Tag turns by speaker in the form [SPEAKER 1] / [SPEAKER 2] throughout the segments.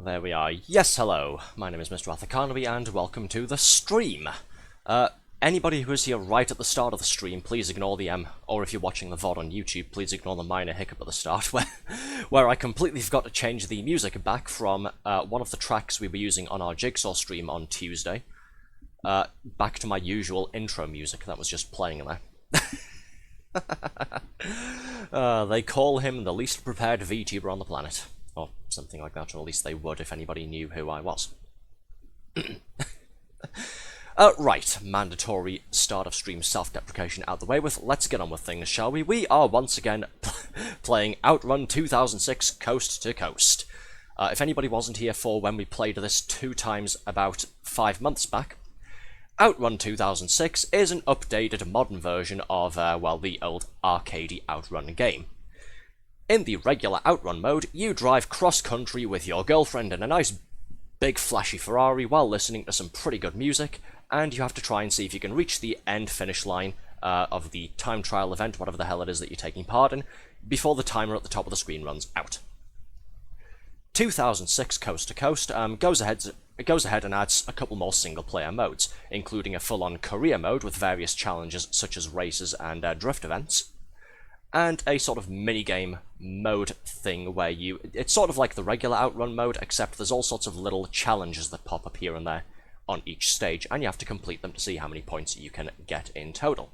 [SPEAKER 1] There we are. Yes, hello. My name is Mr. Carnaby, and welcome to the stream. Anybody who is here right at the start of the stream, please ignore the or if you're watching the VOD on YouTube, please ignore the minor hiccup at the start, where I completely forgot to change the music back from one of the tracks we were using on our Jigsaw stream on Tuesday, back to my usual intro music that was just playing there. They call him the least prepared VTuber on the planet. Or something like that, or at least they would if anybody knew who I was. Right, mandatory start of stream self-deprecation out the way with. Let's get on with things, shall we? We are once again playing OutRun 2006 Coast to Coast. If anybody wasn't here for when we played this 2 times about 5 months back, OutRun 2006 is an updated modern version of, well, the old arcadey OutRun game. In the regular OutRun mode, you drive cross-country with your girlfriend in a nice big flashy Ferrari while listening to some pretty good music, and you have to try and see if you can reach the end finish line of the time trial event, whatever the hell it is that you're taking part in, before the timer at the top of the screen runs out. 2006 Coast to Coast goes ahead it goes ahead and adds a couple more single-player modes, including a full-on career mode with various challenges such as races and drift events, and a sort of minigame mode thing where it's sort of like the regular OutRun mode, except there's all sorts of little challenges that pop up here and there on each stage, and you have to complete them to see how many points you can get in total.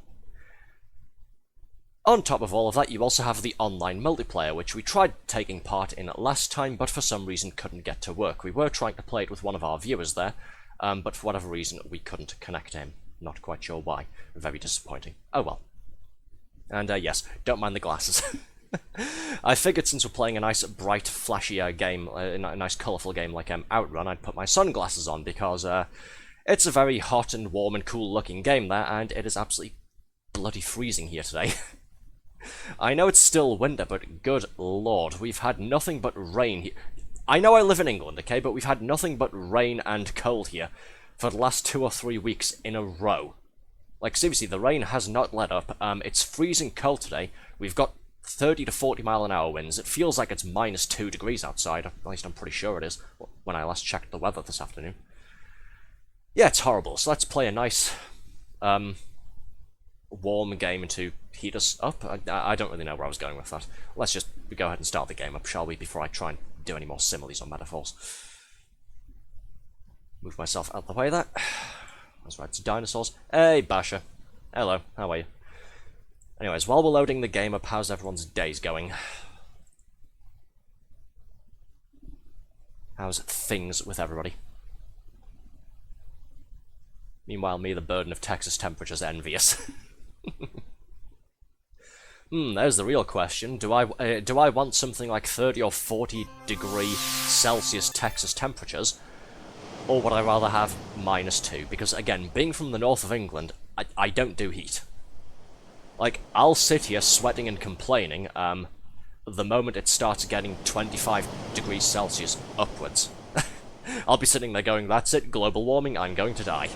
[SPEAKER 1] On top of all of that, you also have the online multiplayer, which we tried taking part in last time, but for some reason couldn't get to work. We were trying to play it with one of our viewers there, but for whatever reason we couldn't connect to him. Not quite sure why. Very disappointing. Oh well. And yes, don't mind the glasses. I figured since we're playing a nice, bright, flashy game, a nice, colourful game like OutRun, I'd put my sunglasses on, because it's a very hot and warm and cool-looking game there, and it is absolutely bloody freezing here today. I know it's still winter, but good lord, we've had nothing but rain here. I know I live in England, okay, but we've had nothing but rain and cold here for the last 2 or 3 weeks in a row. Like, seriously, the rain has not let up. It's freezing cold today. We've got 30 to 40 mile an hour winds. It feels like it's -2 degrees outside. At least I'm pretty sure it is, when I last checked the weather this afternoon. Yeah, it's horrible. So let's play a nice, warm game to heat us up. I don't really know where I was going with that. Let's just go ahead and start the game up, shall we, before I try and do any more similes or metaphors. Move myself out the way there. Let's ride some dinosaurs. Hey, Basha. Hello, how are you? Anyways, while we're loading the game up, how's everyone's days going? How's things with everybody? Meanwhile, me, the burden of Texas temperatures, envious. There's the real question. Do I want something like 30 or 40 degree Celsius Texas temperatures, or would I rather have -2? Because again, being from the north of England, I don't do heat. Like, I'll sit here sweating and complaining the moment it starts getting 25 degrees Celsius upwards. I'll be sitting there going, that's it, global warming, I'm going to die.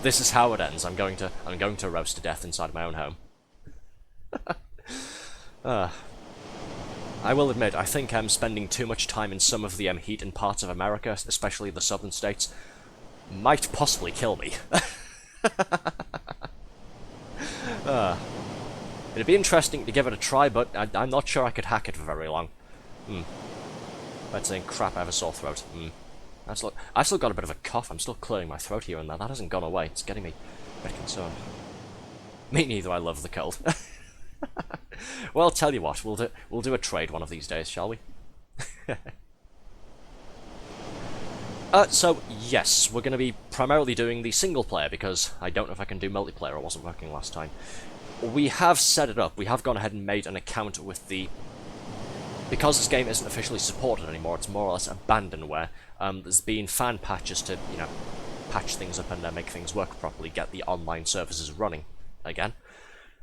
[SPEAKER 1] This is how it ends. I'm going to roast to death inside my own home. I will admit, I think I'm spending too much time in some of the heat in parts of America, especially the southern states, might possibly kill me. It'd be interesting to give it a try, but I'm not sure I could hack it for very long. That's saying crap, I have a sore throat. I've still got a bit of a cough. I'm still clearing my throat here and there. That hasn't gone away. It's getting me a bit concerned. Me neither, I love the cold. Well, tell you what, we'll do a trade one of these days, shall we? So, yes, we're going to be primarily doing the single player, because I don't know if I can do multiplayer. It wasn't working last time. We have set it up. We have gone ahead and made an account with the... Because this game isn't officially supported anymore, it's more or less abandonware. There's been fan patches to, you know, patch things up and make things work properly, get the online services running again.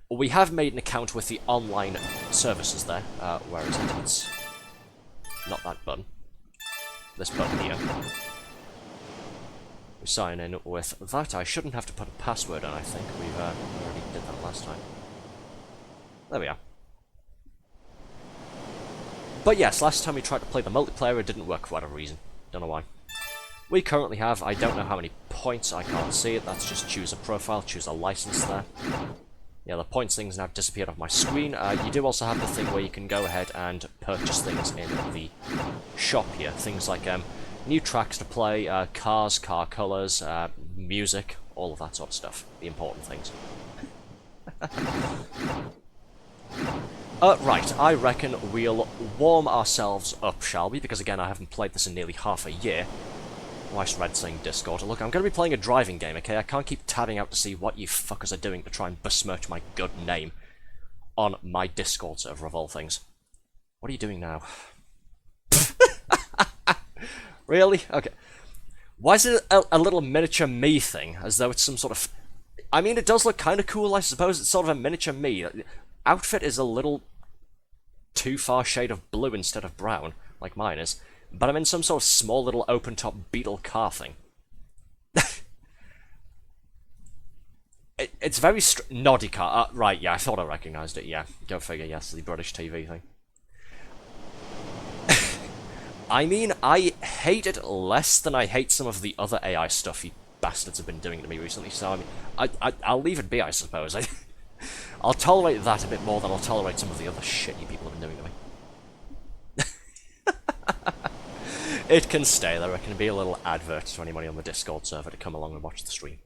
[SPEAKER 1] We have made an account with the online services there. Where is it? It's not that button. This button here. We sign in with that. I shouldn't have to put a password in, I think. We already did that last time. There we are. But yes, last time we tried to play the multiplayer, it didn't work for whatever reason. Don't know why. We currently have, I don't know how many points, I can't see it. That's just choose a profile, choose a license there. Yeah, the points things now disappeared off my screen. You do also have the thing where you can go ahead and purchase things in the shop here. Things like new tracks to play, cars, car colours, music, all of that sort of stuff. The important things. Right, I reckon we'll warm ourselves up, shall we? Because again, I haven't played this in nearly half a year. Nice red saying Discord. Look, I'm going to be playing a driving game, okay? I can't keep tabbing out to see what you fuckers are doing to try and besmirch my good name on my Discord server of all things. What are you doing now? Really? Okay. Why is it a little miniature me thing? As though it's some sort of... I mean, it does look kind of cool, I suppose. It's sort of a miniature me. Outfit is a little too far shade of blue instead of brown, like mine is. But I'm in some sort of small little open-top Beetle car thing. It's very Noddy car. Right, yeah, I thought I recognised it, yeah. Go figure, yes, the British TV thing. I mean, I hate it less than I hate some of the other AI stuff you bastards have been doing to me recently, so I mean, I'll leave it be, I suppose. I'll tolerate that a bit more than I'll tolerate some of the other shit you people have been doing to me. It can stay there. It can be a little advert to anybody on the Discord server to come along and watch the stream.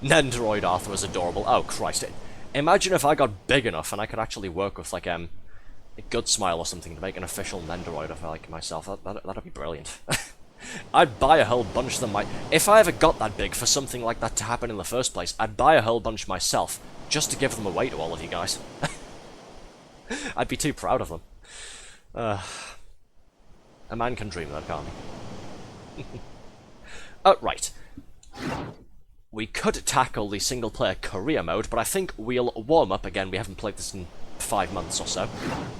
[SPEAKER 1] Nendoroid Arthur is adorable. Oh, Christ. Imagine if I got big enough and I could actually work with, like, a Good Smile or something to make an official Nendoroid of, like, myself. That'd be brilliant. I'd buy a whole bunch of them. If I ever got that big for something like that to happen in the first place, I'd buy a whole bunch myself, just to give them away to all of you guys. I'd be too proud of them. A man can dream, though, can't he? Right. We could tackle the single-player career mode, but I think we'll warm up again. We haven't played this in 5 months or so.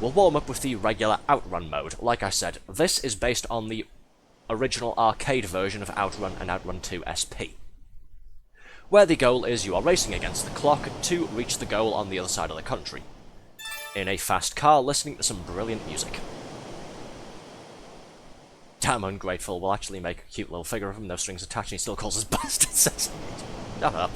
[SPEAKER 1] We'll warm up with the regular OutRun mode. Like I said, this is based on the original arcade version of OutRun and OutRun 2 SP, where the goal is you are racing against the clock to reach the goal on the other side of the country, in a fast car, listening to some brilliant music. Damn ungrateful. We'll actually make a cute little figure of him, no strings attached, and he still calls us bastards. Shut up.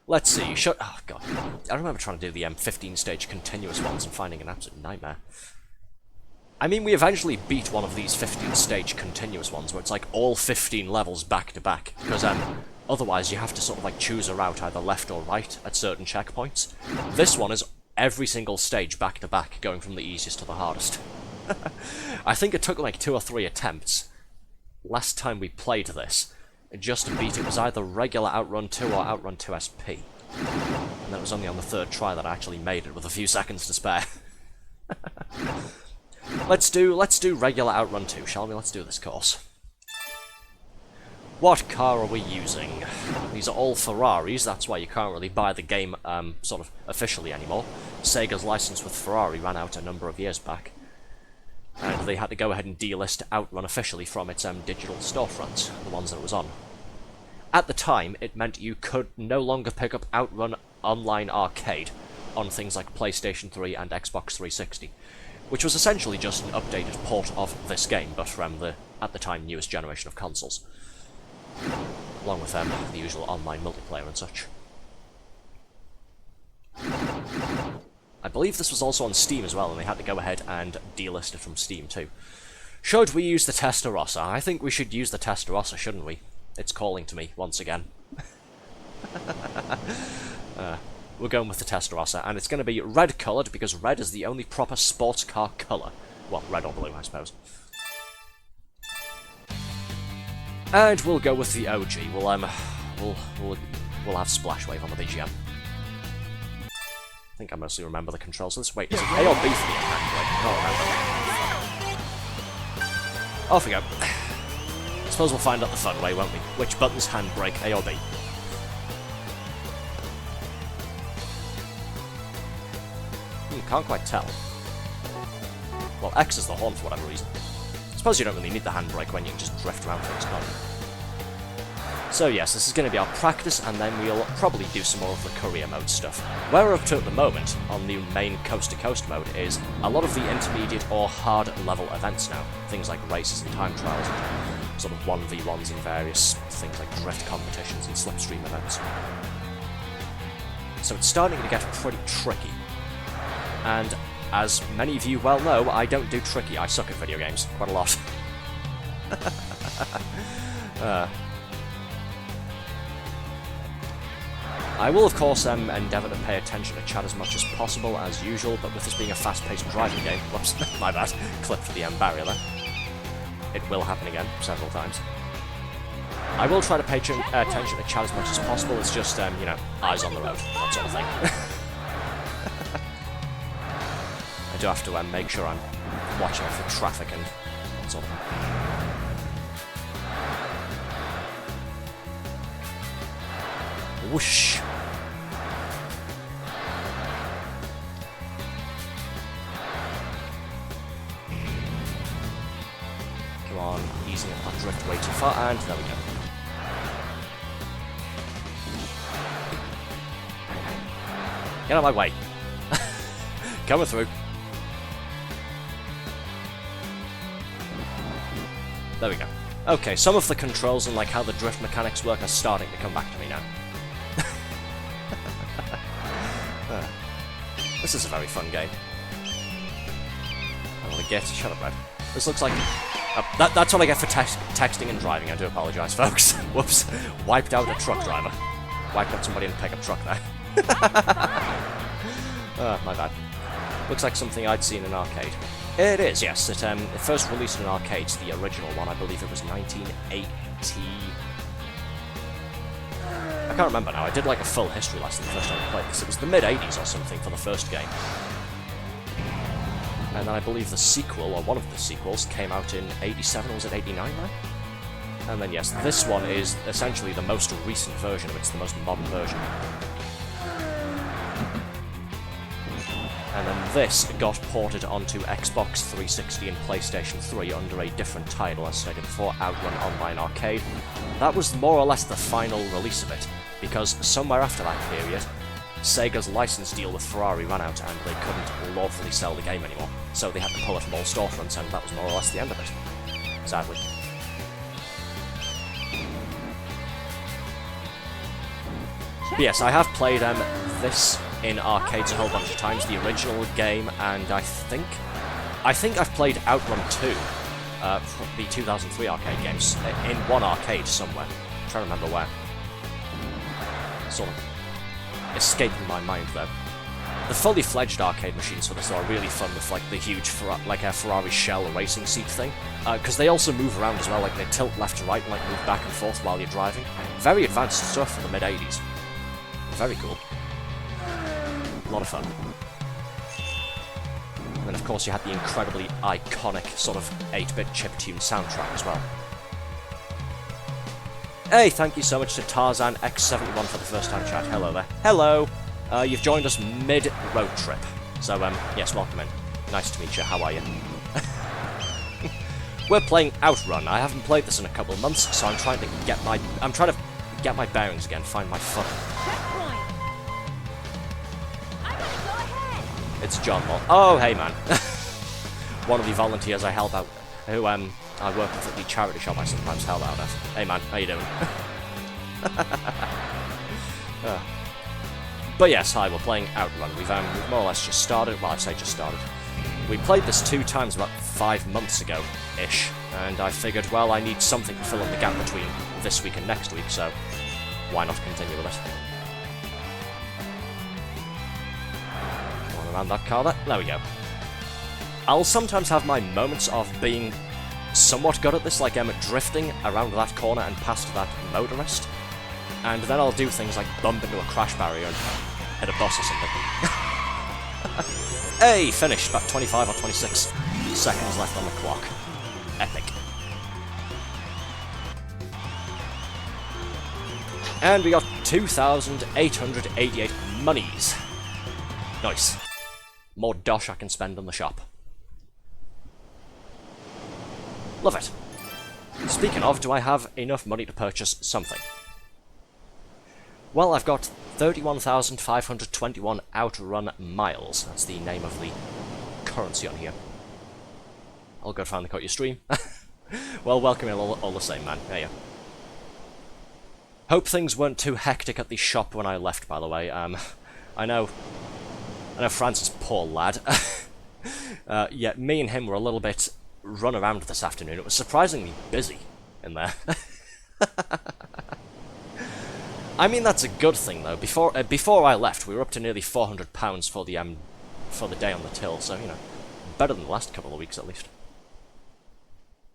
[SPEAKER 1] Let's see. Oh, God. I remember trying to do the 15-stage continuous ones and finding an absolute nightmare. I mean, we eventually beat one of these 15-stage continuous ones, where it's like all 15 levels back-to-back, because otherwise you have to sort of like choose a route either left or right at certain checkpoints. This one is every single stage back-to-back, going from the easiest to the hardest. I think it took like 2 or 3 attempts last time we played this just to beat it. Was either regular OutRun 2 or OutRun 2 SP. And that was only on the 3rd try that I actually made it with a few seconds to spare. Let's do regular OutRun 2, shall we? Let's do this course. What car are we using? These are all Ferraris, that's why you can't really buy the game sort of officially anymore. Sega's license with Ferrari ran out a number of years back, and they had to go ahead and delist OutRun officially from its digital storefronts, the ones that it was on. At the time, it meant you could no longer pick up OutRun Online Arcade on things like PlayStation 3 and Xbox 360, which was essentially just an updated port of this game, but from the, at the time, newest generation of consoles, along with the usual online multiplayer and such. I believe this was also on Steam as well, and they had to go ahead and delist it from Steam too. Should we use the Testarossa? I think we should use the Testarossa, shouldn't we? It's calling to me once again. We're going with the Testarossa, and it's going to be red-coloured, because red is the only proper sports car colour. Well, red or blue, I suppose. And we'll go with the OG. We'll have Splash Wave on the BGM. I think I mostly remember the controls of this. Wait, is it A or B for the handbrake? I don't remember. Off we go. I suppose we'll find out the fun way, won't we? Which button's handbrake, A or B? Can't quite tell. Well, X is the horn for whatever reason. I suppose you don't really need the handbrake when you can just drift around things, can't you? So yes, this is going to be our practice, and then we'll probably do some more of the career mode stuff. Where we're up to at the moment, on the main coast-to-coast mode, is a lot of the intermediate or hard level events now. Things like races and time trials, and sort of 1v1s and various things like drift competitions and slipstream events. So it's starting to get pretty tricky. And as many of you well know, I don't do tricky. I suck at video games quite a lot. I will, of course, endeavour to pay attention to chat as much as possible, as usual, but with this being a fast-paced driving game, whoops, my bad, clipped the barrier there. It will happen again, several times. I will try to pay attention to chat as much as possible. It's just, you know, eyes on the road, that sort of thing. I do have to make sure I'm watching out for traffic and that sort of thing. Whoosh! Come on, easing up that drift way too far, and there we go. Get out of my way. Coming through. There we go. Okay, some of the controls and like how the drift mechanics work are starting to come back to me now. This is a very fun game. I want to get... Shut up, Red. This looks like... that's what I get for texting and driving. I do apologise, folks. Whoops. Wiped out a truck driver. Wiped out somebody in a pickup truck there. My bad. Looks like something I'd seen in an arcade. It is, yes. It first released in arcades, the original one. I believe it was 1980... I can't remember now. I did like a full history lesson the first time I played this. It was the mid-80s or something for the first game. And then I believe the sequel, or one of the sequels, came out in 87, or was it 89 now? And then yes, this one is essentially the most recent version of it. It's the most modern version. And then this got ported onto Xbox 360 and PlayStation 3 under a different title, as stated before, OutRun Online Arcade. That was more or less the final release of it, because somewhere after that period, Sega's license deal with Ferrari ran out and they couldn't lawfully sell the game anymore, so they had to pull it from all storefronts, and that was more or less the end of it, sadly. But yes, I have played this in arcades a whole bunch of times, the original game, and I think I've played OutRun 2, from the 2003 arcade games, in one arcade somewhere. I'm trying to remember where. Sort of escaping my mind though. The fully fledged arcade machines for this are really fun with like the huge Ferrari shell racing seat thing, because they also move around as well, like they tilt left to right and like move back and forth while you're driving. Very advanced stuff for the mid-80s. Very cool. A lot of fun. And then of course you had the incredibly iconic sort of 8-bit chiptune soundtrack as well. Hey, thank you so much to Tarzan X71 for the first time chat. Hello there. Hello! You've joined us mid-road trip. So, yes, welcome in. Nice to meet you. How are you? We're playing OutRun. I haven't played this in a couple of months, so I'm trying to get my bearings again, find my footing. It's John Moll. Oh, hey man. One of the volunteers I help out, who I work with at the charity shop I sometimes help out at. Hey man, how you doing? But yes, hi, we're playing OutRun. We've more or less just started, well I say just started. We played this 2 times about 5 months ago-ish, and I figured, well, I need something to fill in the gap between this week and next week, so why not continue with it? Around that car there we go. I'll sometimes have my moments of being somewhat good at this, like drifting around that corner and past that motorist, and then I'll do things like bump into a crash barrier and hit a bus or something. Hey, finished. About 25 or 26 seconds left on the clock. Epic. And we got 2,888 monies. Nice. More dosh I can spend on the shop. Love it. Speaking of, do I have enough money to purchase something? Well, I've got 31,521 OutRun miles. That's the name of the currency on here. I'll go find the cut your stream. Well, welcome in all the same, man. There you go. Hope things weren't too hectic at the shop when I left, by the way. I know Francis, poor lad. Yeah, me and him were a little bit run around this afternoon. It was surprisingly busy in there. I mean, that's a good thing though. Before I left, we were up to nearly £400 for the day on the till. So you know, better than the last couple of weeks at least.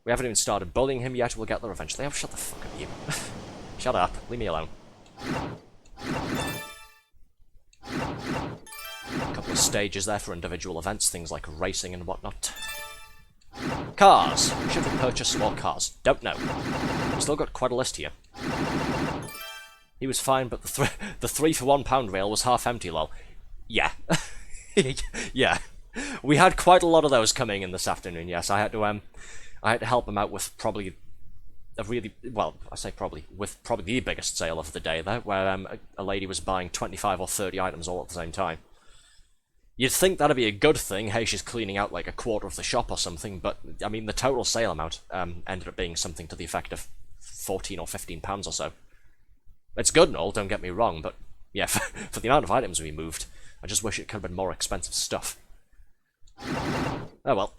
[SPEAKER 1] We haven't even started bullying him yet. We'll get there eventually. Oh, shut the fuck up, you. Shut up. Leave me alone. A couple of stages there for individual events, things like racing and whatnot. Cars. Should we purchase more cars? Don't know. We've still got quite a list here. He was fine, but the 3 for £1 rail was half empty, lol. Yeah. Yeah. We had quite a lot of those coming in this afternoon, yes. I had to help him out with probably a really, well, I say probably, with probably the biggest sale of the day there, where a lady was buying 25 or 30 items all at the same time. You'd think that'd be a good thing, hey, she's cleaning out like a quarter of the shop or something, but, I mean, the total sale amount ended up being something to the effect of £14 or £15 or so. It's good and all, don't get me wrong, but, yeah, for the amount of items we moved, I just wish it could have been more expensive stuff. Oh well.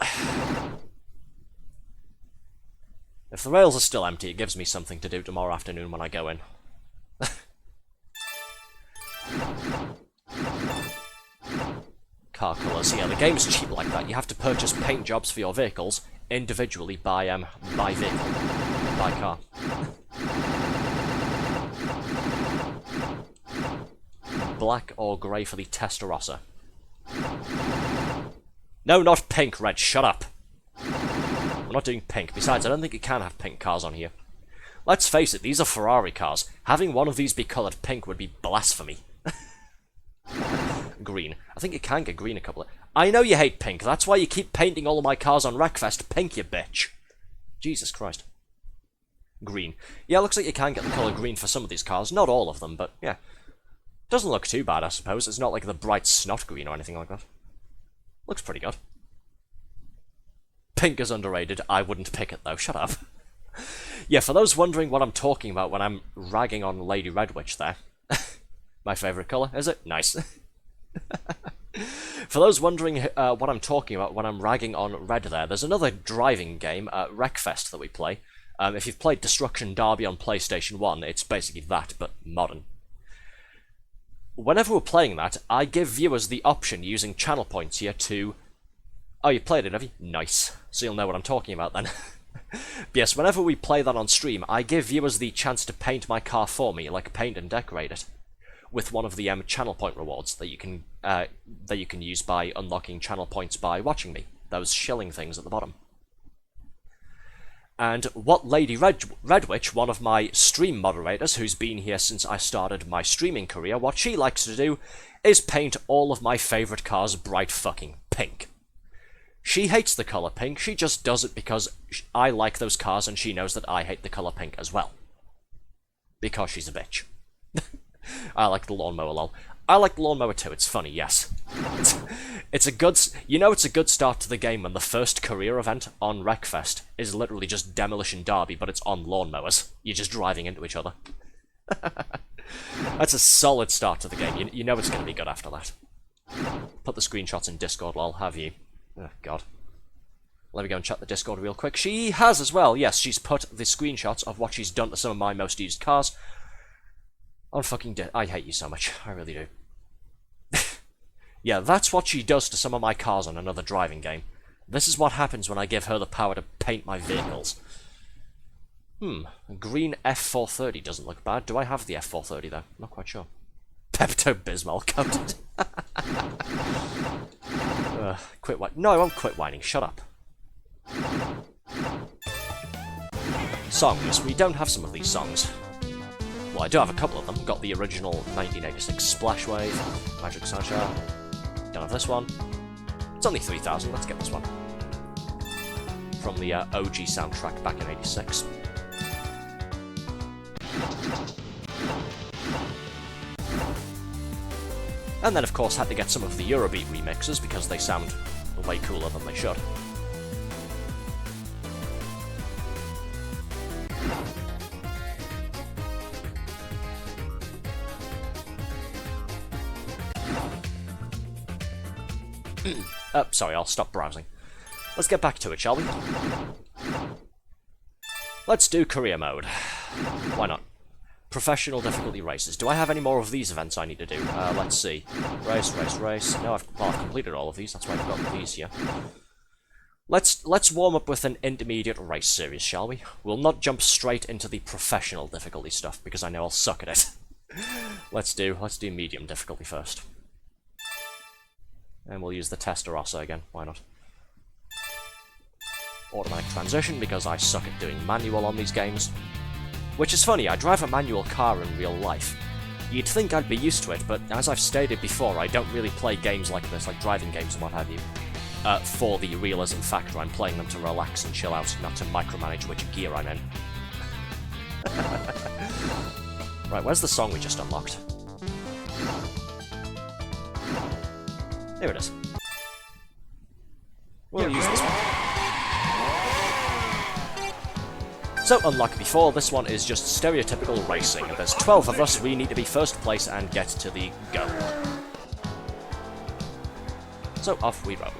[SPEAKER 1] If the rails are still empty, it gives me something to do tomorrow afternoon when I go in. Car colours. Yeah, the game's cheap like that. You have to purchase paint jobs for your vehicles individually by vehicle. By car. Black or grey for the Testarossa. No, not pink, Red, shut up! We're not doing pink. Besides, I don't think you can have pink cars on here. Let's face it, these are Ferrari cars. Having one of these be coloured pink would be blasphemy. Green. I think you can get green a couple of... I know you hate pink, that's why you keep painting all of my cars on Wreckfest pink, you bitch. Jesus Christ. Green. Yeah, looks like you can get the colour green for some of these cars. Not all of them, but yeah. Doesn't look too bad, I suppose. It's not like the bright snot green or anything like that. Looks pretty good. Pink is underrated. I wouldn't pick it, though. Shut up. Yeah, for those wondering what I'm talking about when I'm ragging on Lady Red Witch there. My favourite colour, is it? Nice. For those wondering what I'm talking about when I'm ragging on Red there, there's another driving game, Wreckfest, that we play. If you've played Destruction Derby on PlayStation 1, it's basically that, but modern. Whenever we're playing that, I give viewers the option using channel points here to... Oh, you played it, have you? Nice. So you'll know what I'm talking about then. Yes, whenever we play that on stream, I give viewers the chance to paint my car for me, like paint and decorate it, with one of the channel point rewards that you can use by unlocking channel points by watching me. Those shilling things at the bottom. And what Lady Red Witch, one of my stream moderators, who's been here since I started my streaming career, what she likes to do is paint all of my favourite cars bright fucking pink. She hates the colour pink, she just does it because I like those cars and she knows that I hate the colour pink as well. Because she's a bitch. I like the lawnmower, lol. I like the lawnmower too, it's funny, yes. It's a good... You know it's a good start to the game when the first career event on Wreckfest is literally just Demolition Derby, but it's on lawnmowers. You're just driving into each other. That's a solid start to the game. You know it's going to be good after that. Put the screenshots in Discord, lol, have you? Oh, God. Let me go and check the Discord real quick. She has as well, yes, she's put the screenshots of what she's done to some of my most used cars. On fucking I hate you so much. I really do. Yeah, that's what she does to some of my cars on another driving game. This is what happens when I give her the power to paint my vehicles. Green F430 doesn't look bad. Do I have the F430 though? Not quite sure. Pepto-Bismol coated. Quit whining. No, I won't quit whining. Shut up. Songs. We don't have some of these songs. Well, I do have a couple of them. Got the original 1986 Splash Wave, Magic Sunshine. Don't have this one. It's only 3,000, let's get this one. From the OG soundtrack back in '86. And then, of course, had to get some of the Eurobeat remixes because they sound way cooler than they should. Sorry, I'll stop browsing. Let's get back to it, shall we? Let's do career mode. Why not? Professional difficulty races. Do I have any more of these events I need to do? Let's see. Race. No, I've completed all of these. That's why I've got these here. Let's warm up with an intermediate race series, shall we? We'll not jump straight into the professional difficulty stuff because I know I'll suck at it. Let's do medium difficulty first. And we'll use the Testarossa again, why not? Automatic transition, because I suck at doing manual on these games. Which is funny, I drive a manual car in real life. You'd think I'd be used to it, but as I've stated before, I don't really play games like this, like driving games and what have you, for the realism factor. I'm playing them to relax and chill out, not to micromanage which gear I'm in. Right, where's the song we just unlocked? Here it is. We'll use this one. So, unlike before, this one is just stereotypical racing. There's 12 of us, we need to be first place and get to the goal. So, off we roll.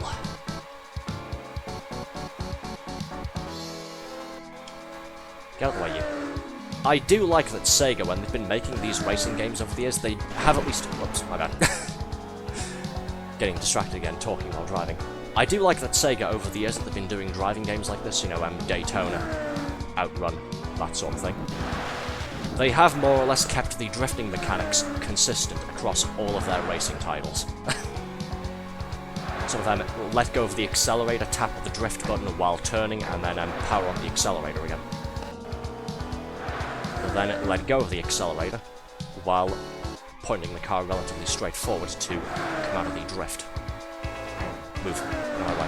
[SPEAKER 1] Get out of the way, you. I do like that Sega, when they've been making these racing games over the years, they have at least... Whoops, my bad. Getting distracted again, talking while driving. I do like that Sega, over the years that they've been doing driving games like this, you know, Daytona, OutRun, that sort of thing. They have more or less kept the drifting mechanics consistent across all of their racing titles. Sort of let go of the accelerator, tap the drift button while turning, and then power on the accelerator again. Then let go of the accelerator while pointing the car relatively straight forward to come out of the drift. Move. No, way.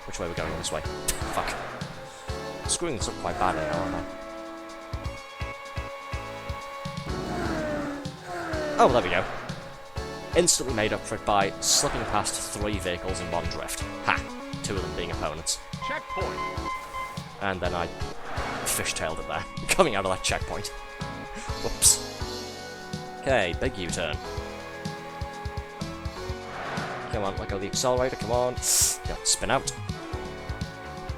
[SPEAKER 1] Which way are we going? This way. Fuck. Screwing this up quite badly now, aren't I? Oh, well, there we go. Instantly made up for it by slipping past 3 vehicles in one drift. Ha! 2 of them being opponents. Checkpoint! And then I fishtailed it there, coming out of that checkpoint. Whoops. Okay, big U-turn. Come on, let go of the accelerator, come on. Yeah, spin out.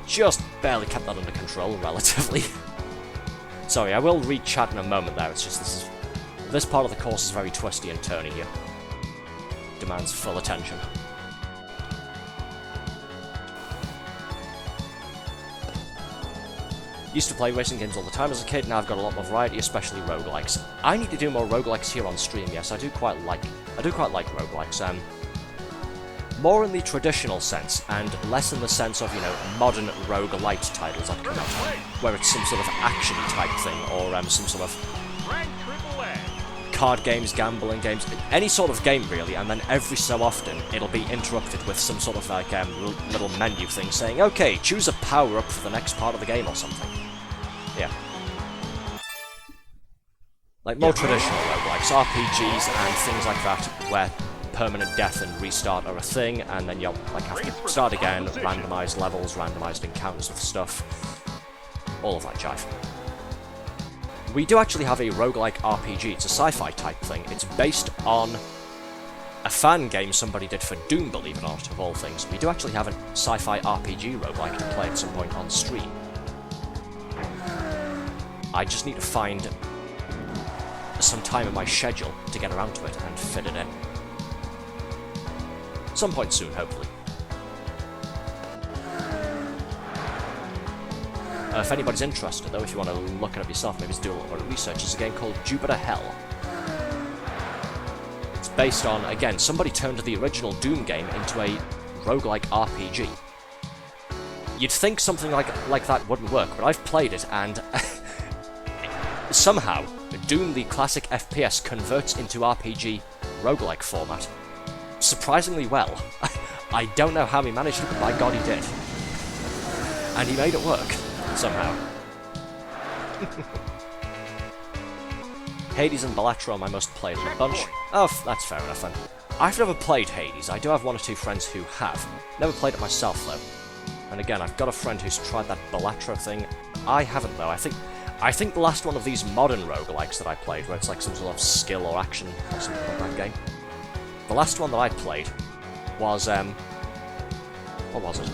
[SPEAKER 1] Just barely kept that under control, relatively. Sorry, I will read chat in a moment there, it's just this part of the course is very twisty and turny here. Demands full attention. Used to play racing games all the time as a kid, now I've got a lot more variety, especially roguelikes. I need to do more roguelikes here on stream, yes, I do quite like roguelikes. More in the traditional sense, and less in the sense of, you know, modern roguelite titles that come out, where it's some sort of action-y type thing, or some sort of card games, gambling games, any sort of game really, and then every so often it'll be interrupted with some sort of like little menu thing saying, okay, choose a power-up for the next part of the game or something. Yeah. Like more traditional roguelikes, RPGs and things like that, where permanent death and restart are a thing, and then you'll like have to start again, randomised levels, randomised encounters with stuff, all of that jive. We do actually have a roguelike RPG, it's a sci-fi type thing. It's based on a fan game somebody did for Doom, believe it or not, of all things. We do actually have a sci-fi RPG roguelike to play at some point on stream. I just need to find some time in my schedule to get around to it and fit it in. Some point soon, hopefully. If anybody's interested, though, if you want to look it up yourself, maybe do a little bit of research, there's a game called Jupiter Hell. It's based on, again, somebody turned the original Doom game into a roguelike RPG. You'd think something like that wouldn't work, but I've played it, and somehow, Doom, the classic FPS, converts into RPG roguelike format. Surprisingly well. I don't know how he managed it, but by God he did. And he made it work. Somehow. Hades and Bellatra are my most played in the bunch. Oh, that's fair enough then. I've never played Hades. I do have 1 or 2 friends who have. Never played it myself though. And again, I've got a friend who's tried that Bellatra thing. I haven't though. I think the last one of these modern roguelikes that I played, where it's like some sort of skill or action or something like that game. The last one that I played was what was it?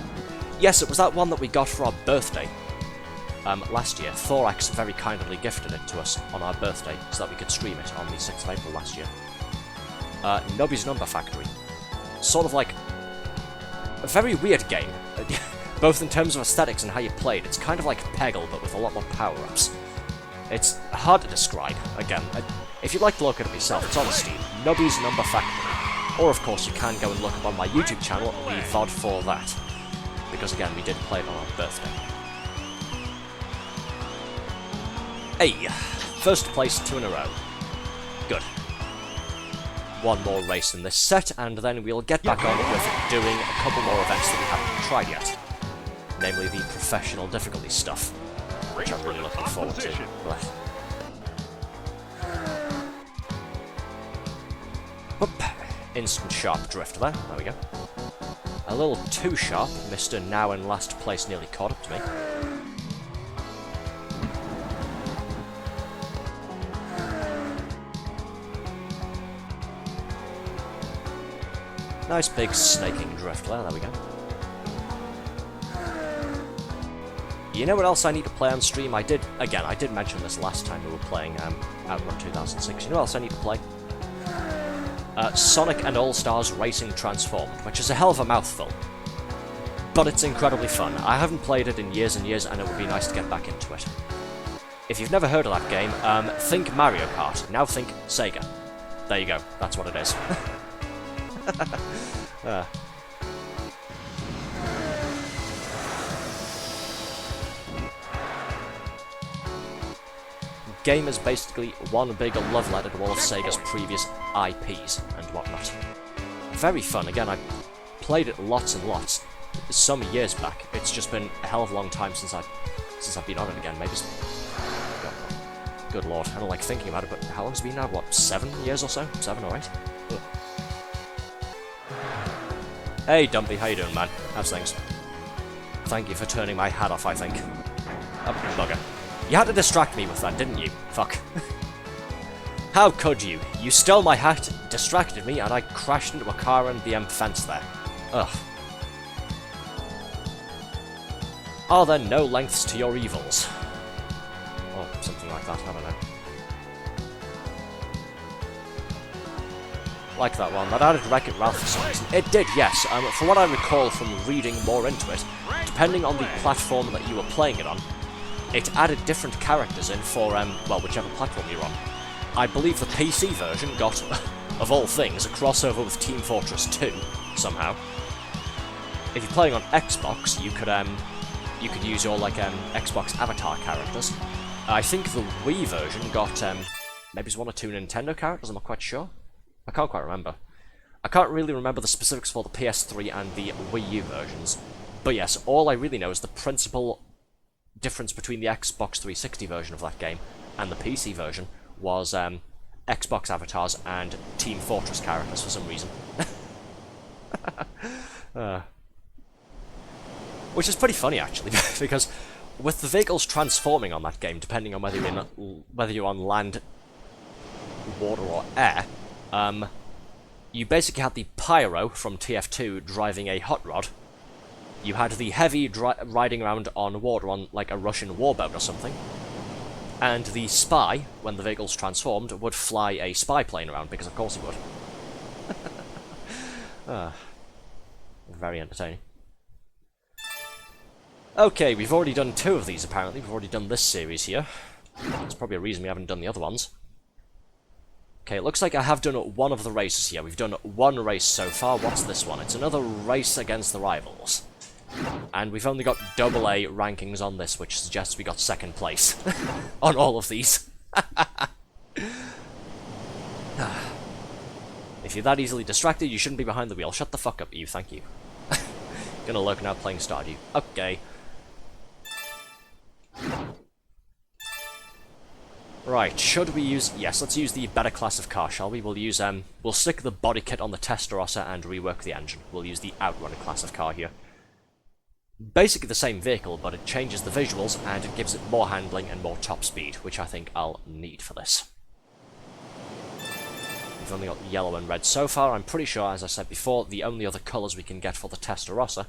[SPEAKER 1] Yes, it was that one that we got for our birthday. Last year. Thorax very kindly gifted it to us on our birthday so that we could stream it on the 6th of April last year. Nobby's Number Factory. Sort of like a very weird game, both in terms of aesthetics and how you played. It's kind of like Peggle, but with a lot more power-ups. It's hard to describe. Again, if you'd like to look it up yourself, it's on Steam. Nobby's Number Factory. Or, of course, you can go and look up on my YouTube channel, the VOD for that. Because, again, we did play it on our birthday. Hey! First place, 2 in a row. Good. 1 more race in this set, and then we'll get back on with doing a couple more events that we haven't tried yet. Namely the professional difficulty stuff, which I'm really looking forward to. Whoop. instant sharp drift there. There we go. A little too sharp. Mr. Now in last place nearly caught up to me. Nice big snaking drift there. There we go. You know what else I need to play on stream? I did mention this last time we were playing OutRun 2006. You know what else I need to play? Sonic and All-Stars Racing Transformed, which is a hell of a mouthful. But it's incredibly fun. I haven't played it in years and years, and it would be nice to get back into it. If you've never heard of that game, think Mario Kart. Now think Sega. There you go. That's what it is. Game is basically one big love letter to all of Sega's previous IPs and whatnot. Very fun. Again, I played it lots and lots. Some years back. It's just been a hell of a long time since I've been on it again. Maybe. Good lord, I don't like thinking about it. But how long's it been now? What, 7 years or so? 7 or 8? Ugh. Hey, Dumpy, how you doing, man? How's things? Thank you for turning my hat off. I think. Oh, bugger. You had to distract me with that, didn't you? Fuck. How could you? You stole my hat, distracted me, and I crashed into a car and the fence there. Ugh. Are there no lengths to your evils? Or something like that, I don't know. Like that one. That added Wreck-It Ralph for some reason. It did, yes. From what I recall from reading more into it, depending on the platform that you were playing it on, it added different characters in for, well, whichever platform you're on. I believe the PC version got, of all things, a crossover with Team Fortress 2, somehow. If you're playing on Xbox, you could use your, like, Xbox avatar characters. I think the Wii version got, maybe it's 1 or 2 Nintendo characters, I'm not quite sure. I can't quite remember. I can't really remember the specifics for the PS3 and the Wii U versions. But yes, all I really know is the principal difference between the Xbox 360 version of that game and the PC version was Xbox avatars and Team Fortress characters for some reason. Which is pretty funny actually, because with the vehicles transforming on that game, depending on whether you're on land, water or air, you basically had the Pyro from TF2 driving a hot rod. You had the Heavy riding around on water on, like, a Russian warboat or something. And the Spy, when the vehicles transformed, would fly a spy plane around, because of course he would. Very entertaining. Okay, we've already done 2 of these, apparently. We've already done this series here. There's probably a reason we haven't done the other ones. Okay, it looks like I have done 1 of the races here. We've done 1 race so far. What's this one? It's another race against the rivals. And we've only got AA rankings on this, which suggests we got 2nd place on all of these. If you're that easily distracted, you shouldn't be behind the wheel. Shut the fuck up, you. Thank you. Gonna lurk now playing Stardew. Okay. Right, should we use... Yes, let's use the better class of car, shall we? We'll use, we'll stick the body kit on the Testarossa and rework the engine. We'll use the OutRun class of car here. Basically the same vehicle, but it changes the visuals and it gives it more handling and more top speed, which I think I'll need for this. We've only got yellow and red so far. I'm pretty sure, as I said before, the only other colours we can get for the Testarossa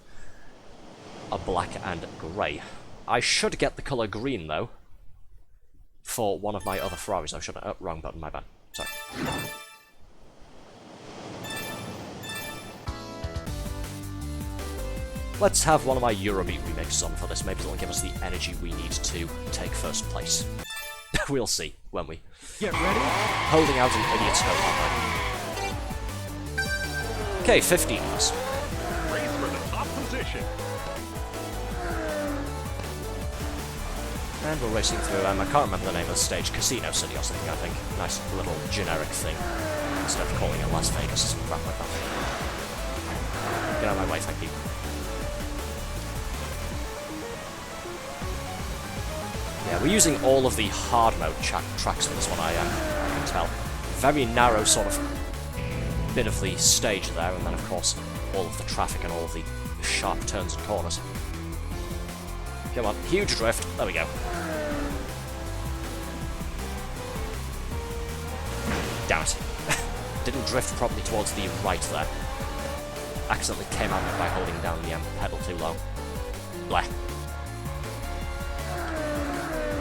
[SPEAKER 1] are black and grey. I should get the colour green, though, for one of my other Ferraris. I should have... Oh, wrong button, my bad. Sorry. Let's have one of my Eurobeat remixes on for this. Maybe it'll give us the energy we need to take 1st place. We'll see, won't we?
[SPEAKER 2] Get ready.
[SPEAKER 1] Holding out an idiot scope on. Okay, 15 of us.
[SPEAKER 2] Race for the top position.
[SPEAKER 1] And we're racing through, I can't remember the name of the stage, Casino City or something, I think. Nice little generic thing, instead of calling it Las Vegas or some crap like that. Get out of my way, thank you. Yeah, we're using all of the hard mode tracks for this one, I can tell. Very narrow sort of bit of the stage there, and then of course all of the traffic and all of the sharp turns and corners. Come on, huge drift. There we go. Damn it. Didn't drift properly towards the right there. Accidentally came out of it by holding down the pedal too low. Bleh.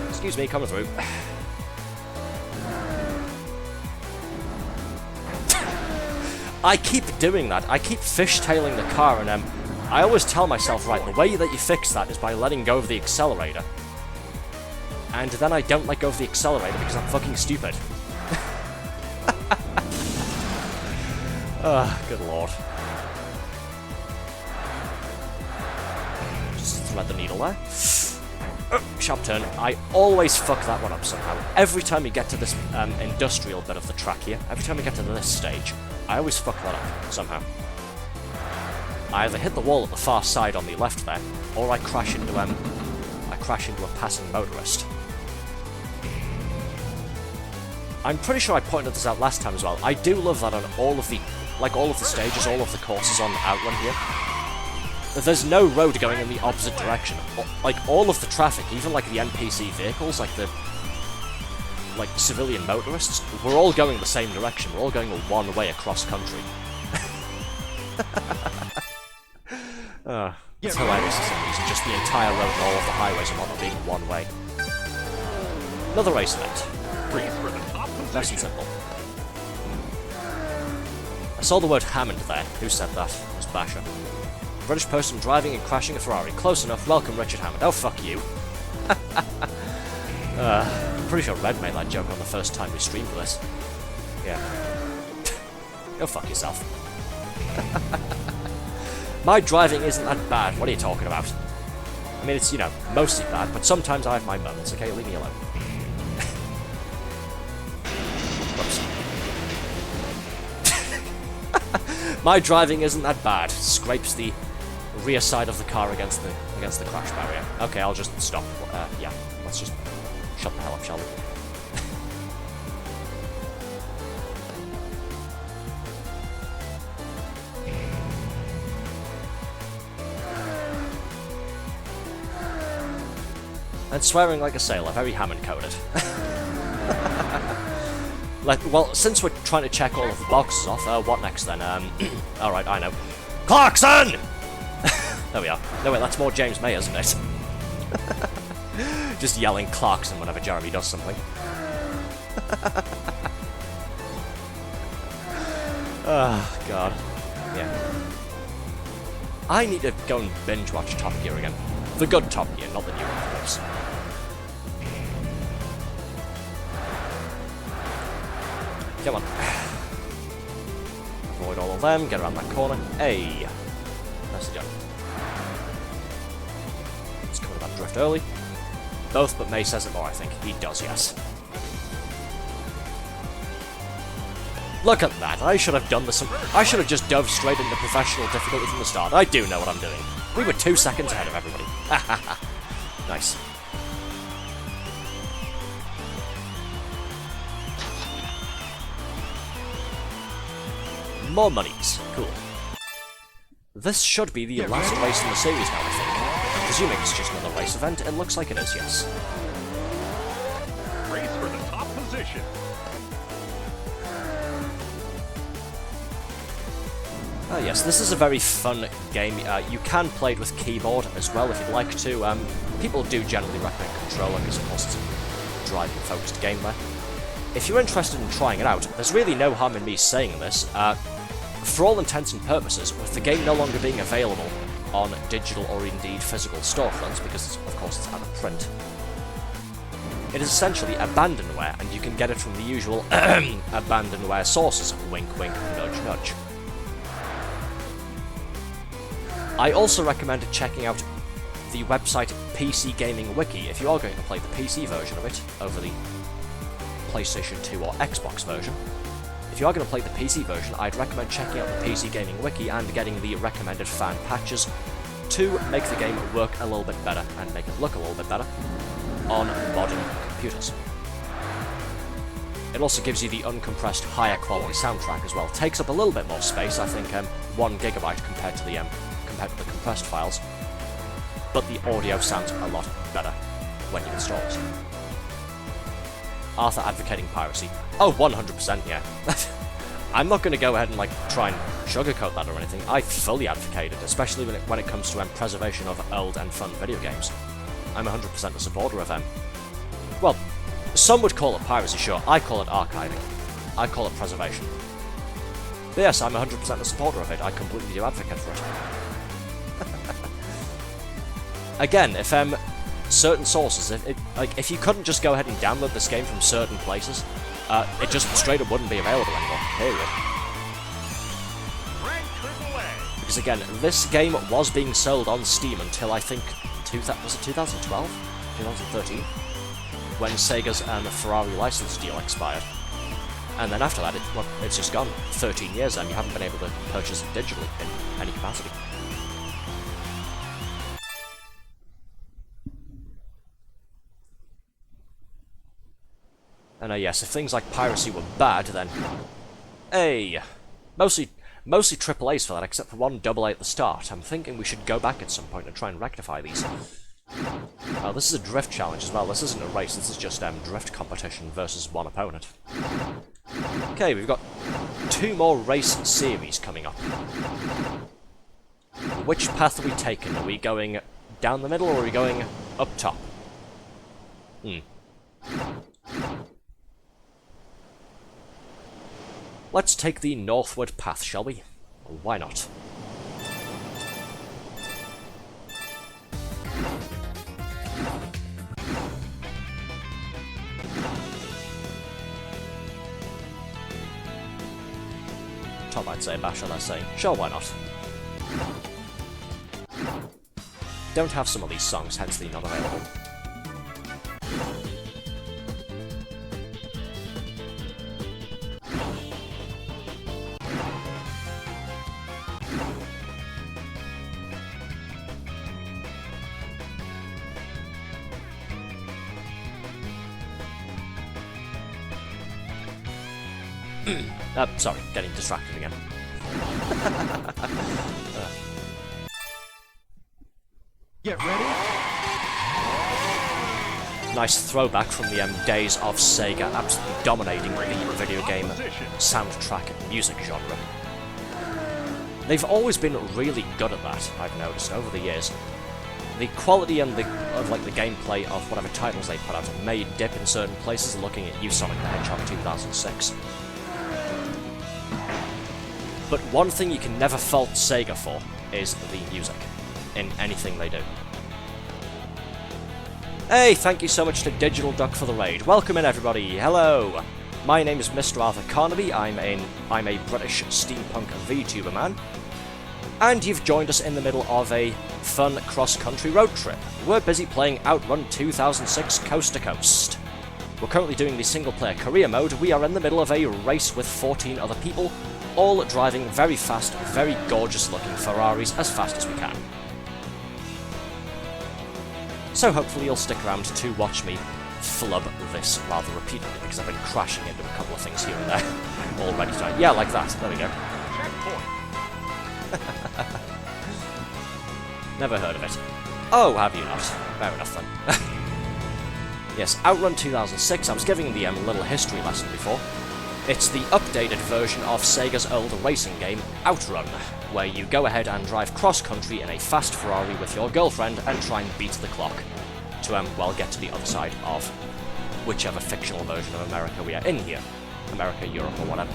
[SPEAKER 1] Excuse me, coming through. I keep doing that. I keep fishtailing the car, and I always tell myself, right, the way that you fix that is by letting go of the accelerator. And then I don't let go of the accelerator because I'm fucking stupid. Good lord. Just thread the needle there. Oh, sharp turn. I always fuck that one up somehow. Every time you get to this industrial bit of the track here, every time you get to this stage, I always fuck that up somehow. I either hit the wall at the far side on the left there, or I crash into a passing motorist. I'm pretty sure I pointed this out last time as well. I do love that on all of the stages, all of the courses on OutRun here. There's no road going in the opposite direction. Like, all of the traffic, even like the NPC vehicles, like the civilian motorists, we're all going the same direction. We're all going one way across country. It's hilarious for some reason. Just the entire road and all of the highways and whatnot being one way. Another race event.
[SPEAKER 2] Race for the top
[SPEAKER 1] Nice and
[SPEAKER 2] position.
[SPEAKER 1] simple. I saw the word Hammond there. Who said that? It was Basher. British person driving and crashing a Ferrari. Close enough. Welcome, Richard Hammond. Oh, fuck you. I'm pretty sure Red made that joke on the first time we streamed this. Yeah. Go fuck yourself. My driving isn't that bad. What are you talking about? I mean, it's, you know, mostly bad, but sometimes I have my moments, okay? Leave me alone. Whoops. My driving isn't that bad. Scrapes the rear side of the car against the crash barrier. Okay, I'll just stop. Yeah, let's just shut the hell up, shall we? And swearing like a sailor, very Hammond-coded. Well, since we're trying to check all of the boxes off, what next then? Alright, I know. Clarkson! There we are. No, wait, that's more James May, isn't it? Just yelling Clarkson whenever Jeremy does something. Oh, God. Yeah. I need to go and binge-watch Top Gear again. The good Top Gear, not the new one, of course. Come on. Avoid all of them, get around that corner. Hey! Nicely done. Let's cover that drift early. Both, but May says it more, I think. He does, yes. Look at that! I should have done this. I should have just dove straight into professional difficulty from the start. I do know what I'm doing. We were 2 seconds ahead of everybody. Nice. More monies. Cool. This should be the last race in the series now, I think. Presuming it's just another race event, it looks like it is, yes.
[SPEAKER 2] Race for the top position.
[SPEAKER 1] Oh yes, this is a very fun game. You can play it with keyboard as well if you'd like to. People do generally recommend controller because of course it's a driving-focused game there. If you're interested in trying it out, there's really no harm in me saying this. For all intents and purposes, with the game no longer being available on digital or indeed physical storefronts, because of course it's out of print, it is essentially abandonware, and you can get it from the usual abandonware sources. Wink, wink, nudge, nudge. I also recommend checking out the website PC Gaming Wiki if you are going to play the PC version of it over the PlayStation 2 or Xbox version. If you are going to play the PC version, I'd recommend checking out the PC Gaming Wiki and getting the recommended fan patches to make the game work a little bit better and make it look a little bit better on modern computers. It also gives you the uncompressed, higher quality soundtrack as well. Takes up a little bit more space, I think 1 gigabyte compared to the compressed files. But the audio sounds a lot better when you install it. Arthur advocating piracy. Oh, 100%, yeah. I'm not going to go ahead and try and sugarcoat that or anything. I fully advocate it, especially when it comes to preservation of old and fun video games. I'm 100% a supporter of well, some would call it piracy, sure. I call it archiving. I call it preservation. But yes, I'm 100% a supporter of it. I completely do advocate for it. Again, if certain sources, if you couldn't just go ahead and download this game from certain places, it just straight up wouldn't be available anymore, period. Because again, this game was being sold on Steam until I think, was it 2012? 2013? When Sega's Ferrari license deal expired. And then after that, it's just gone. 13 years and you haven't been able to purchase it digitally in any capacity. And yes, if things like piracy were bad, then... Hey! Mostly AAAs for that, except for one AA at the start. I'm thinking we should go back at some point and try and rectify these. Oh, this is a drift challenge as well. This isn't a race, this is just drift competition versus one opponent. Okay, we've got 2 more race series coming up. Which path are we taking? Are we going down the middle or are we going up top? Let's take the northward path, shall we? Why not? Top, I'd say, Basher, let's say. Sure, why not? Don't have some of these songs, hence they're not available. Sorry, getting distracted again.
[SPEAKER 2] Get ready.
[SPEAKER 1] Nice throwback from the days of Sega absolutely dominating the video game soundtrack music genre. They've always been really good at that, I've noticed, over the years. The quality and the gameplay of whatever titles they put out may dip in certain places, looking at you, Sonic the Hedgehog 2006. But one thing you can never fault Sega for is the music, in anything they do. Hey, thank you so much to Digital Duck for the raid. Welcome in, everybody. Hello. My name is Mr. Arthur Carnaby. I'm a British steampunk VTuber man. And you've joined us in the middle of a fun cross-country road trip. We're busy playing OutRun 2006 Coast to Coast. We're currently doing the single-player career mode. We are in the middle of a race with 14 other people, all driving very fast, very gorgeous-looking Ferraris as fast as we can. So hopefully you'll stick around to watch me flub this rather repeatedly, because I've been crashing into a couple of things here and there already today. Yeah, like that. There we go. Never heard of it. Oh, have you not? Fair enough then. Yes, OutRun 2006. I was giving the little history lesson before. It's the updated version of Sega's old racing game, OutRun, where you go ahead and drive cross-country in a fast Ferrari with your girlfriend and try and beat the clock to, well, get to the other side of whichever fictional version of America we are in here. America, Europe, or whatever.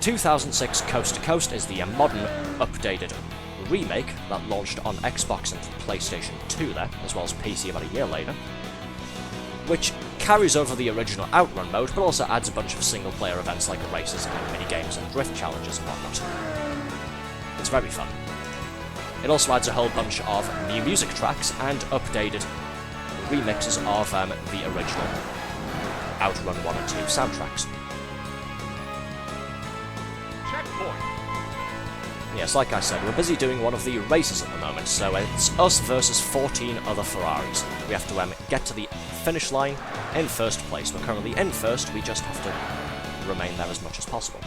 [SPEAKER 1] 2006 Coast to Coast is the modern, updated remake that launched on Xbox and PlayStation 2 there, as well as PC about a year later, which carries over the original OutRun mode, but also adds a bunch of single-player events like races and mini-games and drift challenges and whatnot. It's very fun. It also adds a whole bunch of new music tracks and updated remixes of the original OutRun 1 and 2 soundtracks. Yes, like I said, we're busy doing one of the races at the moment, so it's us versus 14 other Ferraris. We have to get to the finish line in first place. We're currently in first, we just have to remain there as much as possible.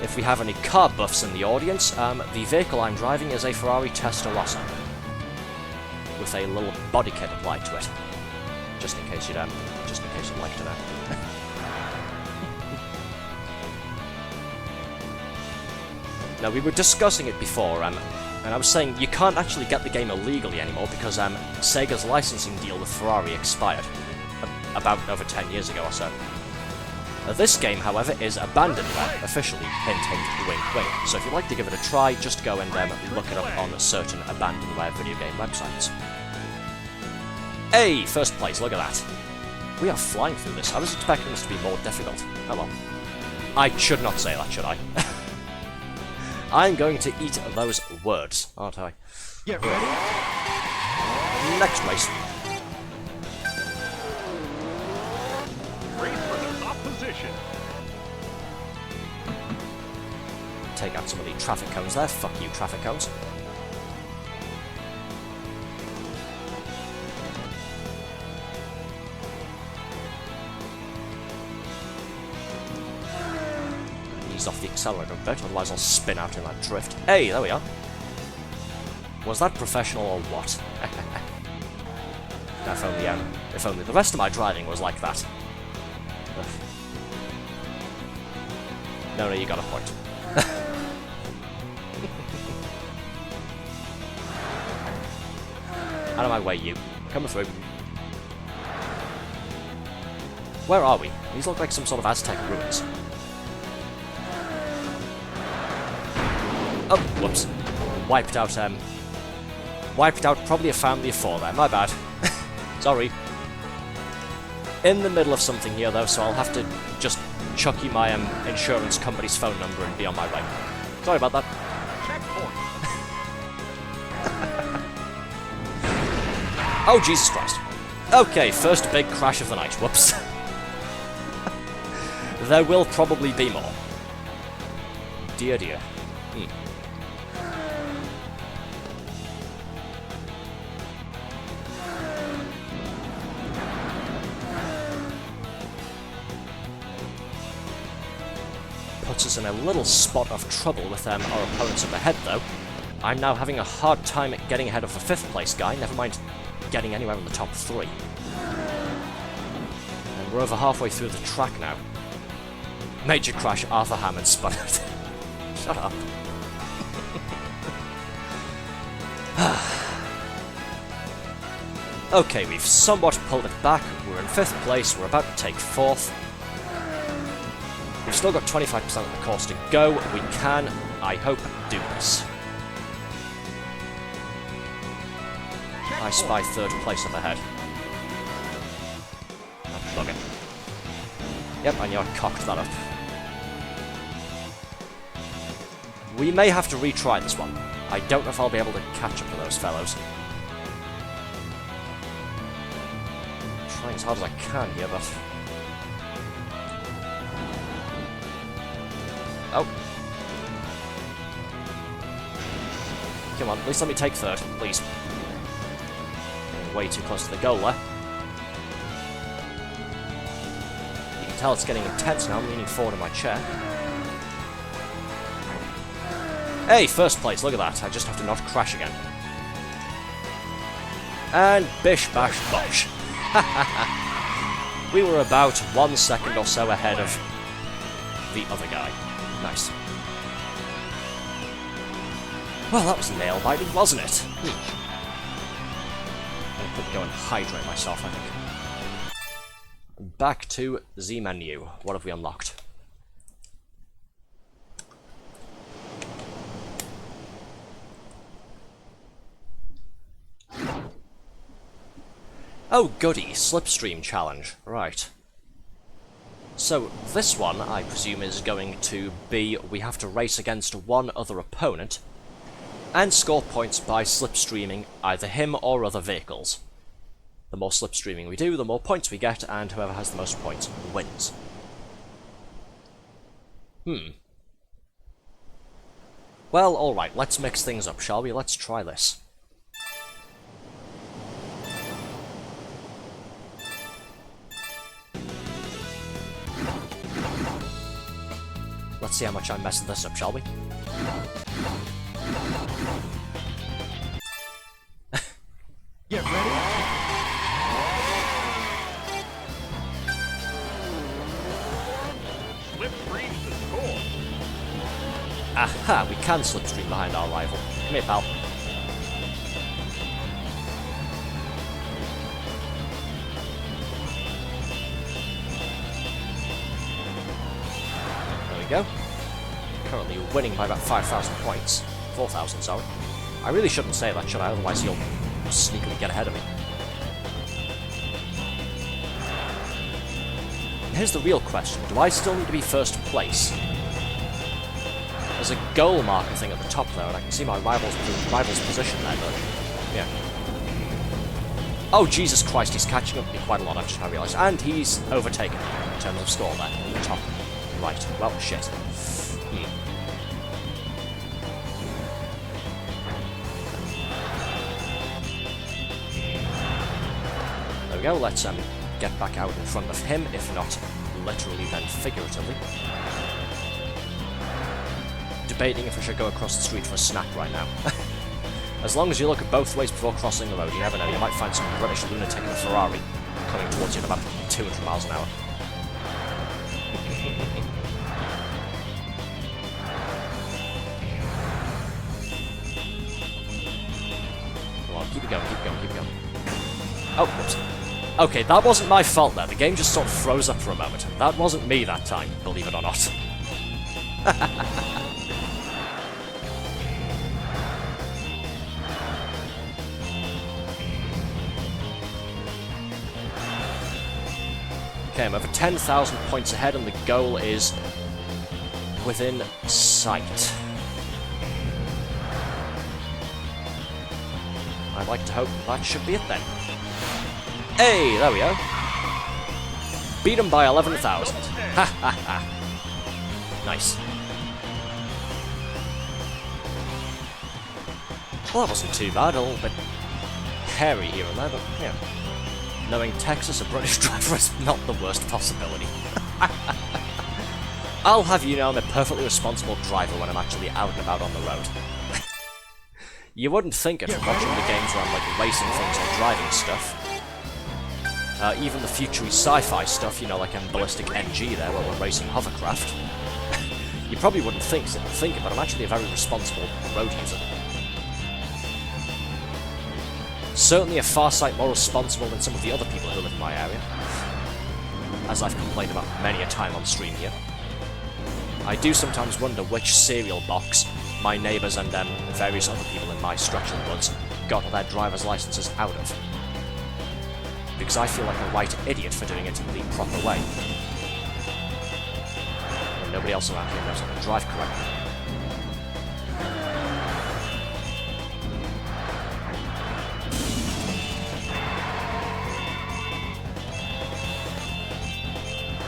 [SPEAKER 1] If we have any car buffs in the audience, the vehicle I'm driving is a Ferrari Testarossa, with a little body kit applied to it, just in case you'd like to know. Now, we were discussing it before, and I was saying you can't actually get the game illegally anymore because Sega's licensing deal with Ferrari expired about over 10 years ago or so. This game, however, is abandonware, officially, hint hint, wink wink, so if you'd like to give it a try, just go and look it up on certain abandonware video game websites. Hey, first place, look at that. We are flying through this. I was expecting this to be more difficult. Oh well. I should not say that, should I? I'm going to eat those words, aren't I?
[SPEAKER 2] Get ready.
[SPEAKER 1] Next race.
[SPEAKER 2] Race for the top position.
[SPEAKER 1] Take out some of the traffic cones there. Fuck you, traffic cones. Off the accelerator a bit, otherwise I'll spin out in that drift. Hey, there we are. Was that professional or what? If only the rest of my driving was like that. Ugh. No, you got a point. Out of my way, you. Coming through. Where are we? These look like some sort of Aztec ruins. Oh, whoops. Wiped out probably a family of 4 there, my bad. Sorry. In the middle of something here though, so I'll have to just chuck you my insurance company's phone number and be on my way. Sorry about that. Oh, Jesus Christ. Okay, first big crash of the night. Whoops. There will probably be more. Dear, dear. Puts us in a little spot of trouble with our opponents up ahead, though. I'm now having a hard time at getting ahead of the 5th place guy, never mind getting anywhere in the top 3. And we're over halfway through the track now. Major crash, Arthur Hammond spun out. Shut up. Okay, we've somewhat pulled it back. We're in 5th place, we're about to take 4th. We've still got 25% of the course to go. We can, I hope, do this. I spy 3rd place up ahead. Oh, plug it. Yep, I knew I cocked that up. We may have to retry this one. I don't know if I'll be able to catch up to those fellows. I'm trying as hard as I can here, but... Oh. Come on, at least let me take 3rd, please. Getting way too close to the goal there. You can tell it's getting intense now, I'm leaning forward in my chair. Hey, 1st place, look at that. I just have to not crash again. And bish bash bosh. We were about 1 second or so ahead of the other guy. Nice. Well, that was nail-biting, wasn't it? I could go and hydrate myself, I think. Back to the menu. What have we unlocked? Oh, goody. Slipstream challenge. Right. So, this one, I presume, is going to be we have to race against one other opponent and score points by slipstreaming either him or other vehicles. The more slipstreaming we do, the more points we get, and whoever has the most points wins. Well, alright, let's mix things up, shall we? Let's try this. Let's see how much I'm messing this up, shall we?
[SPEAKER 2] Get ready. Slipstream's the score.
[SPEAKER 1] Aha, we can slipstream behind our rival. Come here, pal. There we go. Currently winning by about 5,000 points. 4,000, sorry. I really shouldn't say that, should I? Otherwise he'll sneakily get ahead of me. Here's the real question. Do I still need to be first place? There's a goal marker thing at the top there, and I can see my rival's position there, but... yeah. Oh, Jesus Christ, he's catching up with me quite a lot, I've just now realised. And he's overtaken in terms of score there, at the top. Right, well, shit. There we go, let's get back out in front of him, if not literally then figuratively. Debating if we should go across the street for a snack right now. As long as you look at both ways before crossing the road, you never know, you might find some British lunatic in a Ferrari coming towards you at about 200 miles an hour. Come on, keep it going, keep it going, keep it going. Oh, whoops. Okay, that wasn't my fault there. The game just sort of froze up for a moment. That wasn't me that time, believe it or not. Okay, I'm over 10,000 points ahead and the goal is within sight. I'd like to hope that should be it then. Hey, there we go. Beat him by 11,000. Ha ha ha. Nice. Well, that wasn't too bad. A little bit hairy here and there, but yeah. Knowing Texas a British driver is not the worst possibility. I'll have you know I'm a perfectly responsible driver when I'm actually out and about on the road. You wouldn't think it from watching the games where I'm like racing things or driving stuff. Even the future sci-fi stuff, you know, like Ballistic NG there, where we're racing hovercraft. You probably wouldn't think it, but I'm actually a very responsible road user. Certainly a far sight more responsible than some of the other people who live in my area, as I've complained about many a time on stream here. I do sometimes wonder which cereal box my neighbours and various other people in my stretch of the woods got their driver's licences out of. Because I feel like a right idiot for doing it the proper way. And nobody else around here knows how to drive correctly.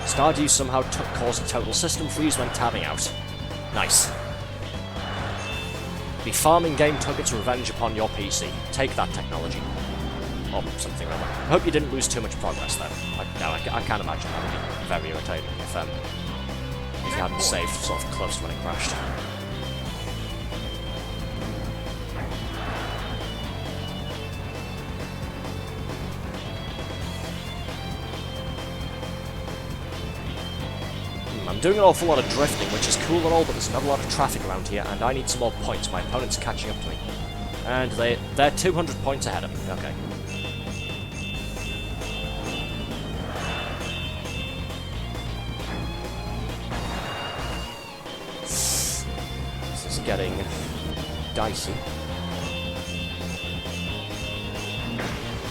[SPEAKER 1] Stardew somehow caused a total system freeze when tabbing out. Nice. The farming game took its revenge upon your PC. Take that, technology. Or something like that. I hope you didn't lose too much progress though. I can't imagine that would be very irritating if you hadn't saved sort of close to when it crashed. I'm doing an awful lot of drifting, which is cool and all, but there's not a lot of traffic around here, and I need some more points. My opponent's catching up to me. And they're 200 points ahead of me. Okay. This is getting dicey.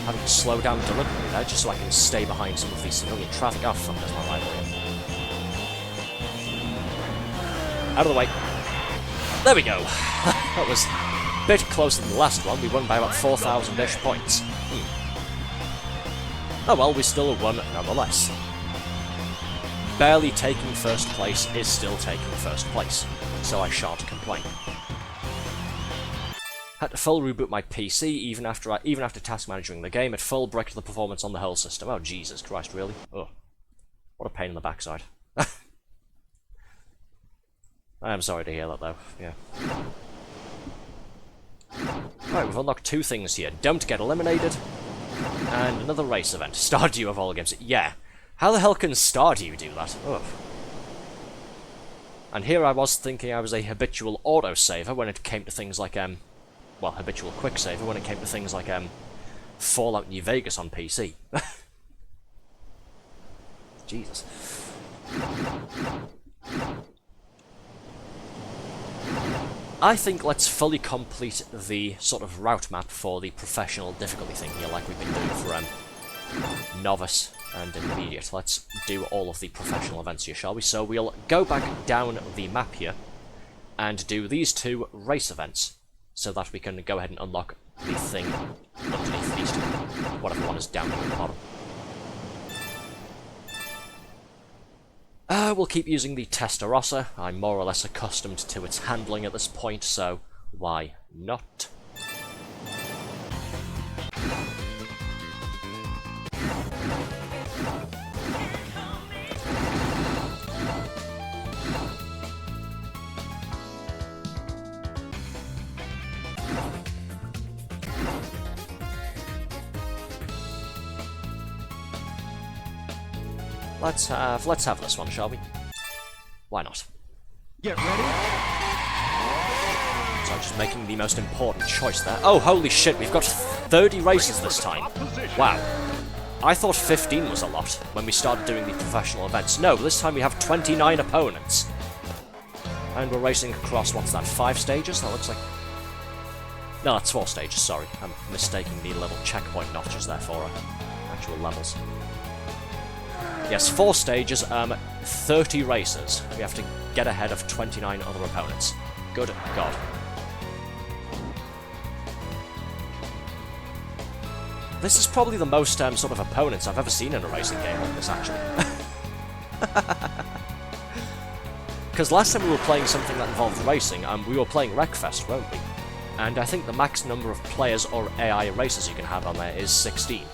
[SPEAKER 1] Having to slow down deliberately there, just so I can stay behind some of the civilian traffic. Oh fuck, there's my rival here. Out of the way. There we go. That was a bit closer than the last one. We won by about 4,000-ish points. Oh well, we still won nonetheless. barely taking first place is still taking first place, so I shan't complain. Had to full reboot my PC even after task managing the game. It full bricked the performance on the whole system. Oh Jesus Christ, really? Ugh. What a pain in the backside. I am sorry to hear that though, yeah. Right, we've unlocked 2 things here. Don't get eliminated, and another race event. Stardew of all games. Yeah. How the hell can Stardew do that? Ugh. And here I was thinking I was a habitual autosaver when it came to things like, well, habitual quicksaver when it came to things like, Fallout New Vegas on PC. Jesus. I think let's fully complete the sort of route map for the professional difficulty thing here, like we've been doing for novice and intermediate. Let's do all of the professional events here, shall we? So we'll go back down the map here and do these 2 race events, so that we can go ahead and unlock the thing underneath these 2, whatever one is down here at the bottom. We'll keep using the Testarossa. I'm more or less accustomed to its handling at this point, so why not? Let's have this one, shall we? Why not?
[SPEAKER 2] Get ready.
[SPEAKER 1] So I'm just making the most important choice there. Oh, holy shit, we've got 30 races this time. Wow. I thought 15 was a lot when we started doing the professional events. No, this time we have 29 opponents. And we're racing across, what's that, 5 stages? That looks like... No, that's 4 stages, sorry. I'm mistaking the little checkpoint notches there for actual levels. Yes, 4 stages, 30 races. We have to get ahead of 29 other opponents. Good God. This is probably the most sort of opponents I've ever seen in a racing game like this, actually. Because last time we were playing something that involved racing, we were playing Wreckfest, weren't we? And I think the max number of players or AI races you can have on there is 16.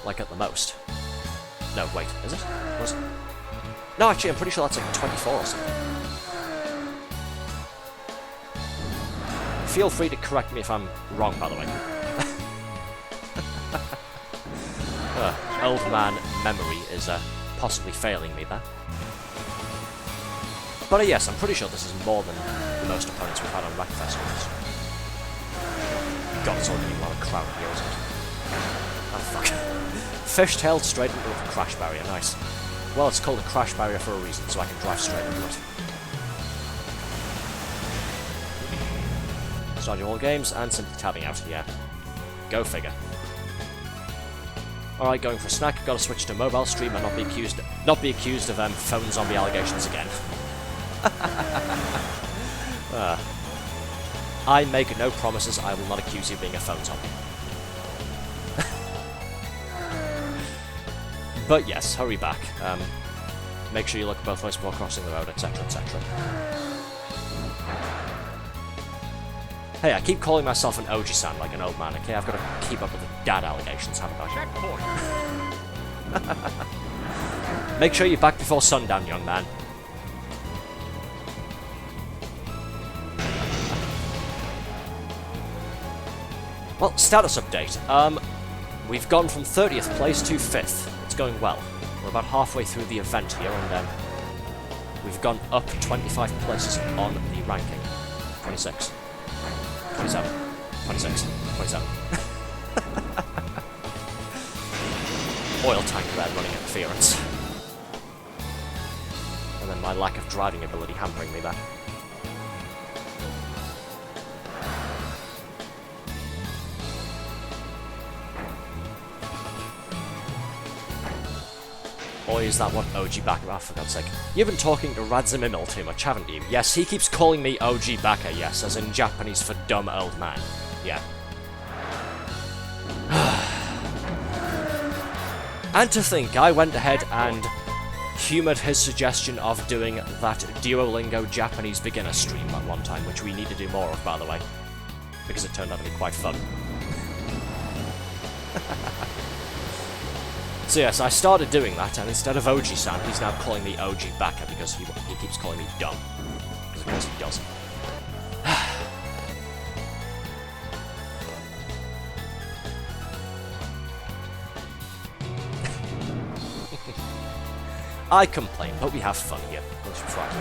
[SPEAKER 1] Like, at the most. No, wait, is it? Was it? No, actually, I'm pretty sure that's like 24 or something. Feel free to correct me if I'm wrong, by the way. Old man memory is possibly failing me there. But yes, I'm pretty sure this is more than the most opponents we've had on Wreckfest. God, it's already a lot of crowd here, isn't it? Oh, fuck. Fishtailed straight into the crash barrier, nice. Well, it's called a crash barrier for a reason, so I can drive straight into it. Starting all games and simply tabbing out, yeah. Go figure. Alright, going for a snack, gotta switch to mobile stream and not be accused of phone zombie allegations again. I make no promises, I will not accuse you of being a phone zombie. But yes, hurry back. Make sure you look both ways before crossing the road, etc, etc. Hey, I keep calling myself an OG-san like an old man, okay? I've got to keep up with the dad allegations, haven't I? Checkpoint! Make sure you're back before sundown, young man. Well, status update. We've gone from 30th place to 5th. It's going well. We're about halfway through the event here, and we've gone up 25 places on the ranking. 26. 27. 26. 27. Oil tank there running interference. And then my lack of driving ability hampering me there. Or is that what OG Baka? Oh, for God's sake. You've been talking to Radzimimil too much, haven't you? Yes, he keeps calling me OG Baka, yes, as in Japanese for dumb old man. Yeah. And to think, I went ahead and humoured his suggestion of doing that Duolingo Japanese beginner stream at one time, which we need to do more of, by the way, because it turned out to be quite fun. So yes, I started doing that, and instead of OG-san, he's now calling me OG Baka because he keeps calling me dumb. Because of course he does. I complain, but we have fun here. Let's try to.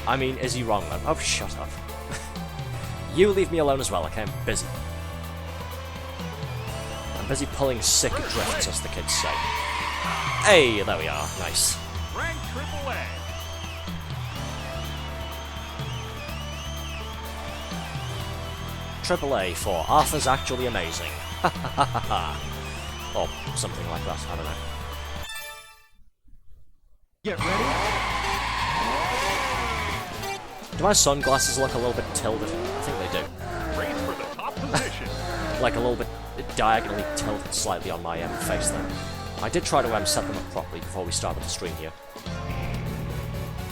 [SPEAKER 1] I mean, is he wrong then? Oh, shut up. You leave me alone as well, okay? I'm busy. I'm busy pulling sick drifts, as the kids say. Hey, there we are. Nice.
[SPEAKER 2] Rank AAA.
[SPEAKER 1] AAA for Arthur's actually amazing. Ha ha ha ha. Or something like that, I don't know.
[SPEAKER 2] Get ready.
[SPEAKER 1] Do my sunglasses look a little bit tilted? I think they do.
[SPEAKER 2] Race for the top position.
[SPEAKER 1] Like a little bit diagonally tilted slightly on my face there. I did try to set them up properly before we started the stream here.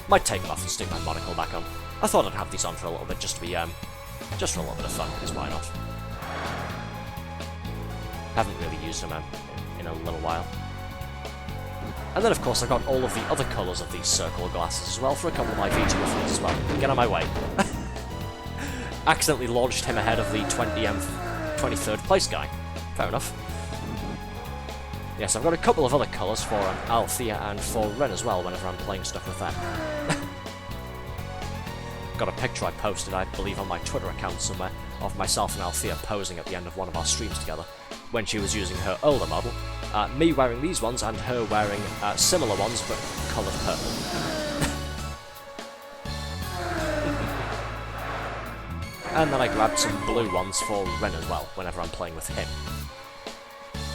[SPEAKER 1] Might take them off and stick my monocle back on. I thought I'd have these on for a little bit just to be, just for a little bit of fun, because why not? Haven't really used them in a little while. And then of course I got all of the other colours of these circle glasses as well for a couple of my VTuber friends as well. Get on my way. Accidentally launched him ahead of the 23rd place guy. Fair enough. Yes, I've got a couple of other colours for Althea and for Ren as well whenever I'm playing stuff with them. Got a picture I posted, I believe, on my Twitter account somewhere of myself and Althea posing at the end of one of our streams together when she was using her older model. Me wearing these ones and her wearing similar ones but coloured purple. And then I grabbed some blue ones for Ren as well whenever I'm playing with him.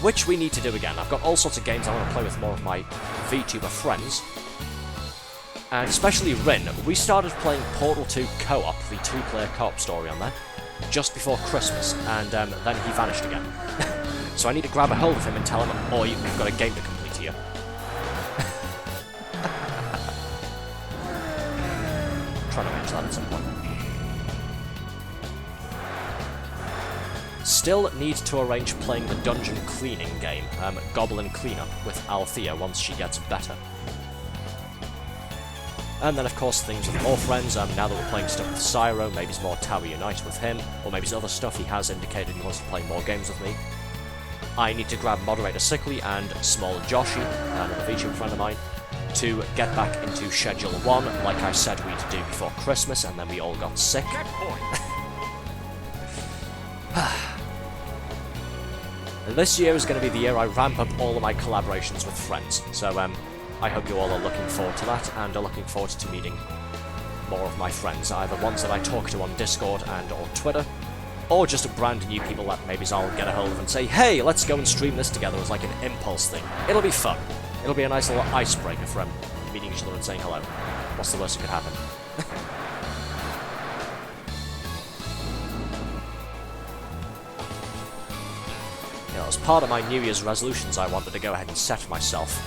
[SPEAKER 1] Which we need to do again. I've got all sorts of games I want to play with more of my VTuber friends. And especially Rin. We started playing Portal 2 Co-op, the 2-player co-op story on there, just before Christmas, and then he vanished again. So I need to grab a hold of him and tell him, "Oh, we've got a game to complete here." Trying to arrange that at some point. Still need to arrange playing the dungeon cleaning game, Goblin Cleanup, with Althea once she gets better. And then, of course, things with more friends. Now that we're playing stuff with Cyro, maybe some more Tower Unite with him, or maybe some other stuff. He has indicated he wants to play more games with me. I need to grab Moderator Sickly and Small Joshi, another VTuber friend of mine, to get back into Schedule 1, like I said we'd do before Christmas, and then we all got sick. This year is going to be the year I ramp up all of my collaborations with friends, so I hope you all are looking forward to that, and are looking forward to meeting more of my friends, either ones that I talk to on Discord and or Twitter, or just brand new people that maybe I'll get a hold of and say, "Hey, let's go and stream this together" as like an impulse thing. It'll be fun. It'll be a nice little icebreaker for meeting each other and saying hello. What's the worst that could happen? You know, as part of my New Year's resolutions, I wanted to go ahead and set for myself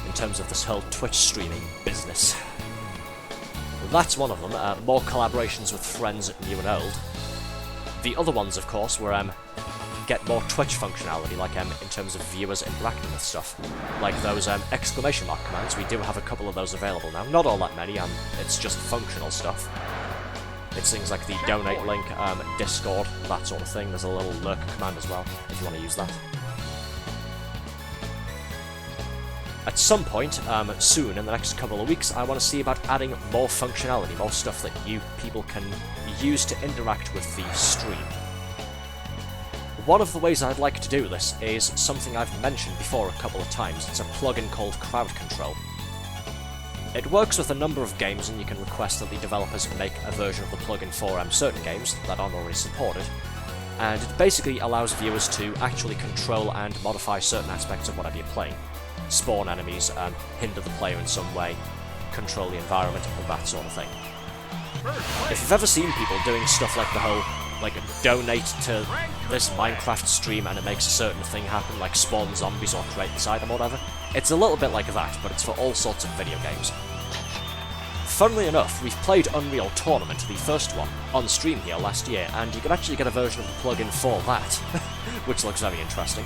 [SPEAKER 1] in terms of this whole Twitch streaming business. That's one of them, more collaborations with friends new and old. The other ones, of course, were get more Twitch functionality, like in terms of viewers interacting with stuff. Like those exclamation mark commands, we do have a couple of those available now. Not all that many, it's just functional stuff. It's things like the donate link, Discord, that sort of thing. There's a little lurker command as well, if you want to use that. At some point, soon, in the next couple of weeks, I want to see about adding more functionality, more stuff that you people can use to interact with the stream. One of the ways I'd like to do this is something I've mentioned before a couple of times. It's a plugin called Crowd Control. It works with a number of games, and you can request that the developers make a version of the plugin for certain games that aren't already supported. And it basically allows viewers to actually control and modify certain aspects of whatever you're playing. Spawn enemies, hinder the player in some way, control the environment, and that sort of thing. If you've ever seen people doing stuff like the whole like, donate to this Minecraft stream and it makes a certain thing happen, like spawn zombies or create this item or whatever. It's a little bit like that, but it's for all sorts of video games. Funnily enough, we've played Unreal Tournament, the first one, on stream here last year, and you can actually get a version of the plugin for that, which looks very interesting.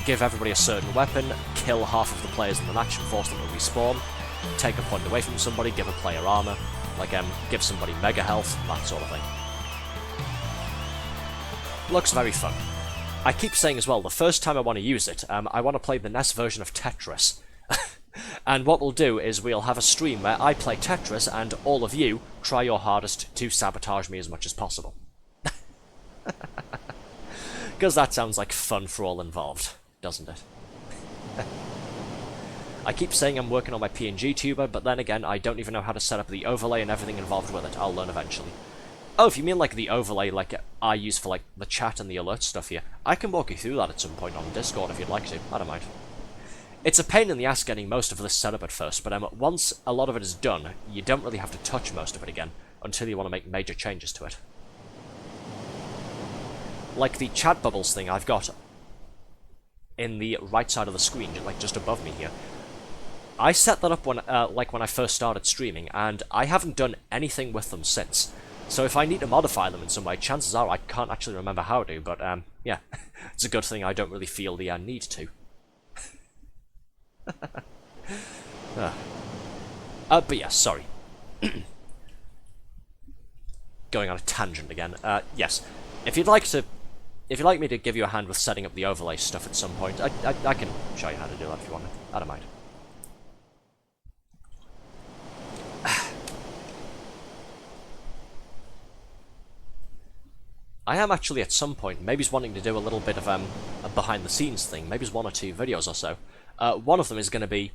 [SPEAKER 1] Give everybody a certain weapon, kill half of the players in the match and force them to respawn, take a point away from somebody, give a player armor, like give somebody mega health, that sort of thing. Looks very fun. I keep saying as well, the first time I want to use it, I want to play the NES version of Tetris. And what we'll do is we'll have a stream where I play Tetris and all of you try your hardest to sabotage me as much as possible. Because that sounds like fun for all involved, doesn't it? I keep saying I'm working on my PNG tuber, but then again, I don't even know how to set up the overlay and everything involved with it. I'll learn eventually. Oh, if you mean like the overlay like I use for like the chat and the alert stuff here, I can walk you through that at some point on Discord if you'd like to. I don't mind. It's a pain in the ass getting most of this set up at first, but once a lot of it is done, you don't really have to touch most of it again until you want to make major changes to it. Like the chat bubbles thing I've got in the right side of the screen, like just above me here. I set that up when I first started streaming, and I haven't done anything with them since. So if I need to modify them in some way, chances are I can't actually remember how to, but yeah, it's a good thing I don't really feel the need to. But yeah, sorry. Going on a tangent again. Yes, if you'd like me to give you a hand with setting up the overlay stuff at some point, I can show you how to do that if you want. I don't mind. I am actually at some point maybe wanting to do a little bit of a behind the scenes thing, maybe 1 or 2 videos or so. One of them is going to be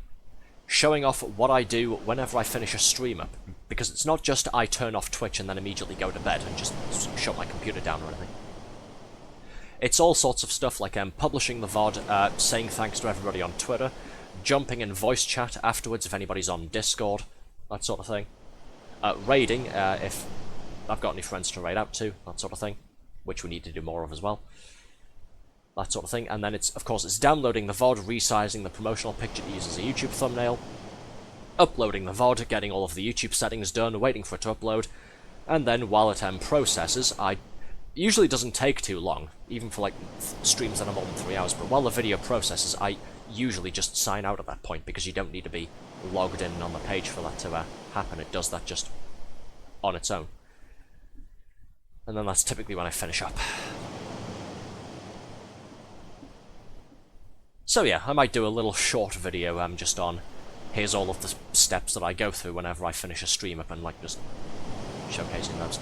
[SPEAKER 1] showing off what I do whenever I finish a stream up, because it's not just I turn off Twitch and then immediately go to bed and just shut my computer down or anything. It's all sorts of stuff like publishing the VOD, saying thanks to everybody on Twitter, jumping in voice chat afterwards if anybody's on Discord, that sort of thing. Raiding, if I've got any friends to raid out to, that sort of thing, which we need to do more of as well. That sort of thing, and then it's downloading the VOD, resizing the promotional picture to use as a YouTube thumbnail, uploading the VOD, getting all of the YouTube settings done, waiting for it to upload, and then while it processes, usually doesn't take too long, even for like streams that are more than 3 hours, but while the video processes, I usually just sign out at that point, because you don't need to be logged in on the page for that to happen. It does that just on its own. And then that's typically when I finish up. So yeah, I might do a little short video just on here's all of the steps that I go through whenever I finish a stream up, and like just showcasing those.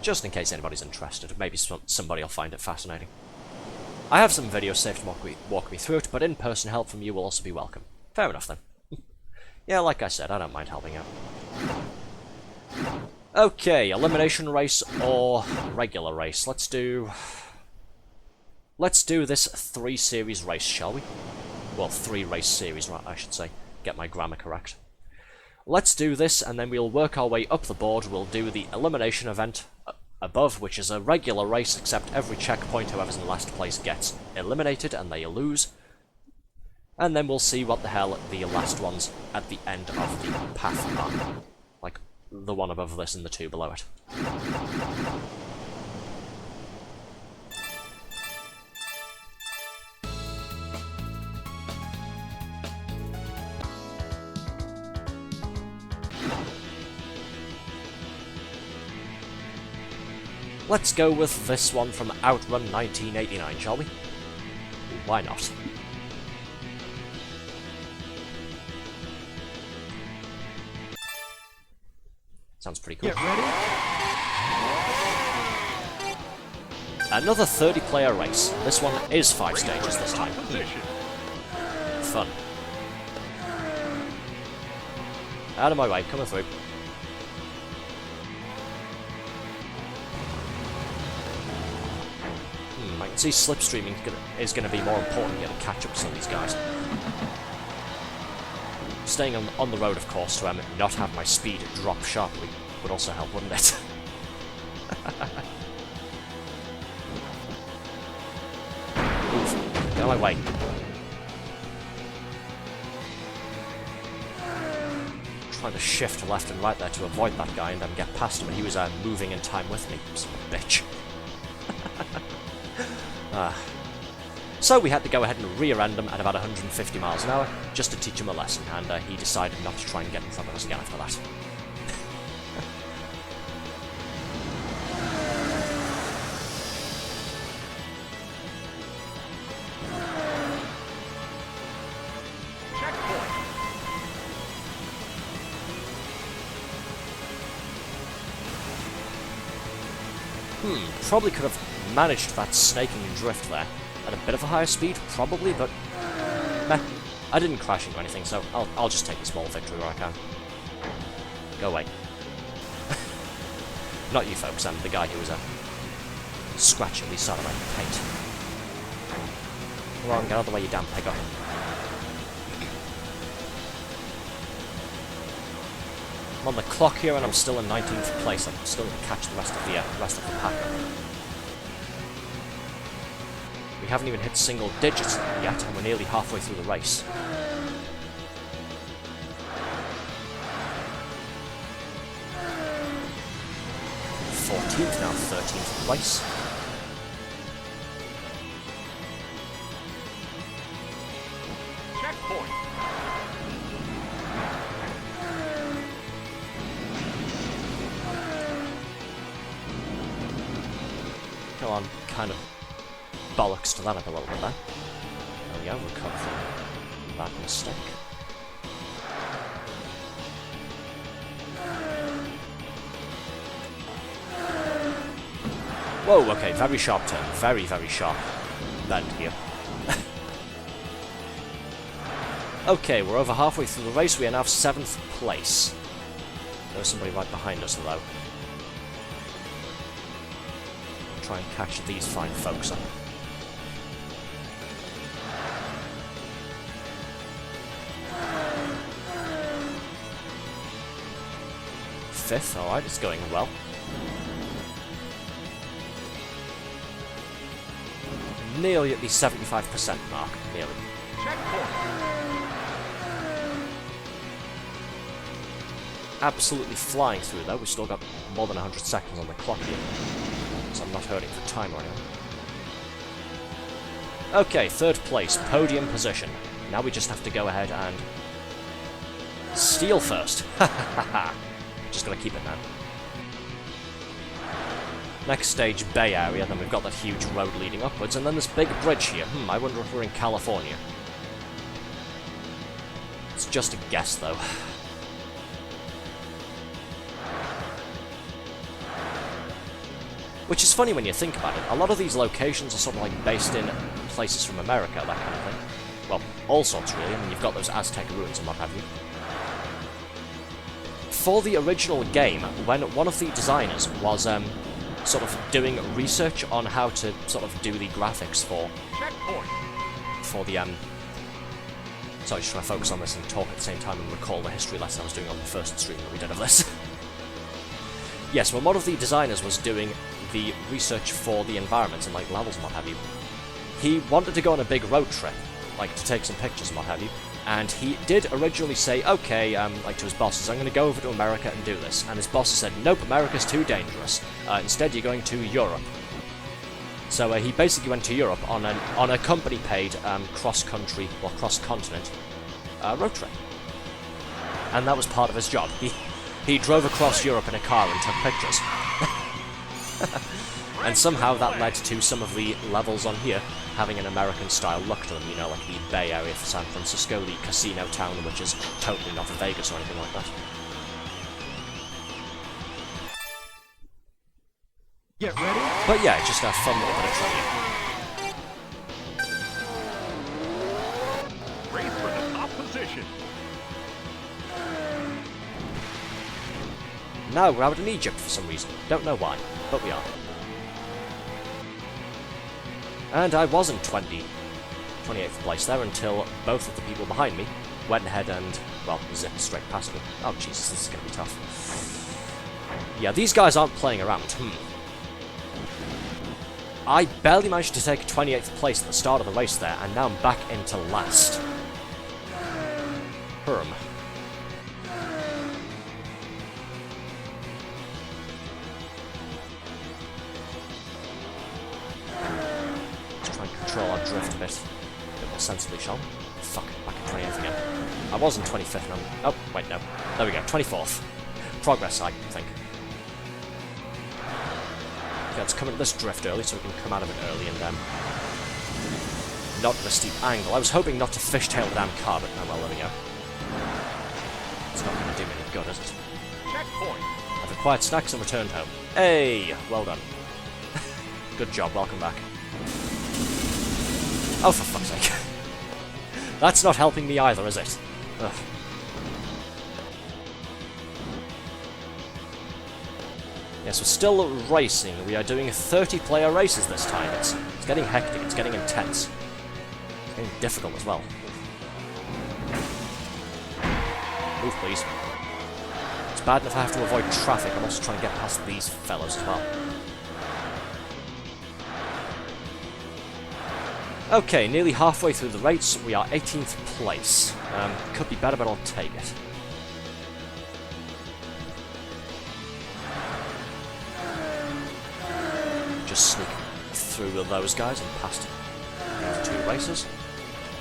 [SPEAKER 1] Just in case anybody's interested, maybe somebody will find it fascinating. I have some videos saved to walk me through it, but in-person help from you will also be welcome. Fair enough then. Yeah, like I said, I don't mind helping out. Okay, elimination race or regular race. Let's do this 3-series race, shall we? Well, 3-race series, right, I should say. Get my grammar correct. Let's do this, and then we'll work our way up the board. We'll do the elimination event above, which is a regular race, except every checkpoint whoever's in last place gets eliminated, and they lose. And then we'll see what the hell the last ones at the end of the path are. Like, the one above this and the 2 below it. Let's go with this one from OutRun 1989, shall we? Why not? Sounds pretty cool.
[SPEAKER 2] Get ready.
[SPEAKER 1] Another 30-player race. This one is 5 stages this time. Fun. Out of my way, coming through. I can see slipstreaming is going to be more important here to catch up to some of these guys. Staying on the road, of course, to not have my speed drop sharply would also help, wouldn't it? Move. Get out of my way. Trying to shift left and right there to avoid that guy and then get past him, and he was moving in time with me. Son of a bitch. So we had to go ahead and rear-end him at about 150 miles an hour just to teach him a lesson, and he decided not to try and get in front of us again after that. Probably could have managed that snaking and drift there at a bit of a higher speed, probably, but meh. I didn't crash into anything, so I'll just take the small victory where I can. Go away. Not you folks, I'm the guy who was scratching the side of my paint. Come on, get out of the way, you damn pigger. I'm on the clock here and I'm still in 19th place. I'm still going to catch the rest of the pack. We haven't even hit single digits yet, and we're nearly halfway through the race. Now 13th place.
[SPEAKER 2] Checkpoint.
[SPEAKER 1] Come on, kind of bollocks to that up a little bit there. There we go, recover from that mistake. Whoa, okay, very sharp turn. Very, very sharp bend here. Okay, we're over halfway through the race. We are now 7th place. There's somebody right behind us, though. Try and catch these fine folks up. Fifth, alright, it's going well. Nearly at the 75% mark, nearly. Absolutely flying through though, we've still got more than 100 seconds on the clock here. So I'm not hurting for time or anything. Okay, 3rd place, podium position. Now we just have to go ahead and steal first. Ha ha ha. Just gotta keep it now. Next stage, Bay Area, then we've got that huge road leading upwards, and then this big bridge here. I wonder if we're in California. It's just a guess, though. Which is funny when you think about it. A lot of these locations are sort of like based in places from America, that kind of thing. Well, all sorts, really. I mean, you've got those Aztec ruins and what have you. For the original game, when one of the designers was, sort of doing research on how to sort of do the graphics for the sorry, just trying to focus on this and talk at the same time and recall the history lesson I was doing on the first stream that we did of this. Yes, when one of the designers was doing the research for the environments and like levels and what have you, he wanted to go on a big road trip, like to take some pictures and what have you. And he did originally say, okay, like to his bosses, I'm going to go over to America and do this. And his bosses said, nope, America's too dangerous. Instead, you're going to Europe. So he basically went to Europe on a company-paid cross-country or cross-continent road trip. And that was part of his job. He drove across Europe in a car and took pictures. And somehow that led to some of the levels on here having an American-style look to them, you know, like the Bay Area for San Francisco, the casino town, which is totally not Vegas or anything like that.
[SPEAKER 2] Get ready.
[SPEAKER 1] But yeah, just a fun little bit of trivia.
[SPEAKER 2] Race for the top position.
[SPEAKER 1] Now we're out in Egypt for some reason. Don't know why, but we are. And I was in 28th place there until both of the people behind me went ahead and, well, zipped straight past me. Oh Jesus, this is going to be tough. Yeah, these guys aren't playing around. I barely managed to take 28th place at the start of the race there, and now I'm back into last. Herm. Let's try and control our drift a bit more sensibly, shall we? Fuck, back at 28th again. I was in 25th now. Oh, wait, no. There we go, 24th. Progress, I think. Okay, let's come into this drift early so we can come out of it early and not at a steep angle. I was hoping not to fishtail the damn car, but oh well, there we go. It's not going to do me any good, is it?
[SPEAKER 2] Checkpoint.
[SPEAKER 1] I've acquired snacks and returned home. Hey! Well done. Good job, welcome back. Oh, for fuck's sake. That's not helping me either, is it? Ugh. Yes, we're still racing. We are doing 30-player races this time. It's getting hectic, it's getting intense. It's getting difficult as well. Move, please. It's bad enough I have to avoid traffic. I'm also trying to get past these fellas as well. Okay, nearly halfway through the race. We are 18th place. Could be better, but I'll take it. Just sneak through those guys and past these two races.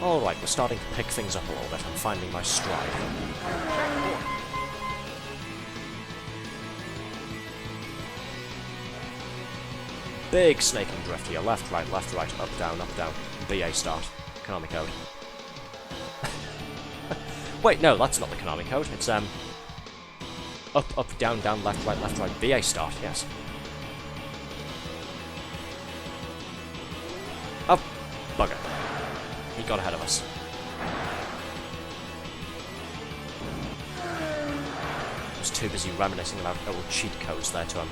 [SPEAKER 1] Alright, we're starting to pick things up a little bit. I'm finding my stride. Big snaking drift here. Left, right, up, down, BA start. Konami code. Wait, no, that's not the Konami code. It's, up, down, left, right, BA start, yes. Oh, bugger. He got ahead of us. I was too busy reminiscing about old cheat codes there to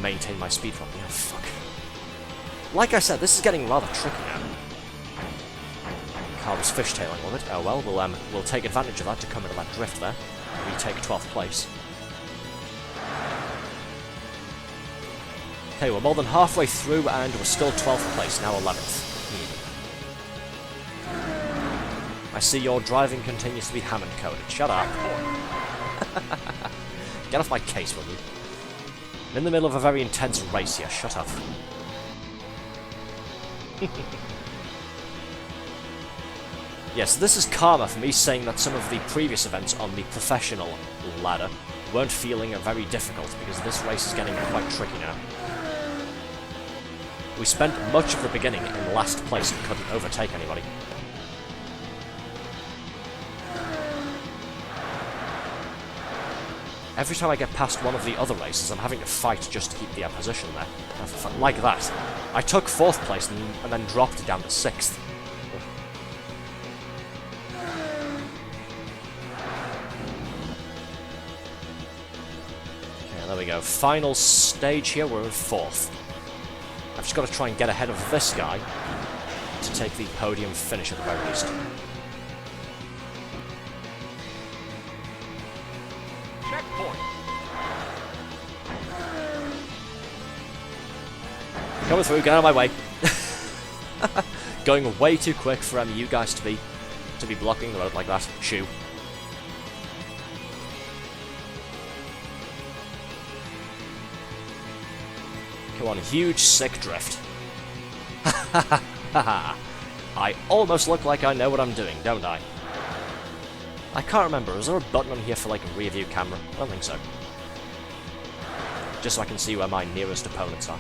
[SPEAKER 1] maintain my speed properly. Oh, fuck. Like I said, this is getting rather tricky now. Car was fishtailing with it. Oh well, we'll take advantage of that to come into that drift there. We take 12th place. Okay, we're more than halfway through and we're still 12th place, now 11th. I see your driving continues to be Hammond-coded. Shut up. Get off my case, will you? I'm in the middle of a very intense race here, shut up. Yes, this is karma for me saying that some of the previous events on the professional ladder weren't feeling very difficult, because this race is getting quite tricky now. We spent much of the beginning in last place and couldn't overtake anybody. Every time I get past one of the other races, I'm having to fight just to keep the position there. Like that. I took 4th place and then dropped it down to 6th. Okay, there we go. Final stage here, we're in 4th. I've just got to try and get ahead of this guy to take the podium finish at the very least.
[SPEAKER 2] Checkpoint.
[SPEAKER 1] Coming through, get out of my way. Going way too quick for you guys to be blocking the road like that. Shoo. Come on, huge sick drift. I almost look like I know what I'm doing, don't I? I can't remember, is there a button on here for like a rear view camera? I don't think so. Just so I can see where my nearest opponents are.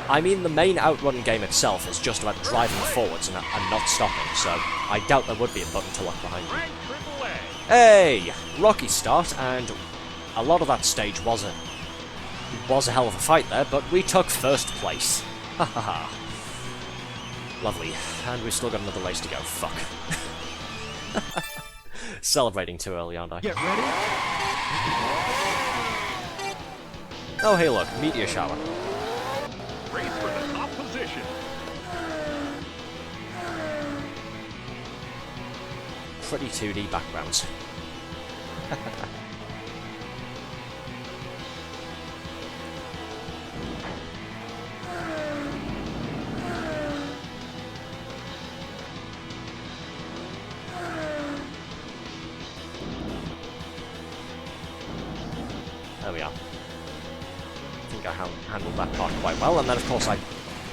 [SPEAKER 1] I mean, the main OutRun game itself is just about driving forwards and not stopping, so I doubt there would be a button to look behind you. Hey! Rocky start, and a lot of that stage was a hell of a fight there, but we took 1st place. Ha ha ha. Lovely. And we've still got another race to go. Fuck. Celebrating too early, aren't I?
[SPEAKER 2] Get ready.
[SPEAKER 1] Oh, hey look, meteor shower.
[SPEAKER 2] Race for the top position.
[SPEAKER 1] Pretty 2D backgrounds. think I handled that part quite well, and then of course I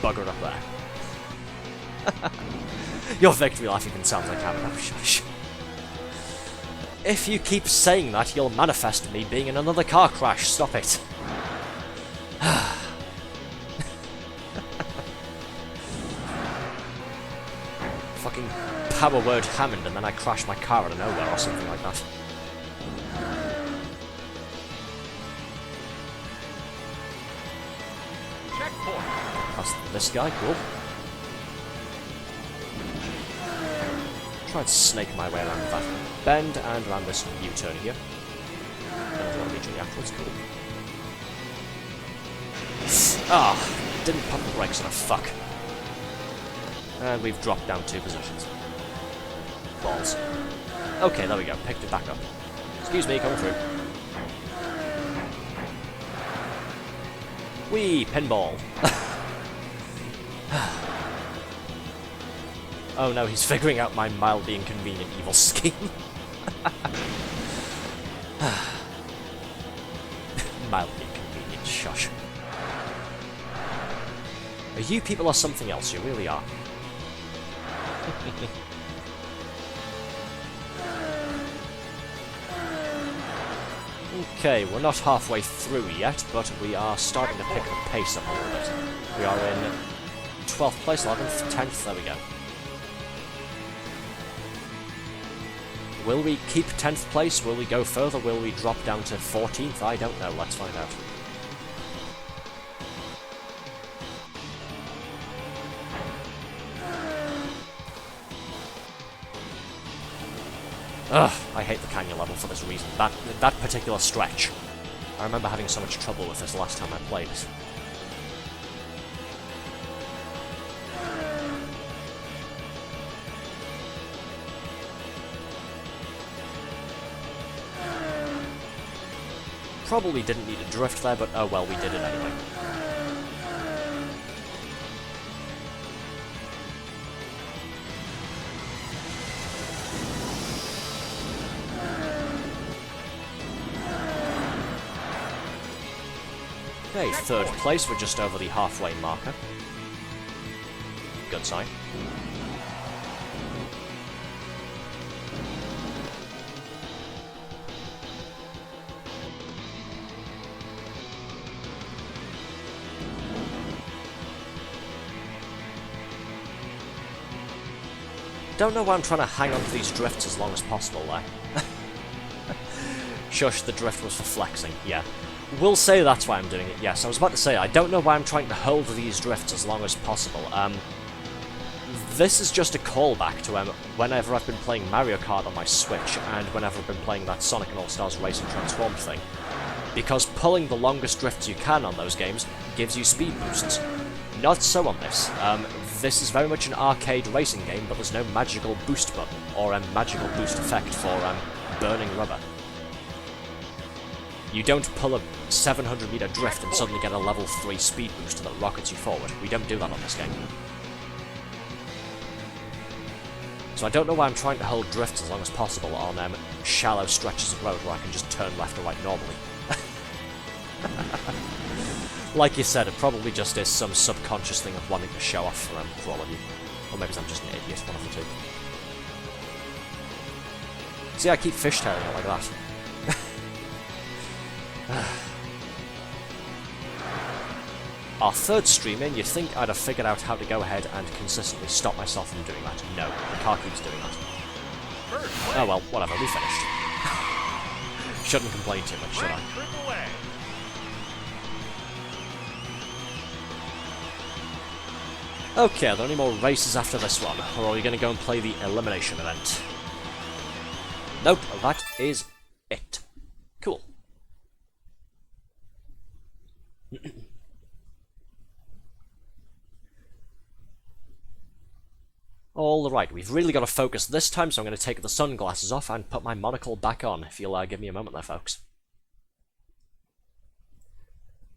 [SPEAKER 1] buggered up there. Your victory laugh even sounds like having a shush. If you keep saying that, you'll manifest me being in another car crash. Stop it. Fucking power word Hammond, and then I crash my car out of nowhere or something like that.
[SPEAKER 2] Checkpoint.
[SPEAKER 1] That's this guy, cool. Try and snake my way around that bend and around this U-turn here. And there's a lot of reaching afterwards, cool. Ah, didn't pump the brakes on a fuck. And we've dropped down 2 positions. Balls. Okay, there we go, picked it back up. Excuse me, coming through. Whee! Pinball! Oh no, he's figuring out my mildly inconvenient evil scheme. Mildly inconvenient, shush. You people are something else, you really are. Okay, we're not halfway through yet, but we are starting to pick the pace up a little bit. We are in 12th place, 11th, 10th, there we go. Will we keep 10th place? Will we go further? Will we drop down to 14th? I don't know, let's find out. Ugh, I hate the canyon level for this reason. That particular stretch. I remember having so much trouble with this last time I played it. Probably didn't need a drift there, but oh well, we did it anyway. Okay, 3rd place, we're just over the halfway marker. Good sign. Don't know why I'm trying to hang on to these drifts as long as possible there. Shush, the drift was for flexing, yeah. We'll say that's why I'm doing it, yes. I was about to say, I don't know why I'm trying to hold these drifts as long as possible. This is just a callback to whenever I've been playing Mario Kart on my Switch, and whenever I've been playing that Sonic and All-Stars Racing Transform thing. Because pulling the longest drifts you can on those games gives you speed boosts. Not so on this. This is very much an arcade racing game, but there's no magical boost button, or a magical boost effect for burning rubber. You don't pull a 700-meter drift and suddenly get a level 3 speed boost that rockets you forward. We don't do that on this game. So I don't know why I'm trying to hold drifts as long as possible on shallow stretches of road where I can just turn left or right normally. Like you said, it probably just is some subconscious thing of wanting to show off for all of you. Or maybe I'm just an idiot, one of the two. See, I keep fishtailing it like that. Our 3rd stream in, you'd think I'd have figured out how to go ahead and consistently stop myself from doing that. No, the car keeps doing that. Oh well, whatever, we finished. Shouldn't complain too much, should I? Okay, are there any more races after this one? Or are we going to go and play the elimination event? Nope, that is it. Cool. Alright, we've really got to focus this time, so I'm going to take the sunglasses off and put my monocle back on, if you'll give me a moment there, folks.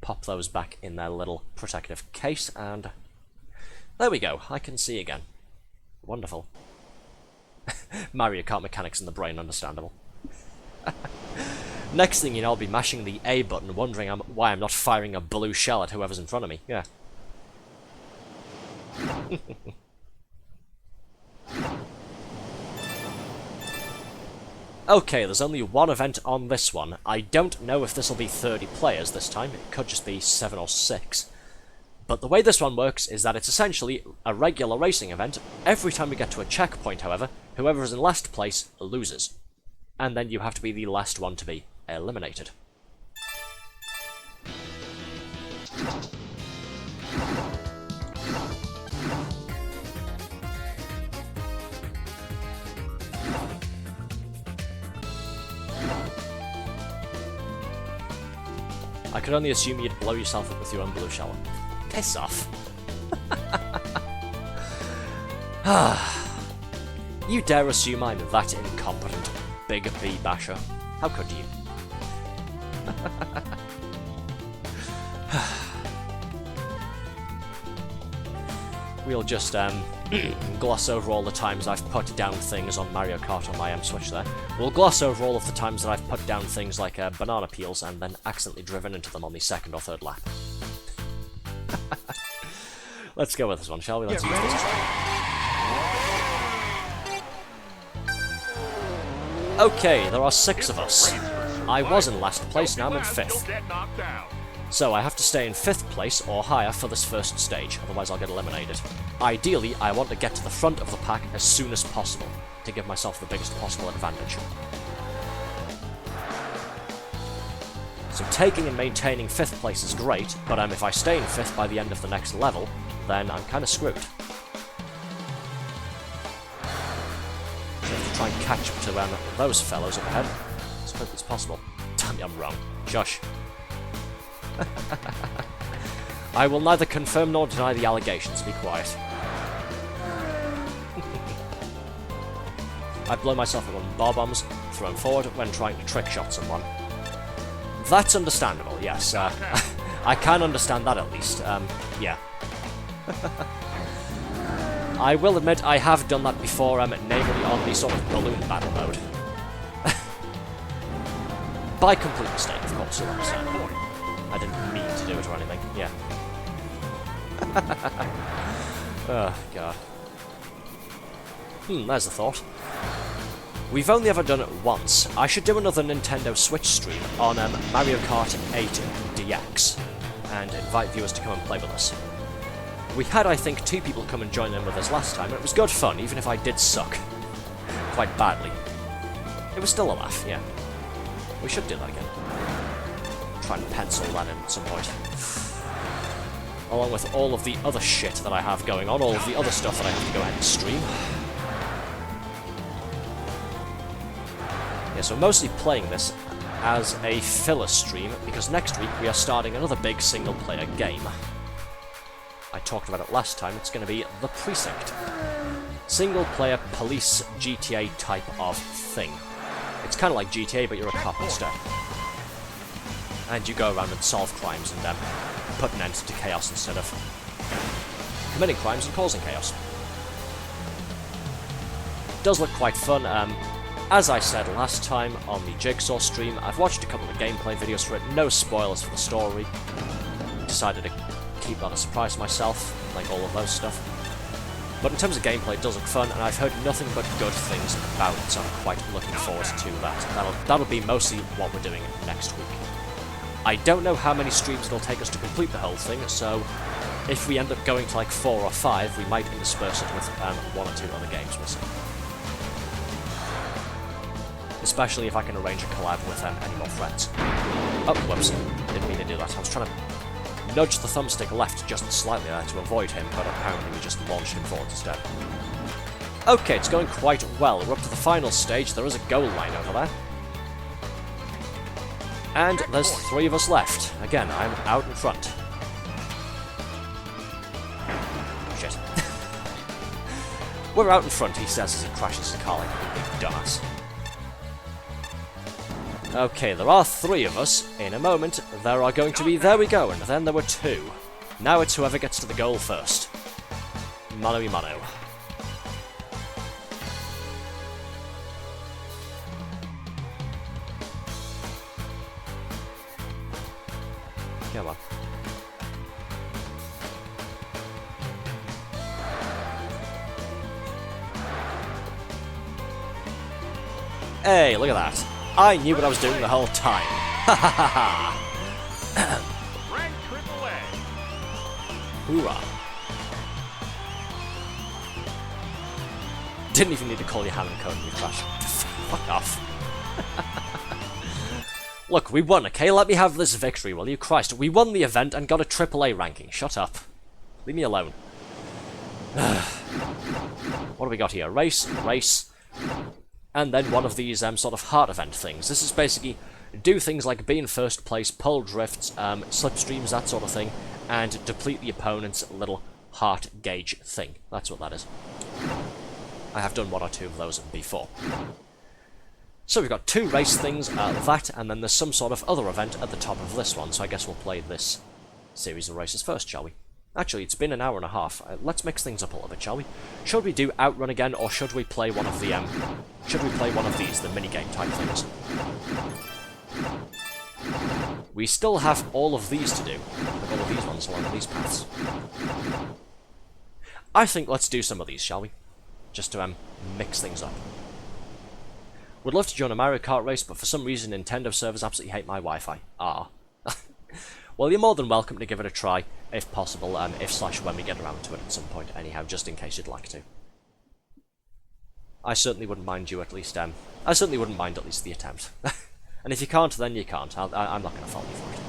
[SPEAKER 1] Pop those back in their little protective case, and there we go, I can see again. Wonderful. Mario Kart mechanics in the brain, understandable. Next thing you know, I'll be mashing the A button, wondering why I'm not firing a blue shell at whoever's in front of me. Yeah. Okay, there's only one event on this one. I don't know if this will be 30 players this time. It could just be 7 or 6. But the way this one works is that it's essentially a regular racing event. Every time we get to a checkpoint, however, whoever is in last place loses. And then you have to be the last one to be eliminated. I could only assume you'd blow yourself up with your own blue shell. Piss off. You dare assume I'm that incompetent, big bee basher? How could you? We'll just gloss over all the times I've put down things on Mario Kart on my Switch there. We'll gloss over all of the times that I've put down things like banana peels and then accidentally driven into them on the 2nd or 3rd lap. Let's go with this one, shall we? Let's use this one. Okay, there are 6 of us. I was in last place, now I'm in 5th. So I have to stay in 5th place or higher for this first stage, otherwise I'll get eliminated. Ideally, I want to get to the front of the pack as soon as possible, to give myself the biggest possible advantage. So taking and maintaining 5th place is great, but if I stay in 5th by the end of the next level, then I'm kind of screwed. So I have to try and catch up to those fellows up ahead as quickly as possible. Damn me, I'm wrong. Josh. I will neither confirm nor deny the allegations, be quiet. I blow myself up on bar bombs, thrown forward when trying to trick shot someone. That's understandable, yes. I can understand that at least, yeah. I will admit I have done that before, namely on the sort of balloon battle mode. By complete mistake, of course, you'll understand. I didn't mean to do it or anything, yeah. Oh, God. There's the thought. We've only ever done it once. I should do another Nintendo Switch stream on Mario Kart 8 DX, and invite viewers to come and play with us. We had, I think, 2 people come and join in with us last time, and it was good fun, even if I did suck. Quite badly. It was still a laugh, yeah. We should do that again. Try and pencil that in at some point. Along with all of the other shit that I have going on, all of the other stuff that I have to go ahead and stream. Yeah, so I'm mostly playing this as a filler stream, because next week we are starting another big single-player game. I talked about it last time, it's going to be The Precinct. Single-player police GTA type of thing. It's kind of like GTA, but you're a cop instead. And you go around and solve crimes and put an end to chaos instead of committing crimes and causing chaos. It does look quite fun. As I said last time on the Jigsaw stream, I've watched a couple of gameplay videos for it, no spoilers for the story. Decided to keep that a surprise to myself, like all of those stuff. But in terms of gameplay, it does look fun, and I've heard nothing but good things about it, so I'm quite looking forward to that. That'll be mostly what we're doing next week. I don't know how many streams it'll take us to complete the whole thing, so if we end up going to like 4 or 5, we might intersperse it with 1 or 2 other games, we'll see. Especially if I can arrange a collab with any more friends. Oh, whoops. Didn't mean to do that. I was trying to nudge the thumbstick left just slightly there to avoid him, but apparently we just launched him forward instead. Okay, it's going quite well. We're up to the final stage. There is a goal line over there. And there's 3 of us left. Again, I'm out in front. Shit. We're out in front, he says as he crashes his car like a big dumbass. Okay, there are 3 of us. In a moment, there are going to be... There we go, and then there were 2. Now it's whoever gets to the goal first. Mano-y-mano. Hey, look at that. I knew what I was doing the whole time. Ha ha ha ha.
[SPEAKER 2] Rank AAA.
[SPEAKER 1] Hoorah. Didn't even need to call you Hannah Cohen, you trash. Fuck off. Look, we won, okay? Let me have this victory, will you? Christ, we won the event and got a AAA ranking. Shut up. Leave me alone. What do we got here? Race, race, and then one of these sort of heart event things. This is basically do things like be in first place, pull drifts, slipstreams, that sort of thing, and deplete the opponent's little heart gauge thing. That's what that is. I have done one or two of those before. So we've got two race things, that, and then there's some sort of other event at the top of this one, so I guess we'll play this series of races first, shall we? Actually, it's been an hour and a half. Let's mix things up a little bit, shall we? Should we do OutRun again, or should we play one of the, should we play one of these, the minigame type things? We still have all of these to do. Like all of these ones along these paths. I think let's do some of these, shall we? Just to, mix things up. Would love to join a Mario Kart race, but for some reason Nintendo servers absolutely hate my Wi-Fi. Ah. Well, you're more than welcome to give it a try, if possible, if/when we get around to it at some point, anyhow, just in case you'd like to. I certainly wouldn't mind you at least, I certainly wouldn't mind at least the attempt. And if you can't, then you can't. I'm not going to fault you for it.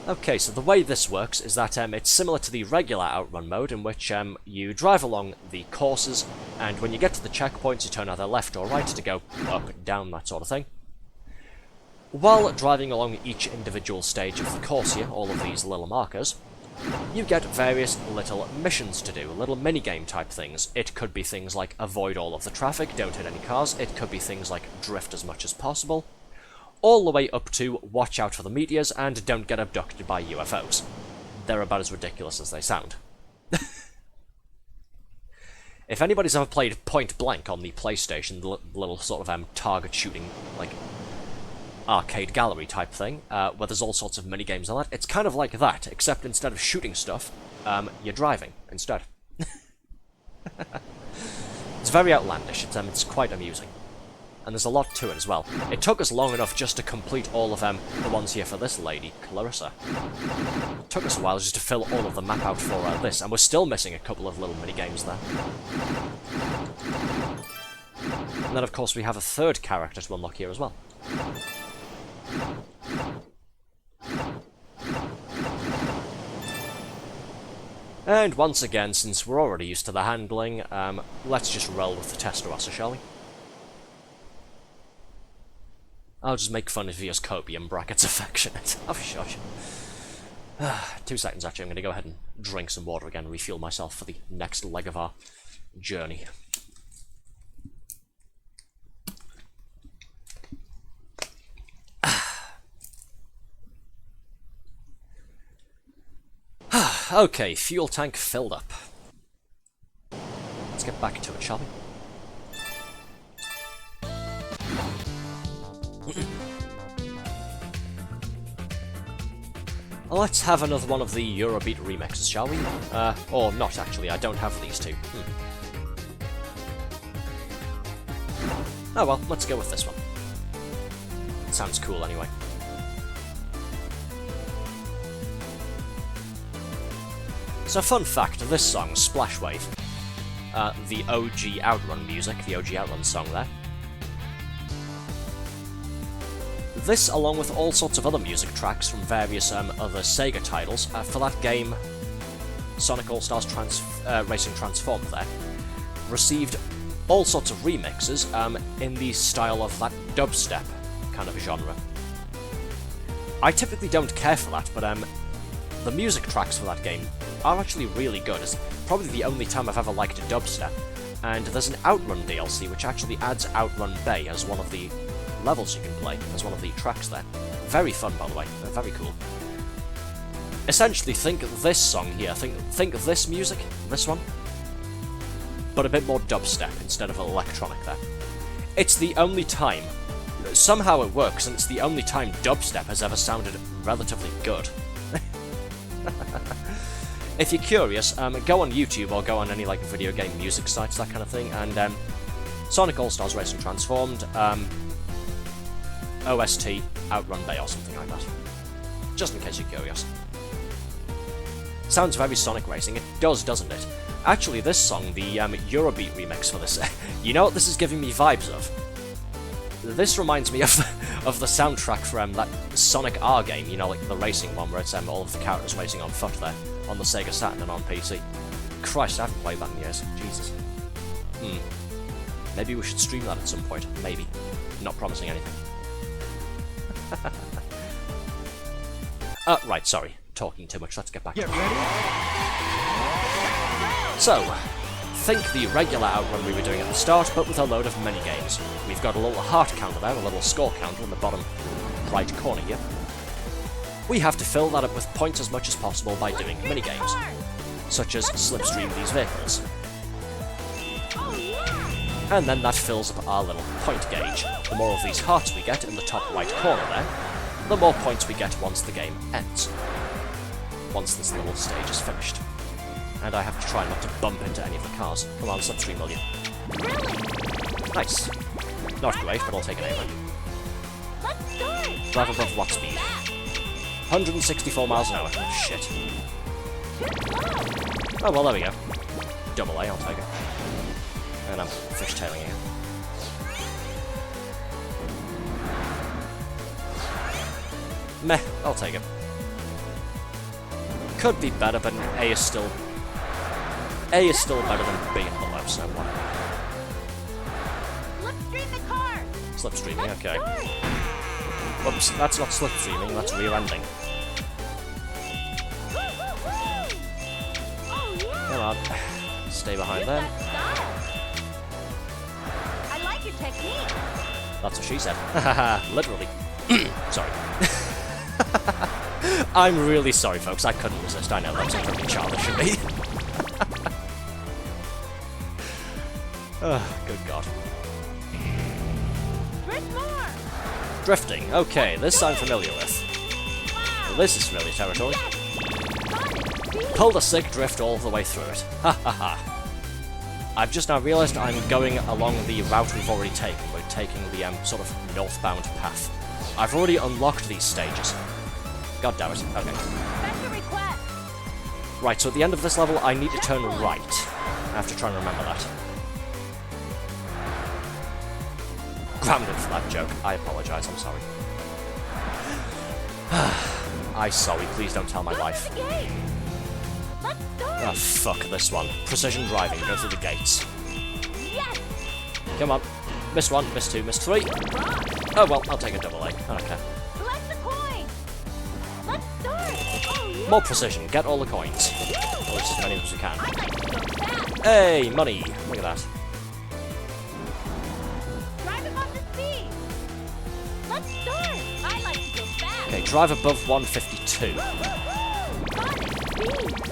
[SPEAKER 1] Okay, so the way this works is that it's similar to the regular OutRun mode, in which you drive along the courses, and when you get to the checkpoints, you turn either left or right to go up, down, that sort of thing. While driving along each individual stage of the course here, all of these little markers, you get various little missions to do, little minigame type things. It could be things like avoid all of the traffic, don't hit any cars. It could be things like drift as much as possible. All the way up to watch out for the meteors and don't get abducted by UFOs. They're about as ridiculous as they sound. If anybody's ever played Point Blank on the PlayStation, the little sort of target shooting, like, arcade gallery type thing, where there's all sorts of minigames on that, it's kind of like that, except instead of shooting stuff, you're driving instead. It's very outlandish, it's quite amusing. And there's a lot to it as well. It took us long enough just to complete all of the ones here for this lady, Clarissa. It took us a while just to fill all of the map out for this, and we're still missing a couple of little mini-games there. And then of course we have a third character to unlock here as well. And once again, since we're already used to the handling, let's just roll with the Testarossa, shall we? I'll just make fun of you as copium brackets affectionate. Oh, shush. 2 seconds, actually. I'm going to go ahead and drink some water again, refuel myself for the next leg of our journey. Okay, fuel tank filled up. Let's get back to it, shall we? Let's have another one of the Eurobeat remixes, shall we? Or not, actually. I don't have these two. Oh well, let's go with this one. It sounds cool anyway. So, fun fact, this song, Splash Wave, the OG OutRun music, the OG OutRun song there, this, along with all sorts of other music tracks from various other Sega titles, for that game, Sonic All-Stars Racing Transformed there, received all sorts of remixes in the style of that dubstep kind of genre. I typically don't care for that, but the music tracks for that game are actually really good. It's probably the only time I've ever liked dubstep, and there's an OutRun DLC which actually adds OutRun Bay as one of the levels you can play, as one of the tracks there. Very fun, by the way. Very cool. Essentially, think this song here, think this music, this one, but a bit more dubstep instead of electronic there. It's the only time, somehow it works, and it's the only time dubstep has ever sounded relatively good. If you're curious, go on YouTube or go on any like video game music sites, that kind of thing, and Sonic All-Stars Racing Transformed, OST, Outrun Bay or something like that. Just in case you're curious. Sounds very Sonic Racing. It does, doesn't it? Actually, this song, the Eurobeat remix for this, you know what this is giving me vibes of? This reminds me of the soundtrack from that Sonic R game, you know, like the racing one where it's all of the characters racing on foot there, on the Sega Saturn and on PC. Christ, I haven't played that in years. Jesus. Maybe we should stream that at some point. Maybe. Not promising anything. Right, sorry. Talking too much. Let's get back.
[SPEAKER 3] Get ready.
[SPEAKER 1] So, think the regular Outrun we were doing at the start, but with a load of mini-games. We've got a little heart counter there, a little score counter in the bottom right corner here. We have to fill that up with points as much as possible by doing mini-games, such as slipstream these vehicles. And then that fills up our little point gauge. The more of these hearts we get in the top right corner there, the more points we get once the game ends. Once this little stage is finished. And I have to try not to bump into any of the cars. Come on, slipstream, will you? Nice. Not great, but I'll take an A-rank. Drive above what speed? 164 miles an hour. Oh, shit. Oh, well, there we go. Double A, I'll take it. And I'm fishtailing again. Meh, I'll take it. Could be better, but A is still better than B and below, so what?
[SPEAKER 4] Slipstream the car.
[SPEAKER 1] Slipstreaming, okay. Whoops, that's not slipstreaming, that's rear-ending. Come on, stay behind them.
[SPEAKER 4] I like your technique.
[SPEAKER 1] That's what she said. Haha, literally. Sorry. I'm really sorry, folks. I couldn't resist. I know that's pretty childish of me. Oh, good God.
[SPEAKER 4] Drift more.
[SPEAKER 1] Drifting. Okay, this I'm familiar with. Well, this is familiar territory. Pulled a sick drift all the way through it. Ha ha ha. I've just now realised I'm going along the route we've already taken. We're taking the sort of northbound path. I've already unlocked these stages. God damn it. Okay.
[SPEAKER 4] Special request.
[SPEAKER 1] Right, so at the end of this level, I need to turn right. I have to try and remember that. Grounded for that joke. I apologise, I'm sorry. I'm sorry, please don't tell my wife.
[SPEAKER 4] Let's start.
[SPEAKER 1] Oh, fuck this one. Precision driving, go through the gates.
[SPEAKER 4] Yes.
[SPEAKER 1] Come on. Missed one, missed two, missed three. Oh well, I'll take a double A. I don't care.
[SPEAKER 4] Collect the coin. Let's start. Oh, yeah.
[SPEAKER 1] More precision, get all the coins. Or at least as many as we can.
[SPEAKER 4] I like to go fast.
[SPEAKER 1] Hey, money! Look at that.
[SPEAKER 4] Drive above the speed. Let's start. I like to go fast.
[SPEAKER 1] Okay, drive above 152.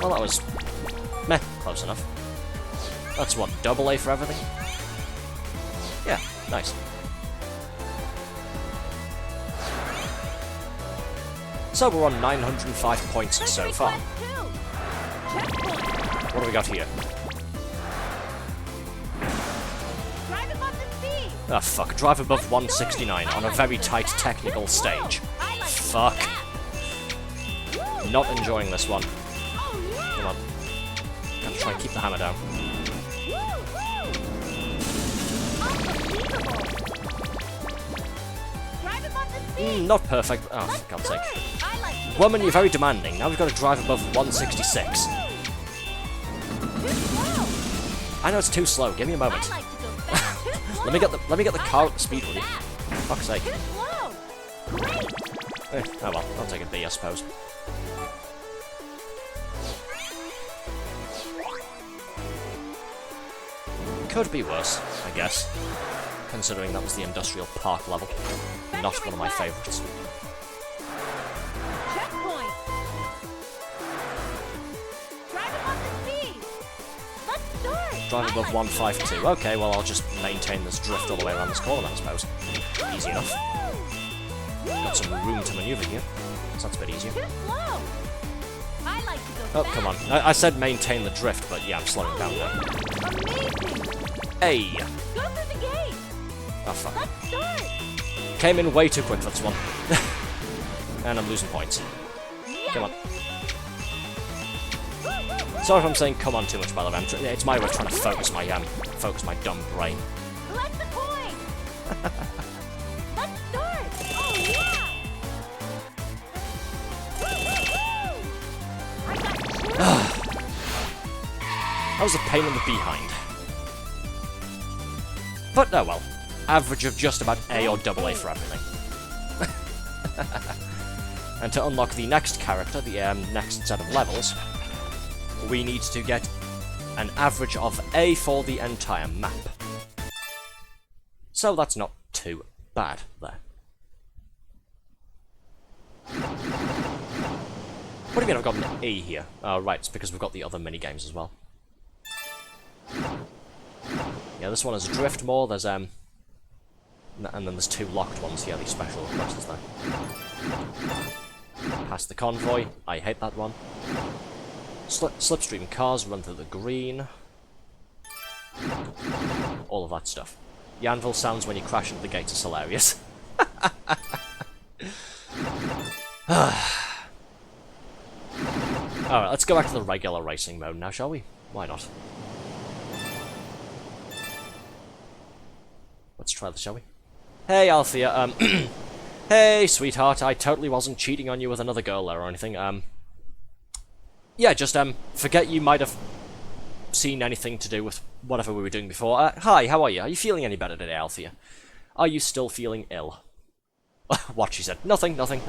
[SPEAKER 1] Well, that was... meh, close enough. That's what, double A for everything? Yeah, nice. So we're on 905 points so far. What do we got here?
[SPEAKER 4] Drive above the speed.
[SPEAKER 1] Ah, fuck. Drive above 169 on a very tight technical stage. Fuck. Not enjoying this one. Come on. Gotta try and keep the hammer down. Not perfect. Oh, for God's sake. Woman, you're very demanding. Now we've got to drive above 166. I know it's too slow. Give me a moment. Let me get the car at the speed, will you? For fuck's sake. Oh well, I'll take a B, I suppose. Could be worse, I guess. Considering that was the industrial park level. Not one of my favourites.
[SPEAKER 4] Checkpoint. Drive above the speed. Let's start.
[SPEAKER 1] Drive above 152. Okay, well I'll just maintain this drift all the way around this corner, I suppose. Easy enough. Got some room to manoeuvre here, so that's a bit easier.
[SPEAKER 4] Too slow. I like to go
[SPEAKER 1] Oh,
[SPEAKER 4] fast.
[SPEAKER 1] come on. I said maintain the drift, but yeah, I'm slowing down now.
[SPEAKER 4] Amazing.
[SPEAKER 1] Hey!
[SPEAKER 4] Go through the gate.
[SPEAKER 1] Oh, fuck.
[SPEAKER 4] Let's start.
[SPEAKER 1] Came in way too quick for this one. And I'm losing points. Come on. Sorry if I'm saying come on too much, by the way. It's my way of trying to focus my dumb brain.
[SPEAKER 4] Collect the coin. Let's start. Oh yeah. Woo-hoo-hoo! I got chills.
[SPEAKER 1] That was a pain in the behind. But oh well. Average of just about A or double A for everything. And to unlock the next character, the next set of levels, we need to get an average of A for the entire map. So that's not too bad there. What do you mean I've got an A here? Oh, right, it's because we've got the other mini-games as well. Yeah, this one is drift more, there's, and then there's two locked ones here, these special requests there. Past the convoy, I hate that one. Slipstream cars run through the green. All of that stuff. The anvil sounds when you crash into the gates is hilarious. Alright, let's go back to the regular racing mode now, shall we? Why not? Let's try this, shall we? Hey, Althea, hey, sweetheart, I totally wasn't cheating on you with another girl there or anything, yeah, just, forget you might have seen anything to do with whatever we were doing before. Hi, how are you? Are you feeling any better today, Althea? Are you still feeling ill? What, she said? Nothing, nothing.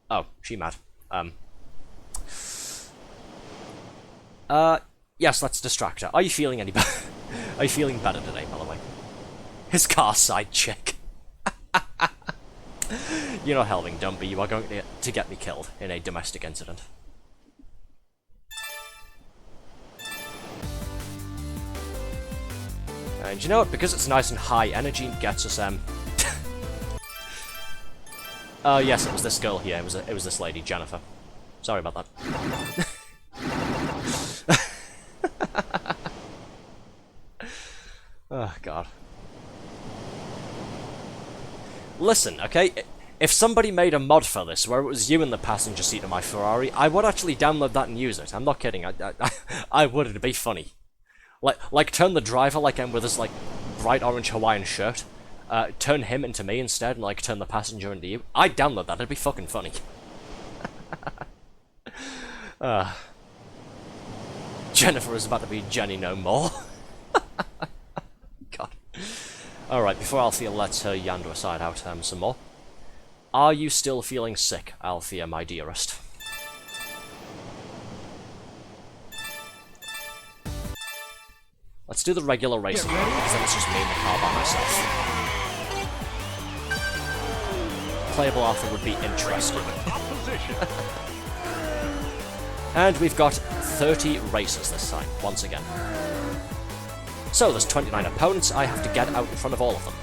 [SPEAKER 1] Oh, she mad. Yes, let's distract her. Are you feeling any better? Are you feeling better today, by the way? His car side chick. You're not helping, Dumpy. You are going to get me killed in a domestic incident. And you know what? Because it's nice and high energy, it gets us, oh yes, it was this girl here. It was this lady, Jennifer. Sorry about that. Oh, God. Listen, okay? If somebody made a mod for this, where it was you in the passenger seat of my Ferrari, I would actually download that and use it. I'm not kidding. I would. It'd be funny. Like turn the driver like with his, like, bright orange Hawaiian shirt. Turn him into me instead, and, like, turn the passenger into you. I'd download that. It'd be fucking funny. Jennifer is about to be Jenny no more. God. Alright, before Althea lets her Yandua side out some more. Are you still feeling sick, Althea, my dearest? Let's do the regular racing mode, because then it's just me in the car by myself. Playable Arthur would be interesting. And we've got 30 races this time, once again. So there's 29 opponents, I have to get out in front of all of them.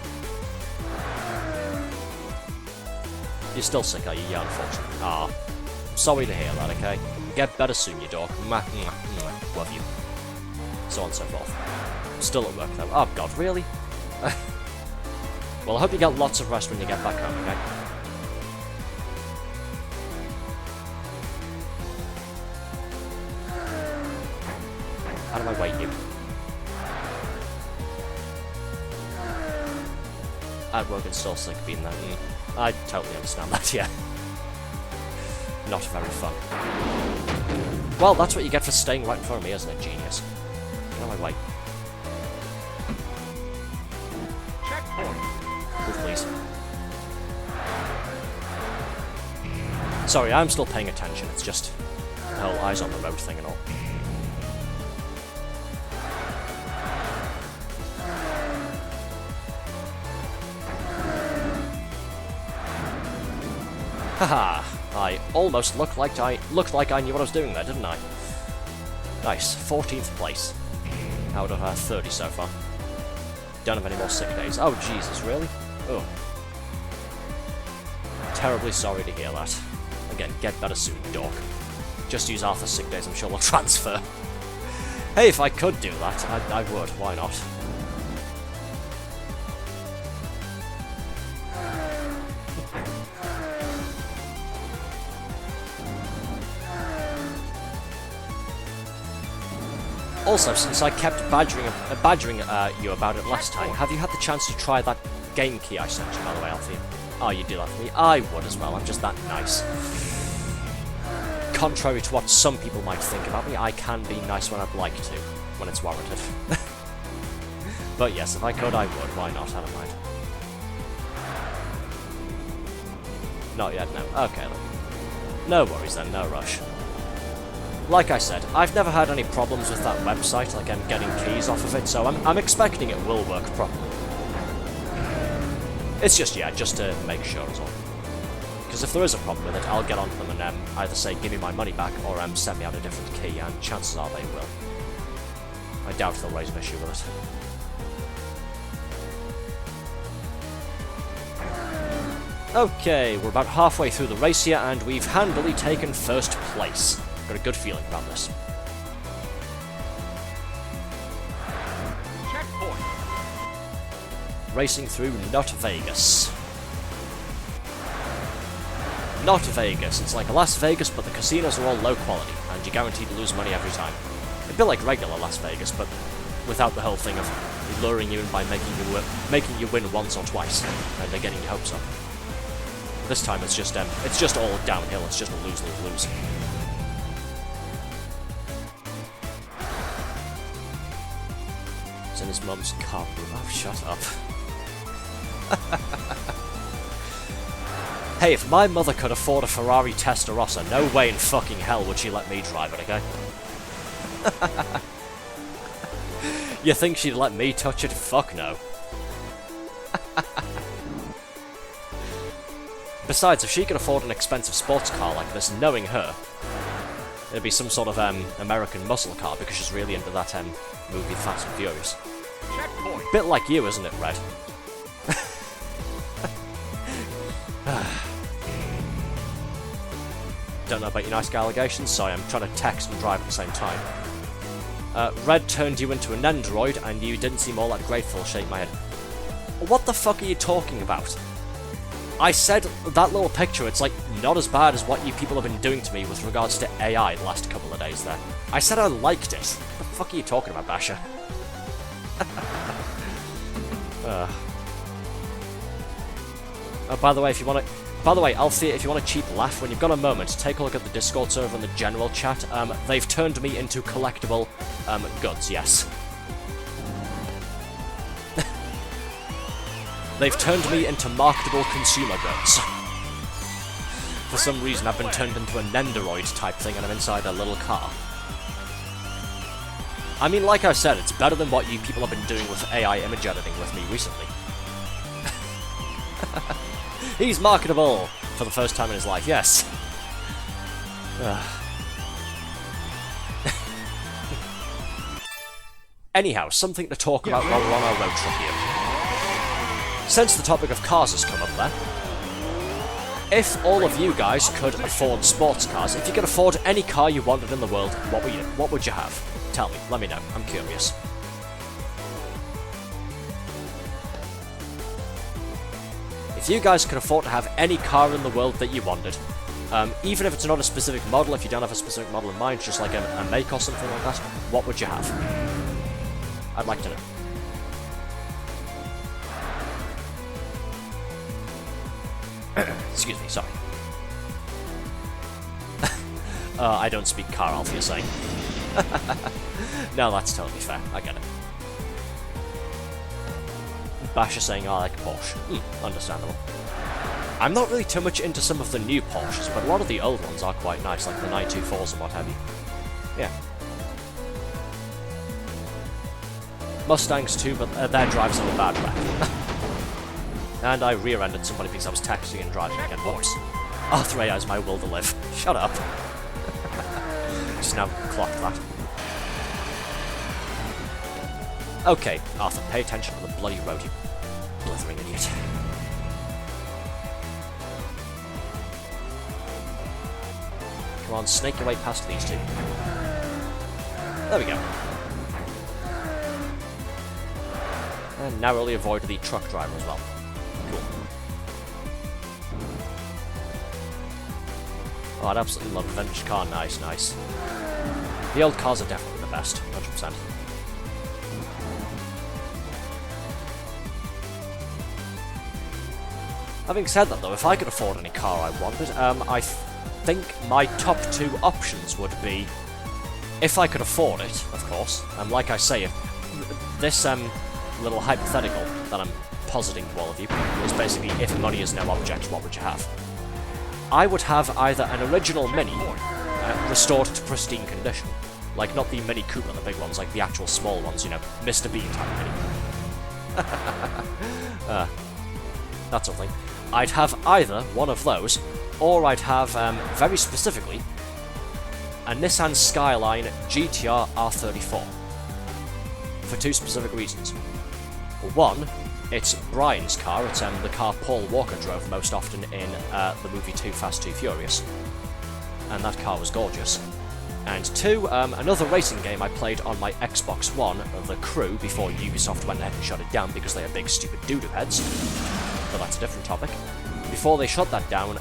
[SPEAKER 1] You're still sick, are you? Yeah, unfortunately. Ah, sorry to hear that, okay? Get better soon, you dog. Mwah, mwah, mwah. Love you. So on and so forth. Still at work though. Oh god, really? Well, I hope you get lots of rest when you get back home, okay? Out of my way, you. At work and still sick being there. I totally understand that, yeah. Not very fun. Well, that's what you get for staying right in front of me, isn't it, genius? Get out of my way.
[SPEAKER 2] Checkpoint.
[SPEAKER 1] Move, please. Sorry, I'm still paying attention, it's just the whole eyes on the road thing and all. Haha, I almost looked like I knew what I was doing there, didn't I? Nice, 14th place. Out of 30 so far. Don't have any more sick days. Oh, Jesus, really? Oh. terribly sorry to hear that. Again, get better soon, dork. Just use Arthur's sick days, I'm sure they'll transfer. Hey, if I could do that, I would. Why not? Also, since I kept badgering you about it last time, have you had the chance to try that game key I sent you, by the way, Alfie? Oh, you do that for me? I would as well, I'm just that nice. Contrary to what some people might think about me, I can be nice when I'd like to, when it's warranted. But yes, if I could, I would. Why not? I don't mind. Not yet, no. Okay, then. No worries then, no rush. Like I said, I've never had any problems with that website, like I'm getting keys off of it, so I'm expecting it will work properly. It's just, yeah, just to make sure is all. Because if there is a problem with it, I'll get onto them and either say give me my money back or send me out a different key, and chances are they will. I doubt they'll raise an issue with it. Okay, we're about halfway through the race here, and we've handily taken first place. Got a good feeling about this.
[SPEAKER 2] Checkpoint.
[SPEAKER 1] Racing through Not Vegas. Not Vegas. It's like a Las Vegas, but the casinos are all low quality, and you're guaranteed to lose money every time. A bit like regular Las Vegas, but without the whole thing of luring you in by making you win once or twice, and they're getting your hopes up. This time it's just all downhill. It's just a lose-lose-lose. It's in his mum's car. Oh, shut up. Hey, if my mother could afford a Ferrari Testarossa, no way in fucking hell would she let me drive it, okay? You think she'd let me touch it? Fuck no. Besides, if she could afford an expensive sports car like this, knowing her, it'd be some sort of American muscle car because she's really into that movie Fast and Furious.
[SPEAKER 2] Checkpoint.
[SPEAKER 1] Bit like you, isn't it, Red? Don't know about your nice guy allegations. Sorry, I'm trying to text and drive at the same time. Red turned you into an android, and you didn't seem all that grateful. Shake my head. What the fuck are you talking about? I said that little picture, it's like not as bad as what you people have been doing to me with regards to AI the last couple of days there. I said I liked it. What the fuck are you talking about, Basher? Oh, by the way, Alfie, if you want a cheap laugh, when you've got a moment, take a look at the Discord server and the general chat. They've turned me into collectible goods, yes. They've turned me into marketable consumer goods. For some reason, I've been turned into an Nendoroid type thing, and I'm inside a little car. I mean, like I said, it's better than what you people have been doing with AI image editing with me recently. He's marketable! For the first time in his life, yes. Anyhow, something to talk about while we're on our road trip here. Since the topic of cars has come up there, if all of you guys could afford sports cars, if you could afford any car you wanted in the world, what would you have? Tell me, let me know, I'm curious. If you guys could afford to have any car in the world that you wanted, even if it's not a specific model, if you don't have a specific model in mind, just like a make or something like that, what would you have? I'd like to know. Excuse me, sorry. I don't speak car, Alfie, you're saying. No, that's totally fair, I get it. Bash is saying, oh, I like Porsche. Understandable. I'm not really too much into some of the new Porsches, but a lot of the old ones are quite nice, like the 924s and what have you. Yeah. Mustangs too, but their drives have a bad rep. And I rear-ended somebody because I was texting and driving again. Whoops. Arthur AI is my will to live. Shut up. Just now clocked that. Okay, Arthur, pay attention to the bloody road, you blithering idiot. Come on, snake your way past these two. There we go. And narrowly avoided the truck driver as well. Cool. Oh, I'd absolutely love a vintage car. Nice, nice. The old cars are definitely the best, 100%. Having said that though, if I could afford any car I wanted, I think my top two options would be, if I could afford it, of course, like I say, if this little hypothetical that I'm positing to all of you is basically, if money is no object, what would you have? I would have either an original Mini, restored to pristine condition, like not the Mini Cooper, the big ones, like the actual small ones, you know, Mr. Bean type Mini. That's something. I'd have either one of those, or I'd have, very specifically, a Nissan Skyline GTR R34. For two specific reasons. One, it's Brian's car, it's the car Paul Walker drove most often in the movie Too Fast, Too Furious. And that car was gorgeous. And two, another racing game I played on my Xbox One, The Crew, before Ubisoft went ahead and shut it down because they are big stupid doo-doo heads. But that's a different topic. Before they shut that down,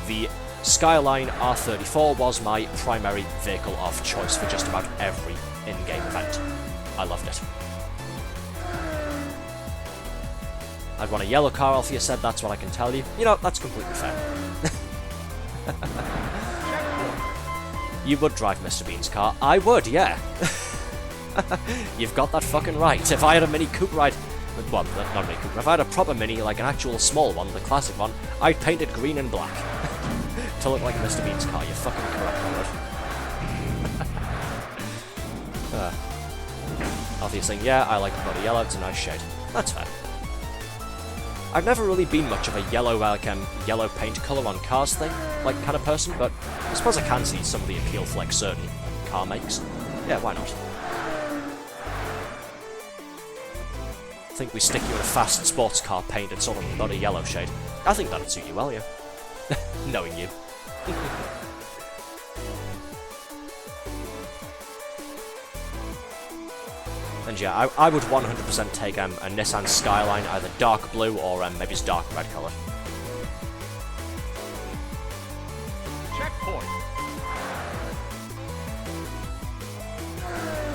[SPEAKER 1] the Skyline R34 was my primary vehicle of choice for just about every in-game event. I loved it. I'd want a yellow car, Althea said, that's what I can tell you. You know, that's completely fair. You would drive Mr. Bean's car. I would, yeah. You've got that fucking right. If I had a Mini Cooper, well, not a Mini Cooper. If I had a proper Mini, like an actual small one, the classic one, I'd paint it green and black. To look like Mr. Bean's car. You're fucking correct, Robert. Althea's saying, yeah, I like the bloody yellow, it's a nice shade. That's fair. I've never really been much of a yellow, yellow paint colour on cars thing, like, kind of person, but I suppose I can see some of the appeal for, like, certain car makes. Yeah, why not? I think we stick you in a fast sports car painted sort of not a yellow shade. I think that'd suit you well, yeah. Knowing you. And yeah, I would 100% take a Nissan Skyline, either dark blue or maybe it's dark red colour.
[SPEAKER 2] Checkpoint.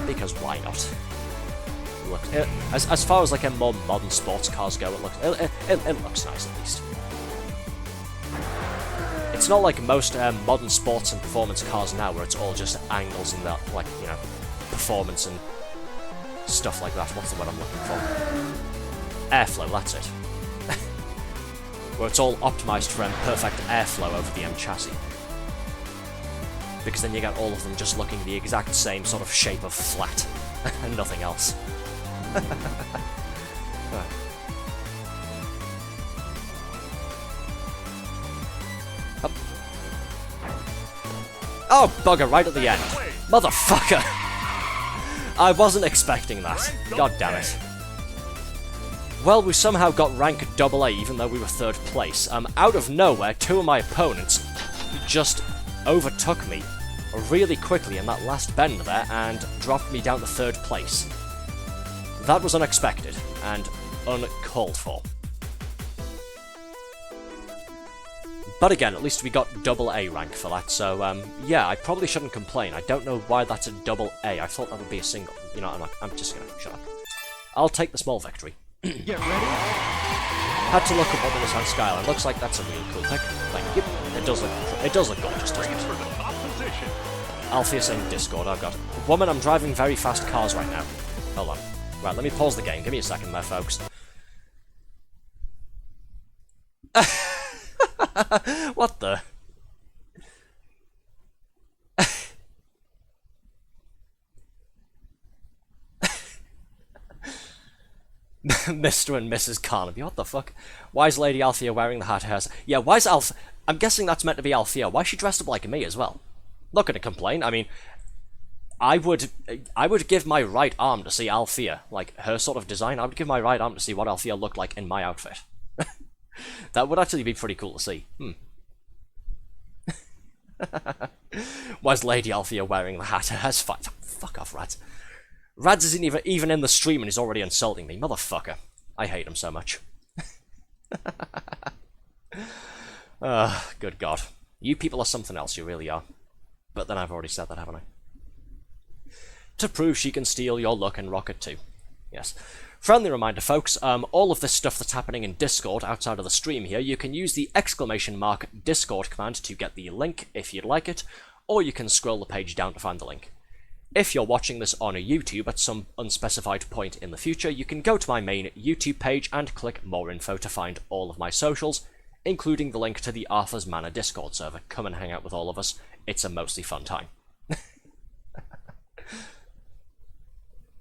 [SPEAKER 1] Because why not? Look, as far as like a more modern sports cars go, it looks nice at least. It's not like most modern sports and performance cars now, where it's all just angles and that, like, you know, performance and stuff like that. What's the word I'm looking for? Airflow, that's it. Where it's all optimised for perfect airflow over the chassis. Because then you get all of them just looking the exact same sort of shape of flat, and nothing else. Up. Oh, bugger, right at the end. Motherfucker! I wasn't expecting that. God damn it. Well, we somehow got rank AA even though we were 3rd place. Out of nowhere, two of my opponents just overtook me really quickly in that last bend there and dropped me down to 3rd place. That was unexpected and uncalled for. But again, at least we got AA rank for that, so yeah, I probably shouldn't complain. I don't know why that's a AA. I thought that would be a single. You know, I'm just gonna shut up. I'll take the small victory.
[SPEAKER 2] Get ready.
[SPEAKER 1] Had to look up what the Nissan Skyline looks like. That's a really cool pick. Thank you. It does look gorgeous, doesn't
[SPEAKER 2] Race
[SPEAKER 1] it?
[SPEAKER 2] for the top position.
[SPEAKER 1] Althea saying Discord. Oh god, woman, I'm driving very fast cars right now. Hold on. Right, let me pause the game. Give me a second there, folks. What the? Mr. and Mrs. Carnaby, what the fuck? Why is Lady Althea wearing the hat hairs? Yeah, why is I'm guessing that's meant to be Althea. Why is she dressed up like me as well? Not gonna complain. I mean, I would give my right arm to see Althea, like her sort of design. I would give my right arm to see what Althea looked like in my outfit. That would actually be pretty cool to see. Why's Lady Althea wearing the hat? That's fine. Fuck off, Rads. Rads isn't even in the stream and he's already insulting me. Motherfucker. I hate him so much. Good God. You people are something else, you really are. But then I've already said that, haven't I? To prove she can steal your luck and rocket too. Yes. Friendly reminder, folks, all of this stuff that's happening in Discord outside of the stream here, you can use the ! Discord command to get the link if you'd like it, or you can scroll the page down to find the link. If you're watching this on a YouTube at some unspecified point in the future, you can go to my main YouTube page and click more info to find all of my socials, including the link to the Arthur's Manor Discord server. Come and hang out with all of us. It's a mostly fun time.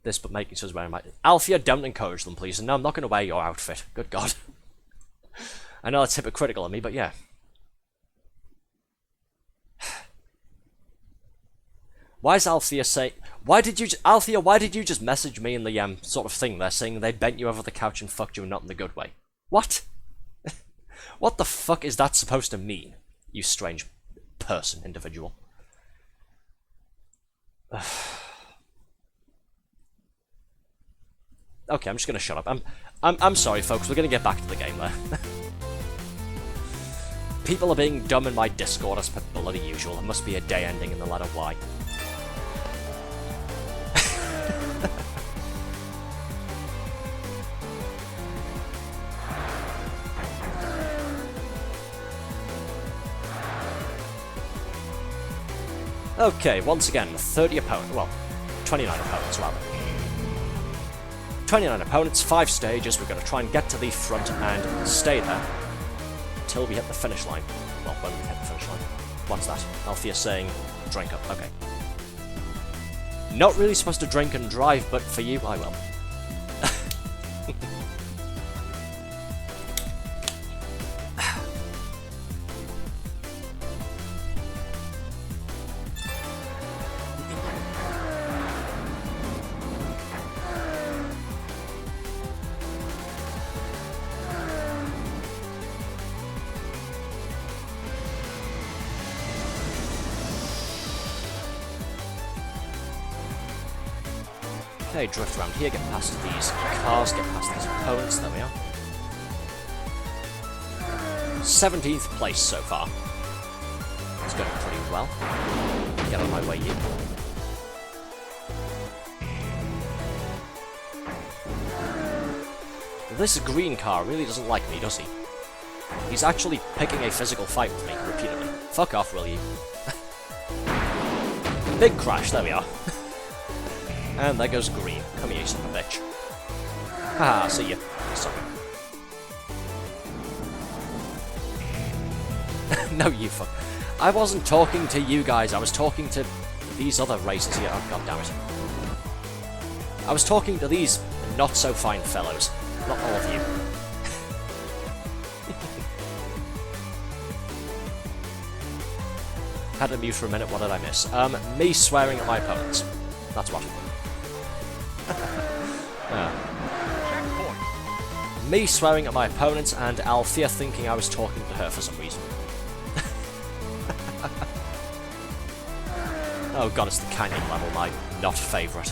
[SPEAKER 1] This but making sure wearing my... Althea, don't encourage them, please. And no, I'm not going to wear your outfit. Good God. I know that's hypocritical of me, but yeah. Why is Althea saying... Althea, why did you just message me in the sort of thing there, saying they bent you over the couch and fucked you and not in the good way? What? What the fuck is that supposed to mean, you strange person, individual? Okay, I'm just gonna shut up. I'm sorry, folks. We're gonna get back to the game there. People are being dumb in my Discord as per bloody usual. There must be a day ending in the letter Y. Okay, once again, 30 opponents. Well, 29 opponents rather. 29 opponents, 5 stages. We're going to try and get to the front and stay there until we hit the finish line. Well, when we hit the finish line. What's that? Althea saying, drink up. Okay. Not really supposed to drink and drive, but for you, I will. Okay, drift around here, get past these cars, get past these opponents, there we are. 17th place so far. It's going pretty well. Get on my way, you. This green car really doesn't like me, does he? He's actually picking a physical fight with me repeatedly. Fuck off, will you? Big crash, there we are. And there goes green. Come here, you son of a bitch. Haha, see ya. Sucker. No, you fuck. I wasn't talking to you guys, I was talking to these other races here. Oh, god damn it. I was talking to these not-so-fine fellows. Not all of you. Had to mute for a minute, what did I miss? Me swearing at my opponents. That's what. Me swearing at my opponents and Althea thinking I was talking to her for some reason. Oh god, it's the canyon level, my not favourite.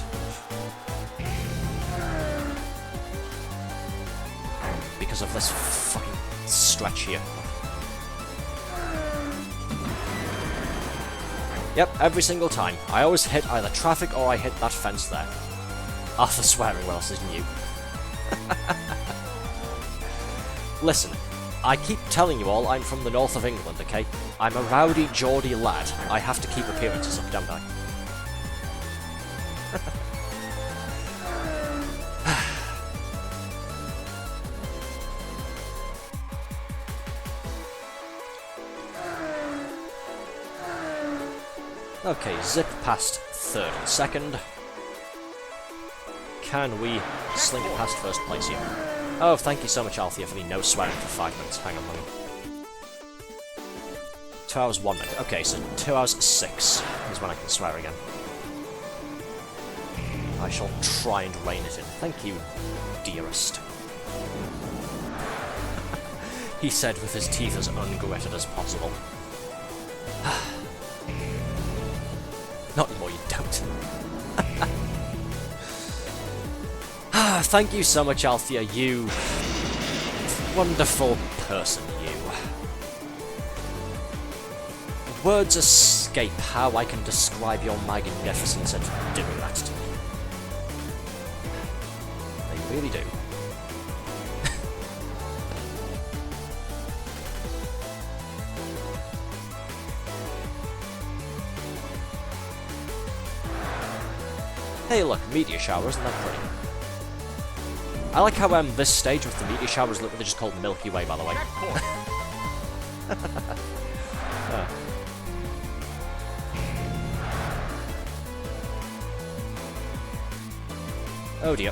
[SPEAKER 1] Because of this fucking stretch here. Yep, every single time. I always hit either traffic or I hit that fence there. Arthur swearing, what else is new? Listen, I keep telling you all I'm from the north of England, okay? I'm a rowdy Geordie lad. I have to keep appearances up, don't I? Okay, zip past third and second. Can we slink past first place here? Oh, thank you so much, Althea, for the no swearing for 5 minutes. Hang on, hang on. 2 hours, 1 minute. Okay, so 2 hours, 6 is when I can swear again. I shall try and rein it in. Thank you, dearest. He said with his teeth as ungritted as possible. Not anymore, you don't. Thank you so much, Althea, you wonderful person, you. Words escape how I can describe your magnificence at doing that to me. They really do. Hey look, meteor shower, isn't that pretty? I like how this stage with the meteor shower is literally just called Milky Way, by the way. Oh dear.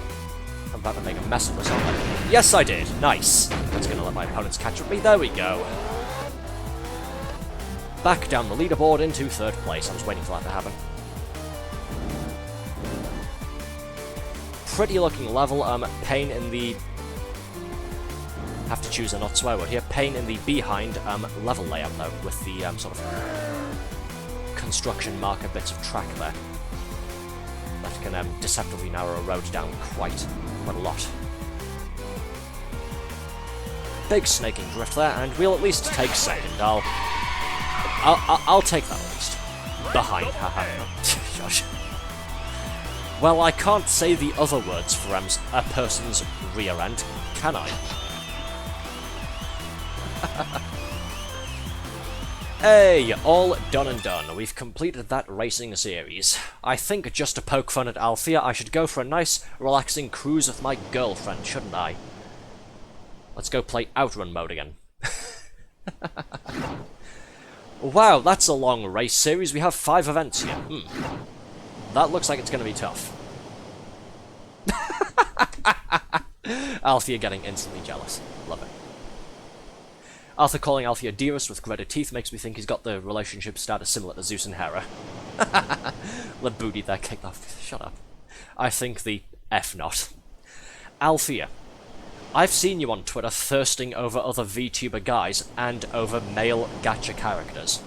[SPEAKER 1] I'm about to make a mess of myself. Yes, I did. Nice. That's going to let my opponents catch up with me. There we go. Back down the leaderboard into third place. I was waiting for that to happen. Pretty looking level. Pain in the... Have to choose a not swear word here. Pain in the behind level layout though, with the sort of construction marker bits of track there. That can deceptively narrow a road down quite a lot. Big snaking drift there, and we'll at least take second. I'll take that at least. Behind, haha. Gosh. Well, I can't say the other words for a person's rear end, can I? Hey, all done and done. We've completed that racing series. I think just to poke fun at Althea, I should go for a nice, relaxing cruise with my girlfriend, shouldn't I? Let's go play OutRun mode again. Wow, that's a long race series. We have 5 events here. That looks like it's going to be tough. Althea getting instantly jealous. Love it. Arthur calling Althea dearest with gritted teeth makes me think he's got the relationship status similar to Zeus and Hera. The booty there kicked off. Shut up. I think the F not. Althea, I've seen you on Twitter thirsting over other VTuber guys and over male gacha characters.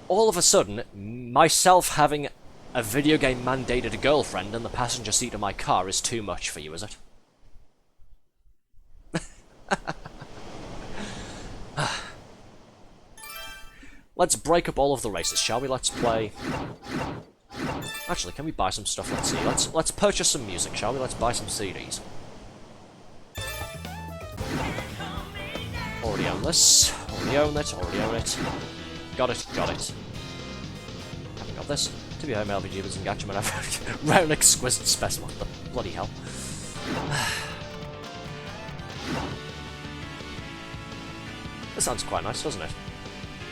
[SPEAKER 1] All of a sudden, myself having a video game mandated girlfriend in the passenger seat of my car is too much for you, is it? Let's break up all of the races, shall we? Let's play... Actually, can we buy some stuff? Let's see. Let's purchase some music, shall we? Let's buy some CDs. Already own this. Already own it. Already own it. Got it. Got it. Haven't got this. To be home, LVGers and Gatchaman have round exquisite specimen. What the bloody hell? This sounds quite nice, doesn't it?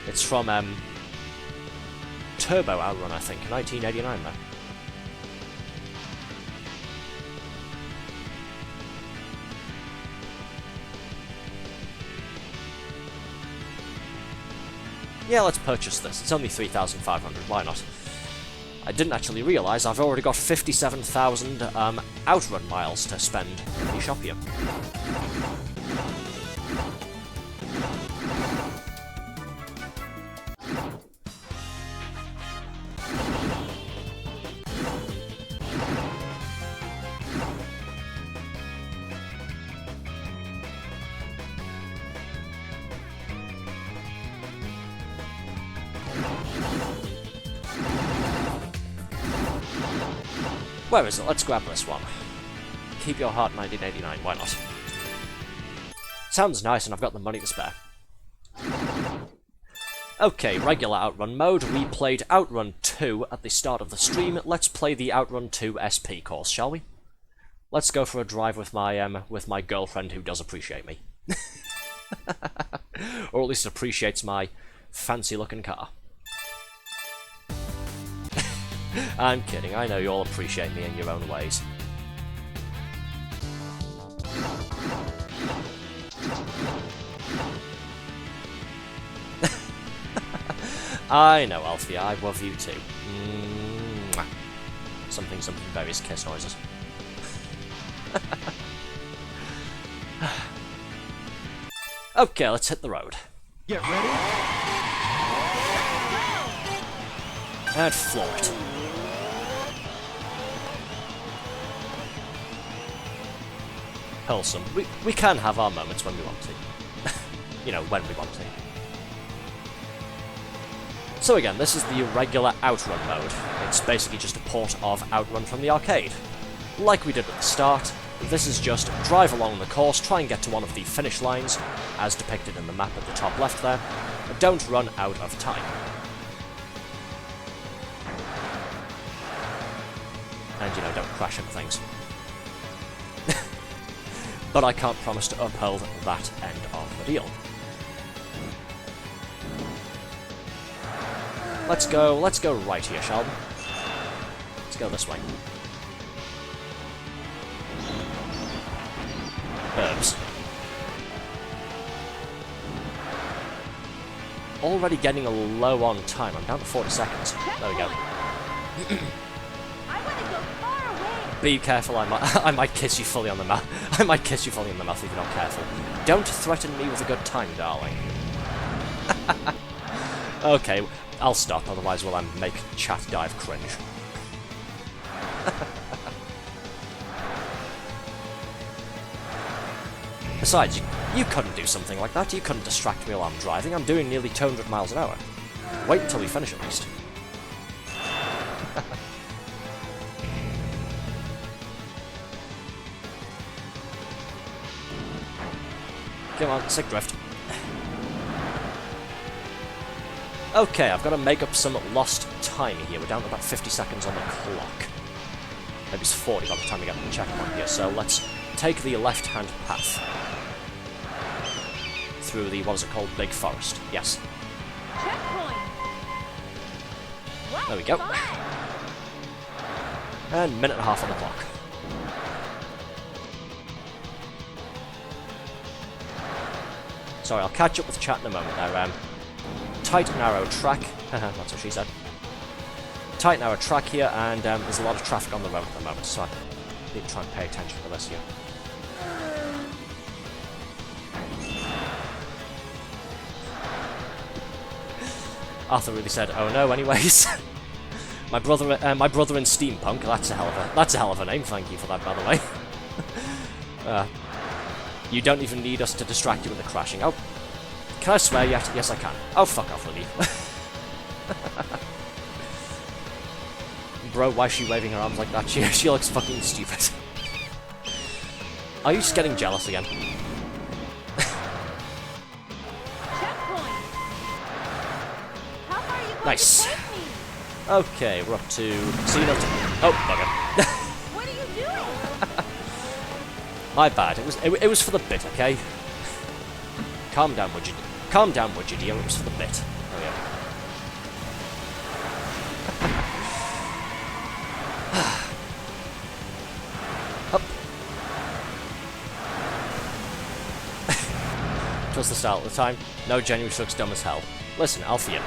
[SPEAKER 1] It's from Turbo OutRun, I think, 1989 though. Yeah, let's purchase this. It's only 3,500, why not? I didn't actually realise I've already got 57,000 OutRun miles to spend in the shop here. Where is it? Let's grab this one. Keep your heart 1989, why not? Sounds nice and I've got the money to spare. Okay, regular OutRun mode. We played OutRun 2 at the start of the stream. Let's play the OutRun 2 SP course, shall we? Let's go for a drive with my girlfriend who does appreciate me. Or at least appreciates my fancy-looking car. I'm kidding, I know you all appreciate me in your own ways. I know, Alfie, I love you too. Mwah. Something, various kiss noises. Okay, let's hit the road.
[SPEAKER 2] Get ready.
[SPEAKER 1] And floor it. wholesome. We can have our moments when we want to. You know, when we want to. So again, this is the regular OutRun mode. It's basically just a port of OutRun from the arcade. Like we did at the start, this is just drive along the course, try and get to one of the finish lines, as depicted in the map at the top left there, and don't run out of time. And, you know, don't crash into things. But I can't promise to uphold that end of the deal. Let's go right here, shall we? Let's go this way. Herbs. Already getting a low on time. I'm down to 40 seconds. There we go.
[SPEAKER 4] I want to go far away.
[SPEAKER 1] Be careful, I might kiss you fully on the mouth. I might kiss you fully on the mouth if you're not careful. Don't threaten me with a good time, darling. Okay, I'll stop, otherwise will I make chat dive cringe. Besides, you couldn't do something like that. You couldn't distract me while I'm driving. I'm doing nearly 200 miles an hour. Wait until we finish at least. Come on, sick drift. Okay, I've got to make up some lost time here. We're down to about 50 seconds on the clock. Maybe it's 40 by the time we get to the checkpoint here, so let's take the left-hand path. Through the, what is it called, Big Forest. Yes.
[SPEAKER 4] Checkpoint.
[SPEAKER 1] There we go. And minute and a half on the clock. Sorry, I'll catch up with chat in a moment there. Tight, narrow track. That's what she said. Tight, narrow track here, and there's a lot of traffic on the road at the moment, so I need to try and pay attention to this here. Arthur really said, "Oh no." Anyways, my brother in steampunk. That's a hell of a name. Thank you for that, by the way. You don't even need us to distract you with the crashing. Oh, can I swear yet? Yes, I can. Oh, fuck off, Lily. Bro, why is she waving her arms like that? She looks fucking stupid. Are you just getting jealous again? Nice. Okay, we're up to... Oh, bugger.
[SPEAKER 4] What are you doing?
[SPEAKER 1] My bad. It was for the bit, okay? Calm down, would you? Calm down, would you, dear? It was for the bit. There we go. Up. Twas the start of the time. No, genuine looks dumb as hell. Listen, Althea.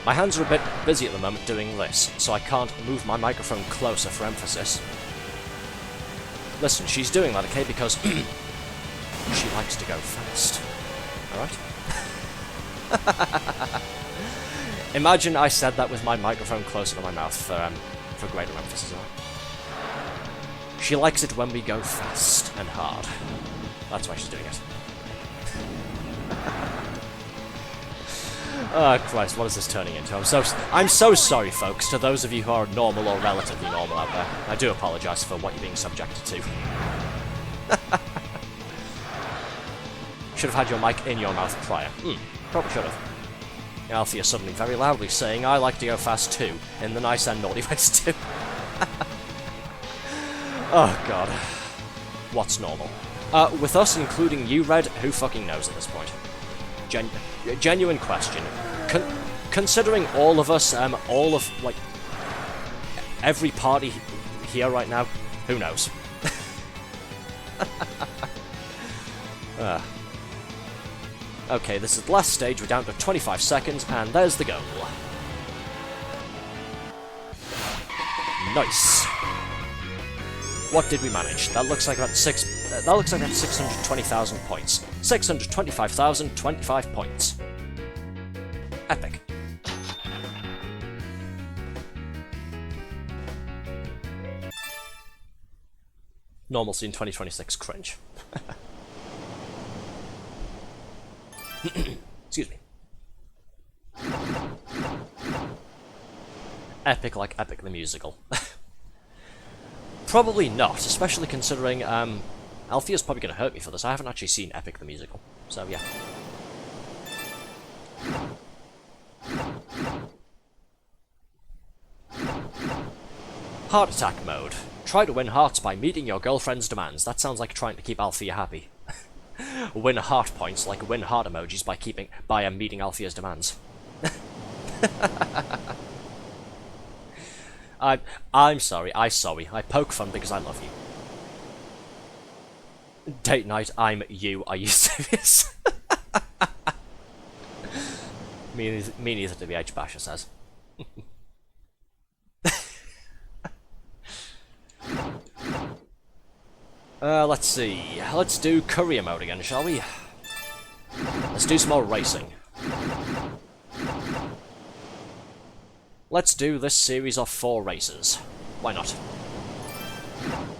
[SPEAKER 1] My hands are a bit busy at the moment doing this, so I can't move my microphone closer for emphasis. Listen, she's doing that, okay, because she likes to go fast. Alright? Imagine I said that with my microphone closer to my mouth for greater emphasis, alright? She likes it when we go fast and hard. That's why she's doing it. Oh Christ, what is this turning into? I'm so sorry, folks, to those of you who are normal or relatively normal out there. I do apologise for what you're being subjected to. Should have had your mic in your mouth prior. Probably should have. Althea suddenly very loudly saying, "I like to go fast too," in the nice and naughty ways too. Oh God. What's normal? With us, including you, Red, who fucking knows at this point? Genuine question. Considering all of us, all of, like, every party here right now, who knows? Okay, this is the last stage, we're down to 25 seconds, and there's the goal. Nice. What did we manage? That looks like about 620,000 points. 625,025 points. Epic. Normalcy in 2026 cringe. Excuse me. Epic like Epic the Musical. Probably not, especially considering, Althea's probably going to hurt me for this. I haven't actually seen Epic the Musical, so yeah. Heart attack mode. Try to win hearts by meeting your girlfriend's demands. That sounds like trying to keep Althea happy. Win heart points like win heart emojis by meeting Althea's demands. I'm sorry. I poke fun because I love you. Date night, I'm you. Are you serious? me neither, WH Basher says. Let's see. Let's do courier mode again, shall we? Let's do some more racing. Let's do this series of 4 races. Why not?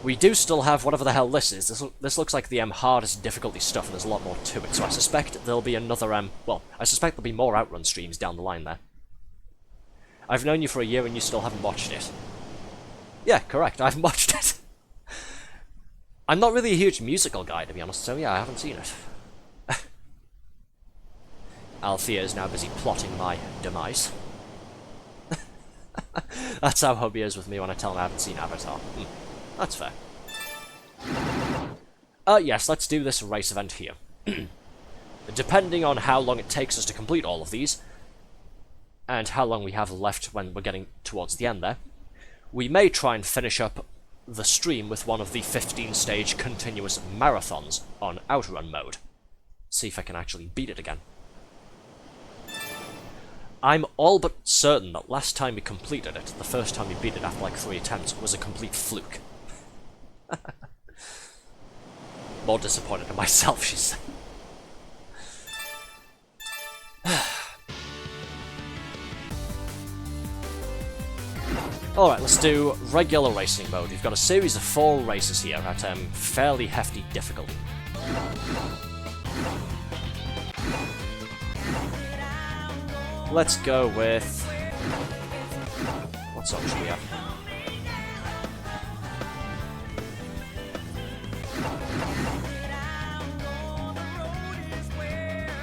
[SPEAKER 1] We do still have whatever the hell this is. This looks like the hardest difficulty stuff, and there's a lot more to it. So I suspect there'll be another well, I suspect there'll be more OutRun streams down the line there. I've known you for a year and you still haven't watched it. Yeah, correct. I haven't watched it. I'm not really a huge musical guy, to be honest, so yeah, I haven't seen it. Althea is now busy plotting my demise. That's how Hubby is with me when I tell him I haven't seen Avatar. That's fair. Yes, let's do this race event here. Depending on how long it takes us to complete all of these, and how long we have left when we're getting towards the end there, we may try and finish up the stream with one of the 15-stage continuous marathons on OutRun mode. See if I can actually beat it again. I'm all but certain that last time we completed it, the first time we beat it after like 3 attempts, was a complete fluke. More disappointed in myself, she said. Alright, let's do regular racing mode. We've got a series of 4 races here at fairly hefty difficulty. Let's go with... what song should we have?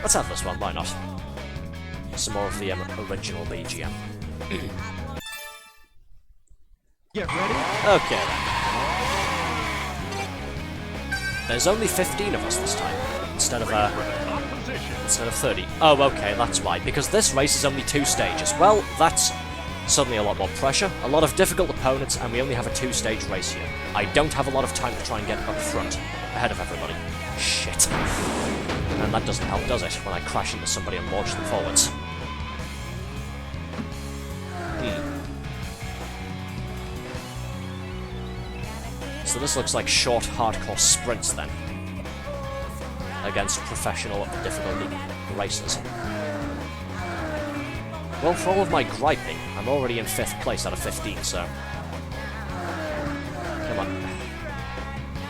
[SPEAKER 1] Let's have this one, why not? Some more of the original BGM.
[SPEAKER 2] Get ready.
[SPEAKER 1] Okay then. There's only 15 of us this time, instead of 30. Oh, okay, that's why. Because this race is only 2 stages. Well, that's suddenly a lot more pressure, a lot of difficult opponents, and we only have a 2-stage race here. I don't have a lot of time to try and get up front, ahead of everybody. Shit. And that doesn't help, does it, when I crash into somebody and launch them forwards. So this looks like short, hardcore sprints then, against professional difficulty racers. Well, for all of my griping, I'm already in 5th place out of 15, so... come on.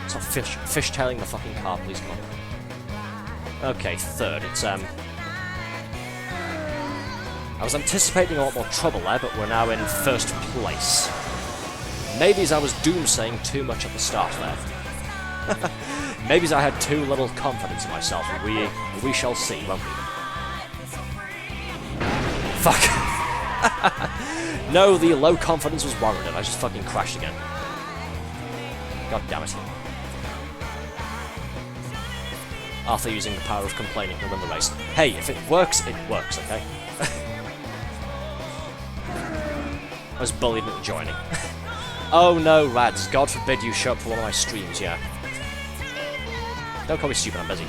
[SPEAKER 1] Stop fishtailing the fucking car, please, come on. Okay, 3rd, it's, I was anticipating a lot more trouble there, but we're now in 1st place. Maybe I was doomsaying too much at the start there. Maybe I had too little confidence in myself. We shall see, won't we? Fuck. No, the low confidence was warranted. I just fucking crashed again. God damn it. Arthur using the power of complaining to win the race. Hey, if it works, okay? I was bullied into joining. Oh no, Rads, God forbid you show up for one of my streams, yeah. Don't call me stupid, I'm busy.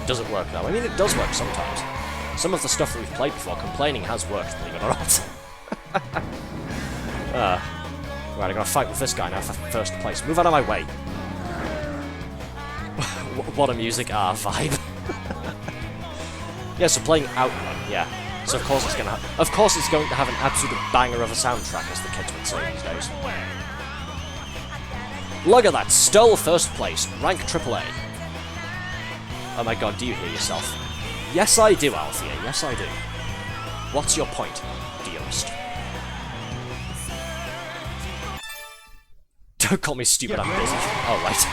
[SPEAKER 1] Does it work though? I mean, it does work sometimes. Some of the stuff that we've played before, complaining has worked, believe it or not. Right, I gotta fight with this guy now for 1st place. Move out of my way. What a music vibe. Yeah, so playing OutRun, yeah. So of course it's going to have an absolute banger of a soundtrack, as the kids would say these days. Look at that, stole first place, rank AAA. Oh my god, do you hear yourself? Yes I do, Althea, yes I do. What's your point, dearest? Don't call me stupid, I'm busy. Oh, right.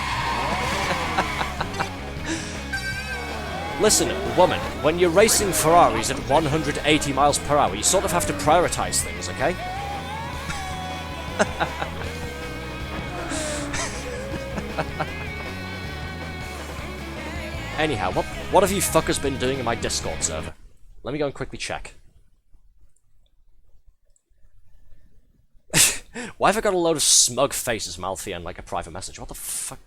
[SPEAKER 1] Listen, woman, when you're racing Ferraris at 180 miles per hour, you sort of have to prioritize things, okay? Anyhow, what have you fuckers been doing in my Discord server? Let me go and quickly check. Why have I got a load of smug faces from Althea and like a private message? What the fuck?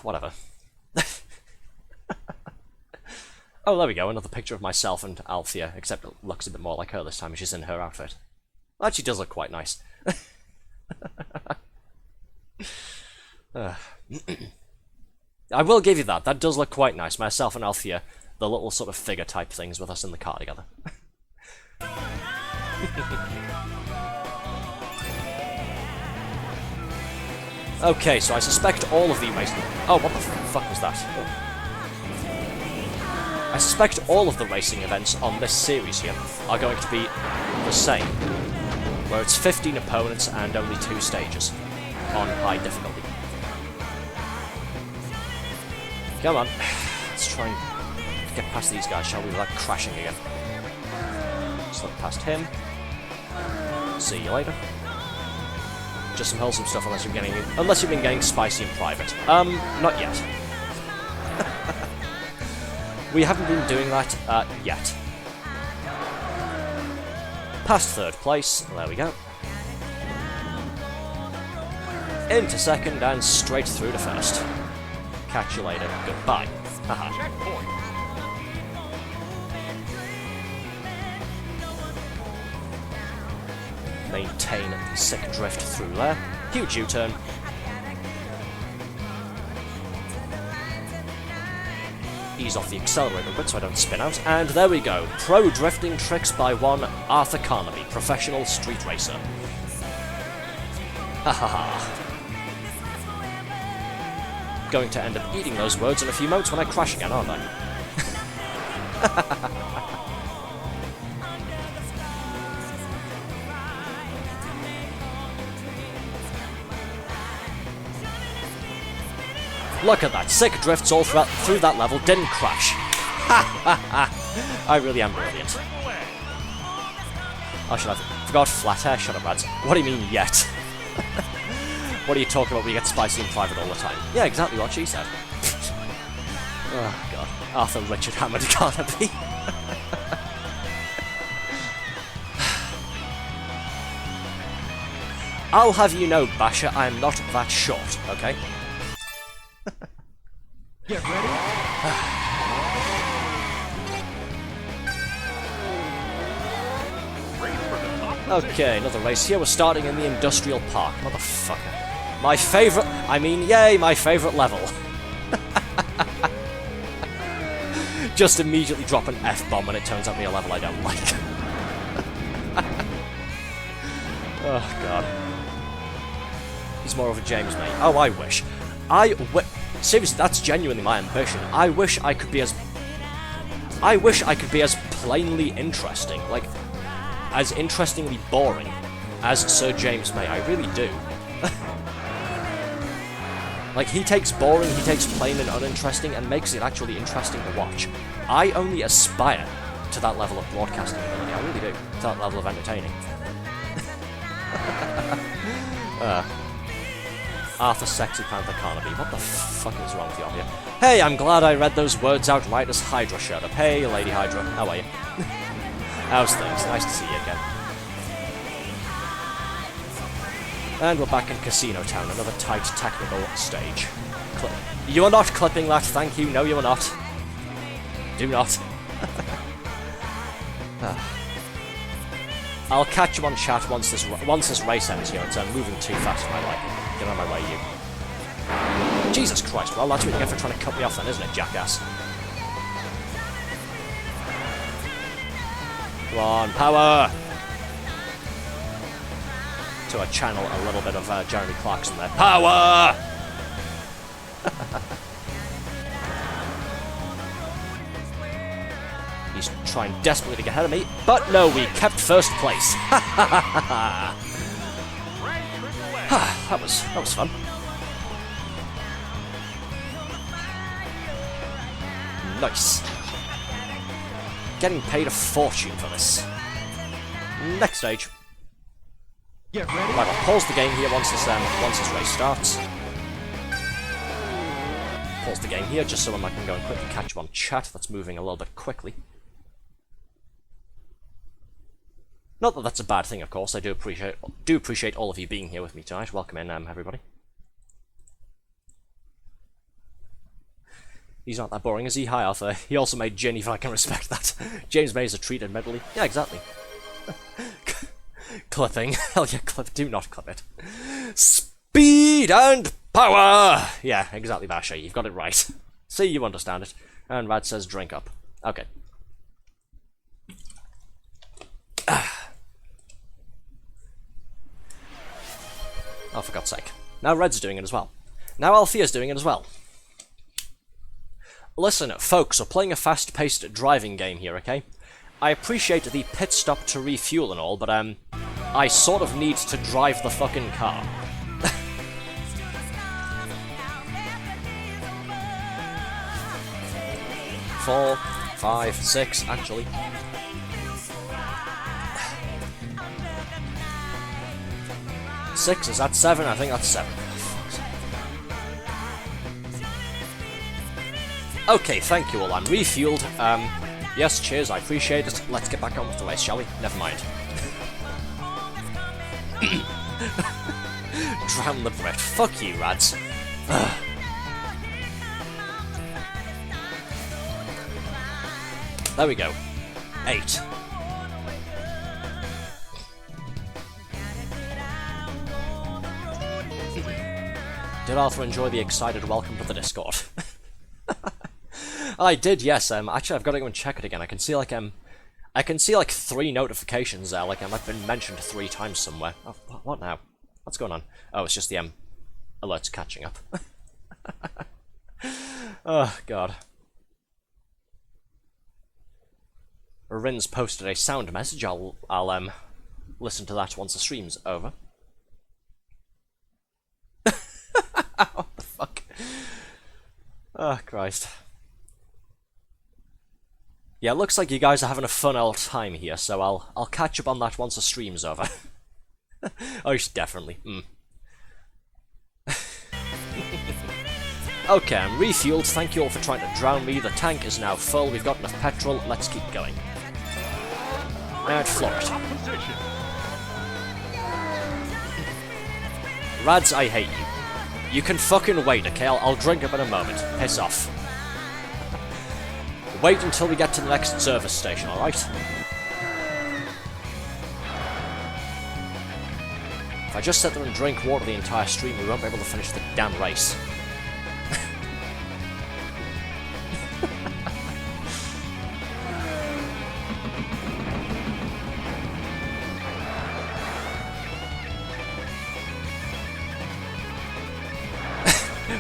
[SPEAKER 1] Whatever. Oh, there we go, another picture of myself and Althea, except it looks a bit more like her this time, she's in her outfit. Well, actually does look quite nice. I will give you that, that does look quite nice, myself and Althea, the little sort of figure type things with us in the car together. Okay, so I suspect all of the racing... Oh, what the fuck was that? Oh. I suspect all of the racing events on this series here are going to be the same, where it's 15 opponents and only 2 stages on high difficulty. Come on, let's try and get past these guys, shall we, without crashing again. Let's look past him. See you later. Just some wholesome stuff unless you've been getting spicy in private. Not yet. We haven't been doing that, yet. Past 3rd place, there we go. Into 2nd and straight through to 1st. Catch you later, goodbye. Haha. Maintain the sick drift through there. Huge U-turn. Ease off the accelerator a bit so I don't spin out. And there we go. Pro drifting tricks by one Arthur Carnaby, professional street racer. Ha ha ha. Going to end up eating those words in a few moments when I crash again, aren't I? Look at that, sick drifts all through that level, didn't crash. Ha ha ha! I really am brilliant. Oh, should I forgot flat hair? Shut up, lads. What do you mean, yet? What are you talking about? We get spicy in private all the time. Yeah, exactly what she said. Oh, God. Arthur Richard Hammered Carnaby. I'll have you know, Basher, I'm not that short, okay?
[SPEAKER 2] Get ready.
[SPEAKER 1] Okay, another race here. We're starting in the Industrial Park. Motherfucker. My favourite... I mean, yay, my favourite level. Just immediately drop an F-bomb when it turns out to be a level I don't like. Oh, God. He's more of a James, mate. Oh, I wish. Seriously, that's genuinely my ambition. I wish I could be as plainly interesting, like, as interestingly boring as Sir James May. I really do. Like, he takes boring, he takes plain and uninteresting, and makes it actually interesting to watch. I only aspire to that level of broadcasting ability. I really do. To that level of entertaining. Arthur Sexy Panther Carnaby. What the fuck is wrong with you here? Hey, I'm glad I read those words out right as Hydra showed up. Hey, Lady Hydra. How are you? How's things? Nice to see you again. And we're back in Casino Town, another tight technical stage. You are not clipping that, thank you. No, you are not. Do not. I'll catch you on chat once this race ends here. It's moving too fast for my liking. Get out of my way, you. Jesus Christ, well, that's what you get for trying to cut me off then, isn't it, jackass? Come on, power! to channel a little bit of Jeremy Clarkson there. Power! He's trying desperately to get ahead of me, but no, we kept first place. that was fun. Nice. Getting paid a fortune for this. Next stage.
[SPEAKER 2] Get ready.
[SPEAKER 1] Right, I'll pause the game here once this race starts. Pause the game here just so I can go and quickly catch up on chat that's moving a little bit quickly. Not that that's a bad thing, of course. I do appreciate all of you being here with me tonight. Welcome in, everybody. He's not that boring, is he? Hi, Arthur. He also made gin, if I can respect that. James May is a treat, admittedly. Yeah, exactly. Clipping. Hell yeah, do not clip it. Speed and power! Yeah, exactly, Basha. You've got it right. See, you understand it. And Rad says drink up. Okay. Oh, for God's sake. Now Red's doing it as well. Now Althea's doing it as well. Listen, folks, we're playing a fast-paced driving game here, okay? I appreciate the pit stop to refuel and all, but, I sort of need to drive the fucking car. 4, 5, 6, actually. Six, is that 7? I think that's 7. Okay, thank you all, I'm refueled. Yes, cheers, I appreciate it. Let's get back on with the race, shall we? Never mind. Drown the Brit. Fuck you, Rads. There we go. 8. Did Arthur enjoy the excited welcome to the Discord? I did, yes. Actually, I've got to go and check it again. I can see like 3 notifications there. Like I've been mentioned 3 times somewhere. Oh, what now? What's going on? Oh, it's just the alerts catching up. Oh God. Rin's posted a sound message. I'll listen to that once the stream's over. What the fuck? Oh Christ. Yeah, looks like you guys are having a fun old time here, so I'll catch up on that once the stream's over. Oh, definitely. Okay, I'm refueled. Thank you all for trying to drown me. The tank is now full. We've got enough petrol. Let's keep going. And floor it. Rads, I hate you. You can fucking wait, okay? I'll drink up in a moment. Piss off. Wait until we get to the next service station, alright? If I just sit there and drink water the entire stream, we won't be able to finish the damn race.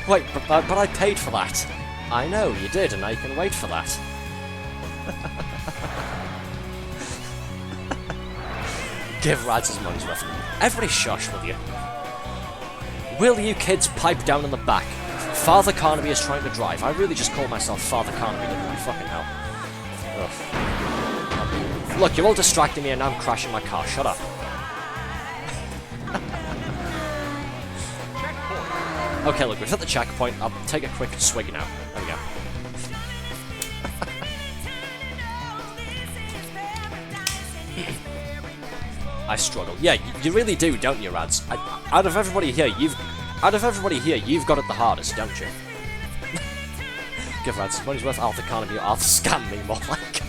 [SPEAKER 1] Wait, but I paid for that. I know, you did, and now you can wait for that. Give Rads his money's worth. Everybody shush, will you? Will you kids pipe down in the back? Father Carnaby is trying to drive. I really just call myself Father Carnaby, didn't I? Fucking hell. Ugh. Look, you're all distracting me and I'm crashing my car. Shut up. Okay, look, we've hit the checkpoint. I'll take a quick swig now. There we go. I struggle. Yeah, you really do, don't you, Rads? Out of everybody here, you've got it the hardest, don't you? Give Rads his money's worth. Arthur Carnaby, Arthur scam me more like.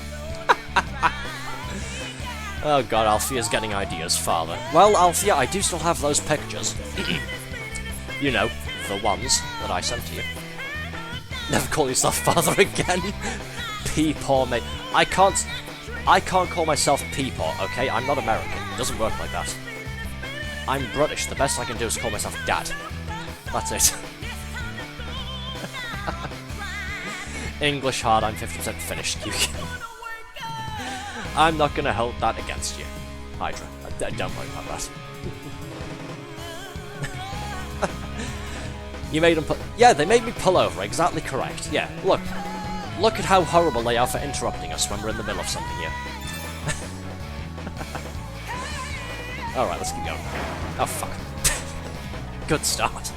[SPEAKER 1] Oh God, Althea's getting ideas, father. Well, Althea, I do still have those pictures. You know, the ones that I sent to you. Never call yourself father again. Peepaw, mate. I can't call myself Peepaw, okay? I'm not American. It doesn't work like that. I'm British. The best I can do is call myself Dad. That's it. English hard, I'm 50% Finnish. I'm not gonna hold that against you, Hydra. Don't worry about that. You made them yeah, they made me pull over, exactly correct. Yeah, look. Look at how horrible they are for interrupting us when we're in the middle of something here. Alright, let's keep going. Oh, fuck. Good start.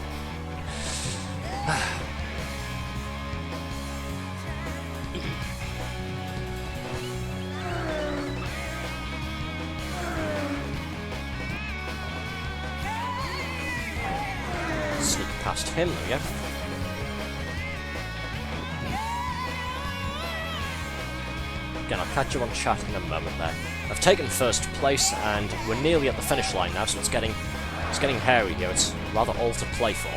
[SPEAKER 1] Sneak past him, there we go. Again, I'll catch you on chat in a moment there. I've taken first place, and we're nearly at the finish line now, so it's getting hairy here. It's rather all to play for.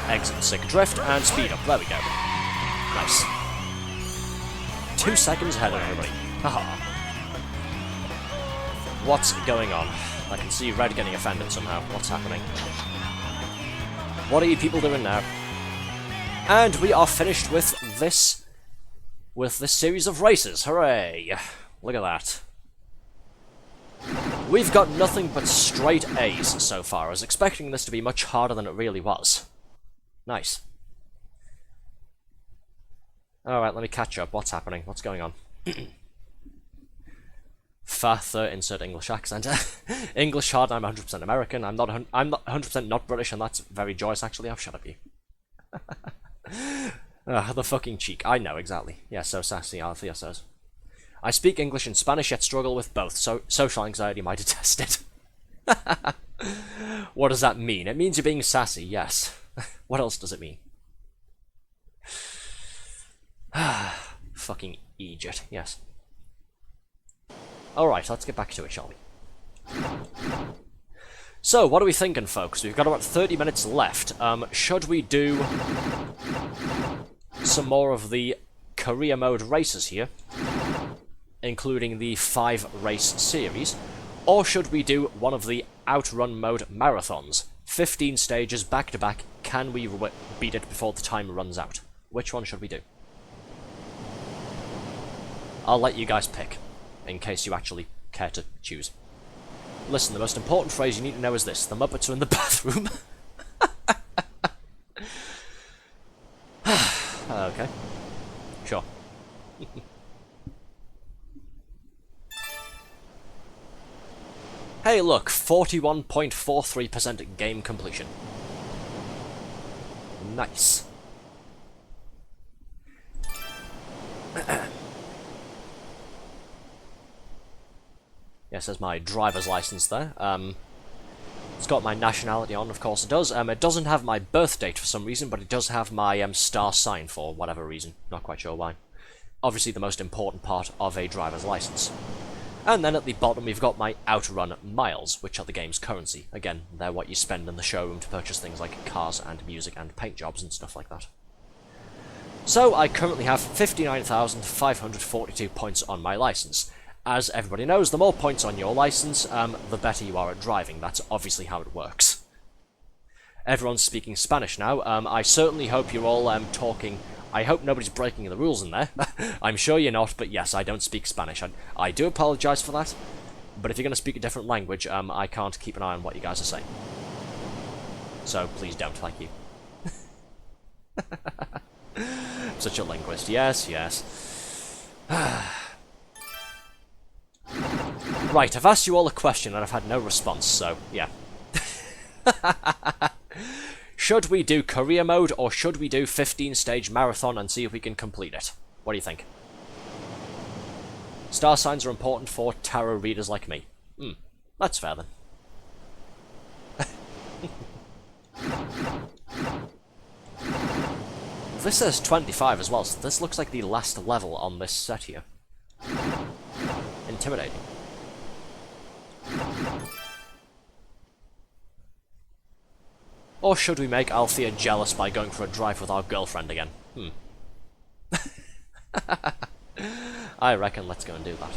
[SPEAKER 1] Exit sick drift, and speed up. There we go. Nice. 2 seconds ahead of everybody. Haha. What's going on? I can see Red getting offended somehow. What's happening? What are you people doing now? And we are finished with this series of races. Hooray! Look at that. We've got nothing but straight A's so far. I was expecting this to be much harder than it really was. Nice. Alright, let me catch up. What's happening? What's going on? Father, insert English accent. English hard, I'm 100% American. I'm not 100% not British, and that's very joyous, actually. Oh, shut up, you. The fucking cheek. I know, exactly. Yeah, so sassy, Althea says. I speak English and Spanish, yet struggle with both. So social anxiety might attest it. What does that mean? It means you're being sassy, yes. What else does it mean? Fucking Egypt, yes. Alright, let's get back to it, shall we? So, what are we thinking, folks? We've got about 30 minutes left. Should we do some more of the career mode races here, including the 5-race series, or should we do one of the OutRun mode marathons? 15 stages back-to-back, can we beat it before the time runs out? Which one should we do? I'll let you guys pick, in case you actually care to choose. Listen, the most important phrase you need to know is this: the Muppets are in the bathroom. Okay. Sure. Hey look, 41.43% game completion. Nice. Yes, there's my driver's license there. It's got my nationality on, of course it does. It doesn't have my birth date for some reason, but it does have my star sign for whatever reason. Not quite sure why. Obviously the most important part of a driver's license. And then at the bottom we've got my OutRun miles, which are the game's currency. Again, they're what you spend in the showroom to purchase things like cars and music and paint jobs and stuff like that. So I currently have 59,542 points on my license. As everybody knows, the more points on your license, the better you are at driving. That's obviously how it works. Everyone's speaking Spanish now. I certainly hope you're all talking... I hope nobody's breaking the rules in there. I'm sure you're not, but yes, I don't speak Spanish. I do apologise for that, but if you're going to speak a different language, I can't keep an eye on what you guys are saying. So please don't, thank you. Such a linguist. Yes, yes. Right, I've asked you all a question and I've had no response, so, yeah. Should we do career mode, or should we do 15-stage marathon and see if we can complete it? What do you think? Star signs are important for tarot readers like me. That's fair then. This says 25 as well, so this looks like the last level on this set here. Intimidating. Or should we make Althea jealous by going for a drive with our girlfriend again? I reckon let's go and do that.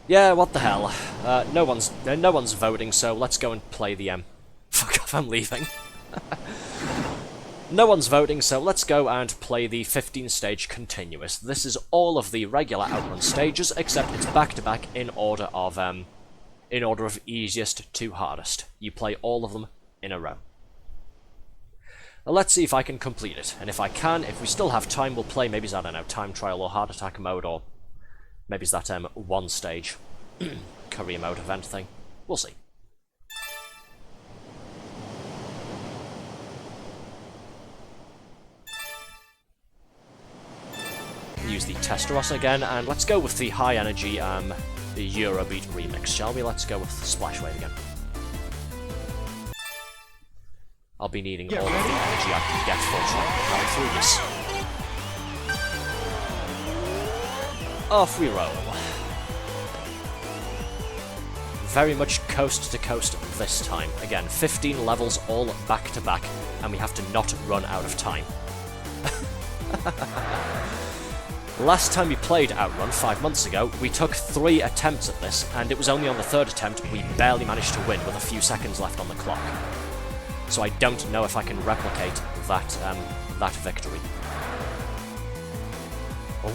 [SPEAKER 1] Yeah, what the hell. No one's voting, so let's go and play the, fuck off, I'm leaving. No one's voting, so let's go and play the 15-stage continuous. This is all of the regular OutRun stages, except it's back-to-back in order of easiest to hardest. You play all of them in a row. Now let's see if I can complete it, and if I can, if we still have time, we'll play maybe, I don't know, time trial or heart attack mode, or maybe it's that one-stage career mode event thing. We'll see. Use the Testarossa again, and let's go with the high energy the Eurobeat remix, shall we? Let's go with Splash Wave again. I'll be needing all of the energy I can get for trying to power through this. Off we roll. Very much coast to coast this time. Again, 15 levels all back to back, and we have to not run out of time. Last time we played OutRun, 5 months ago, we took 3 attempts at this, and it was only on the 3rd attempt we barely managed to win with a few seconds left on the clock. So I don't know if I can replicate that victory.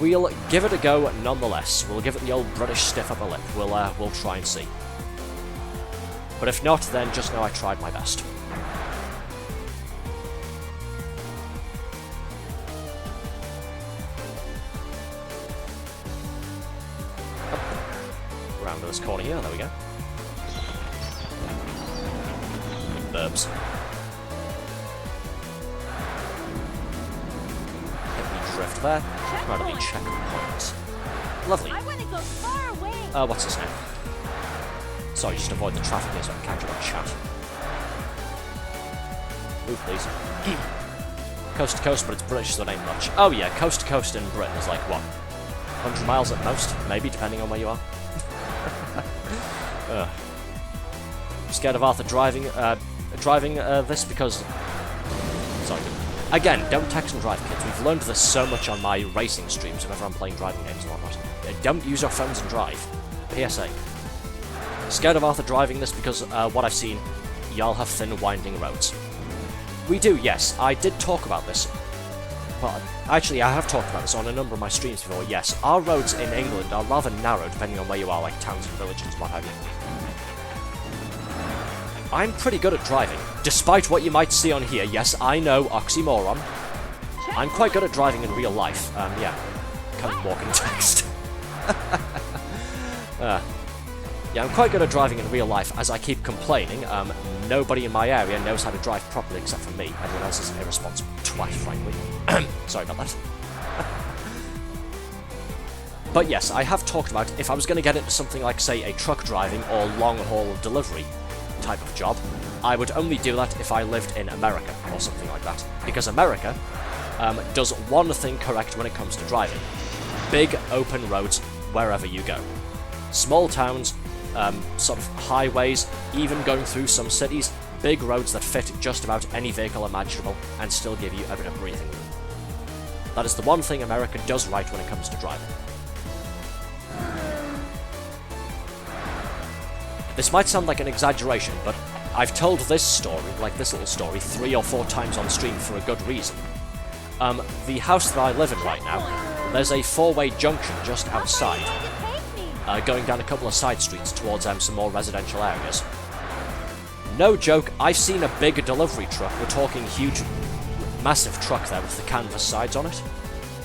[SPEAKER 1] We'll give it a go nonetheless. We'll give it the old British stiff upper lip. We'll try and see. But if not, then just know I tried my best. Round this corner here, there we go. Burbs. Hit the drift there. Carnaby checkpoint. Lovely.
[SPEAKER 4] I want to go far away.
[SPEAKER 1] What's his name? Sorry, just avoid the traffic here so I can catch up on chat. Move, please. Coast to coast, but it's British, so it ain't much. Oh yeah, coast to coast in Britain is like, what? 100 miles at most? Maybe, depending on where you are. I'm scared of Arthur driving this because... Sorry. Again, don't text and drive, kids. We've learned this so much on my racing streams whenever I'm playing driving games and whatnot. Don't use your phones and drive. PSA. Scared of Arthur driving this because what I've seen, y'all have thin, winding roads. We do, yes. I did talk about this. But actually, I have talked about this on a number of my streams before, yes. Our roads in England are rather narrow, depending on where you are, like towns and villages and what have you. I'm pretty good at driving. Despite what you might see on here, yes, I know, oxymoron. I'm quite good at driving in real life. Yeah. Can't walk in text. Yeah, I'm quite good at driving in real life, as I keep complaining. Nobody in my area knows how to drive properly except for me. Everyone else is irresponsible, twice, frankly. Sorry about that. But yes, I have talked about if I was going to get into something like, say, a truck driving or long-haul delivery type of job, I would only do that if I lived in America or something like that. Because America does one thing correct when it comes to driving. Big, open roads wherever you go. Small towns, sort of highways, even going through some cities, big roads that fit just about any vehicle imaginable and still give you a bit of breathing room. That is the one thing America does right when it comes to driving. This might sound like an exaggeration, but I've told this story, like this little story, 3 or 4 times on stream for a good reason. The house that I live in right now, there's a 4-way junction just outside, going down a couple of side streets towards some more residential areas. No joke, I've seen a big delivery truck, we're talking huge, massive truck there with the canvas sides on it.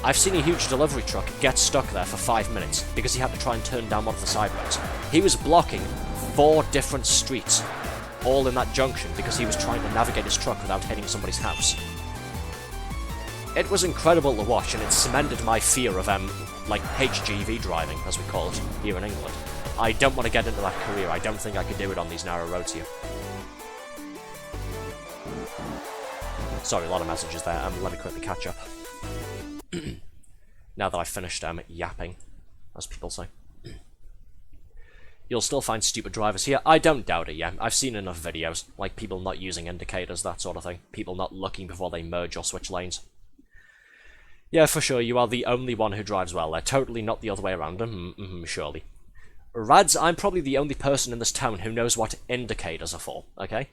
[SPEAKER 1] I've seen a huge delivery truck get stuck there for 5 minutes because he had to try and turn down one of the side roads. He was blocking 4 different streets, all in that junction, because he was trying to navigate his truck without hitting somebody's house. It was incredible to watch, and it cemented my fear of, like, HGV driving, as we call it, here in England. I don't want to get into that career. I don't think I could do it on these narrow roads here. Sorry, a lot of messages there. Let me quickly catch up. Now that I've finished yapping, as people say. You'll still find stupid drivers here. I don't doubt it, yeah. I've seen enough videos, like people not using indicators, that sort of thing. People not looking before they merge or switch lanes. Yeah, for sure, you are the only one who drives well. They're totally not the other way around. Surely. Rads, I'm probably the only person in this town who knows what indicators are for, okay?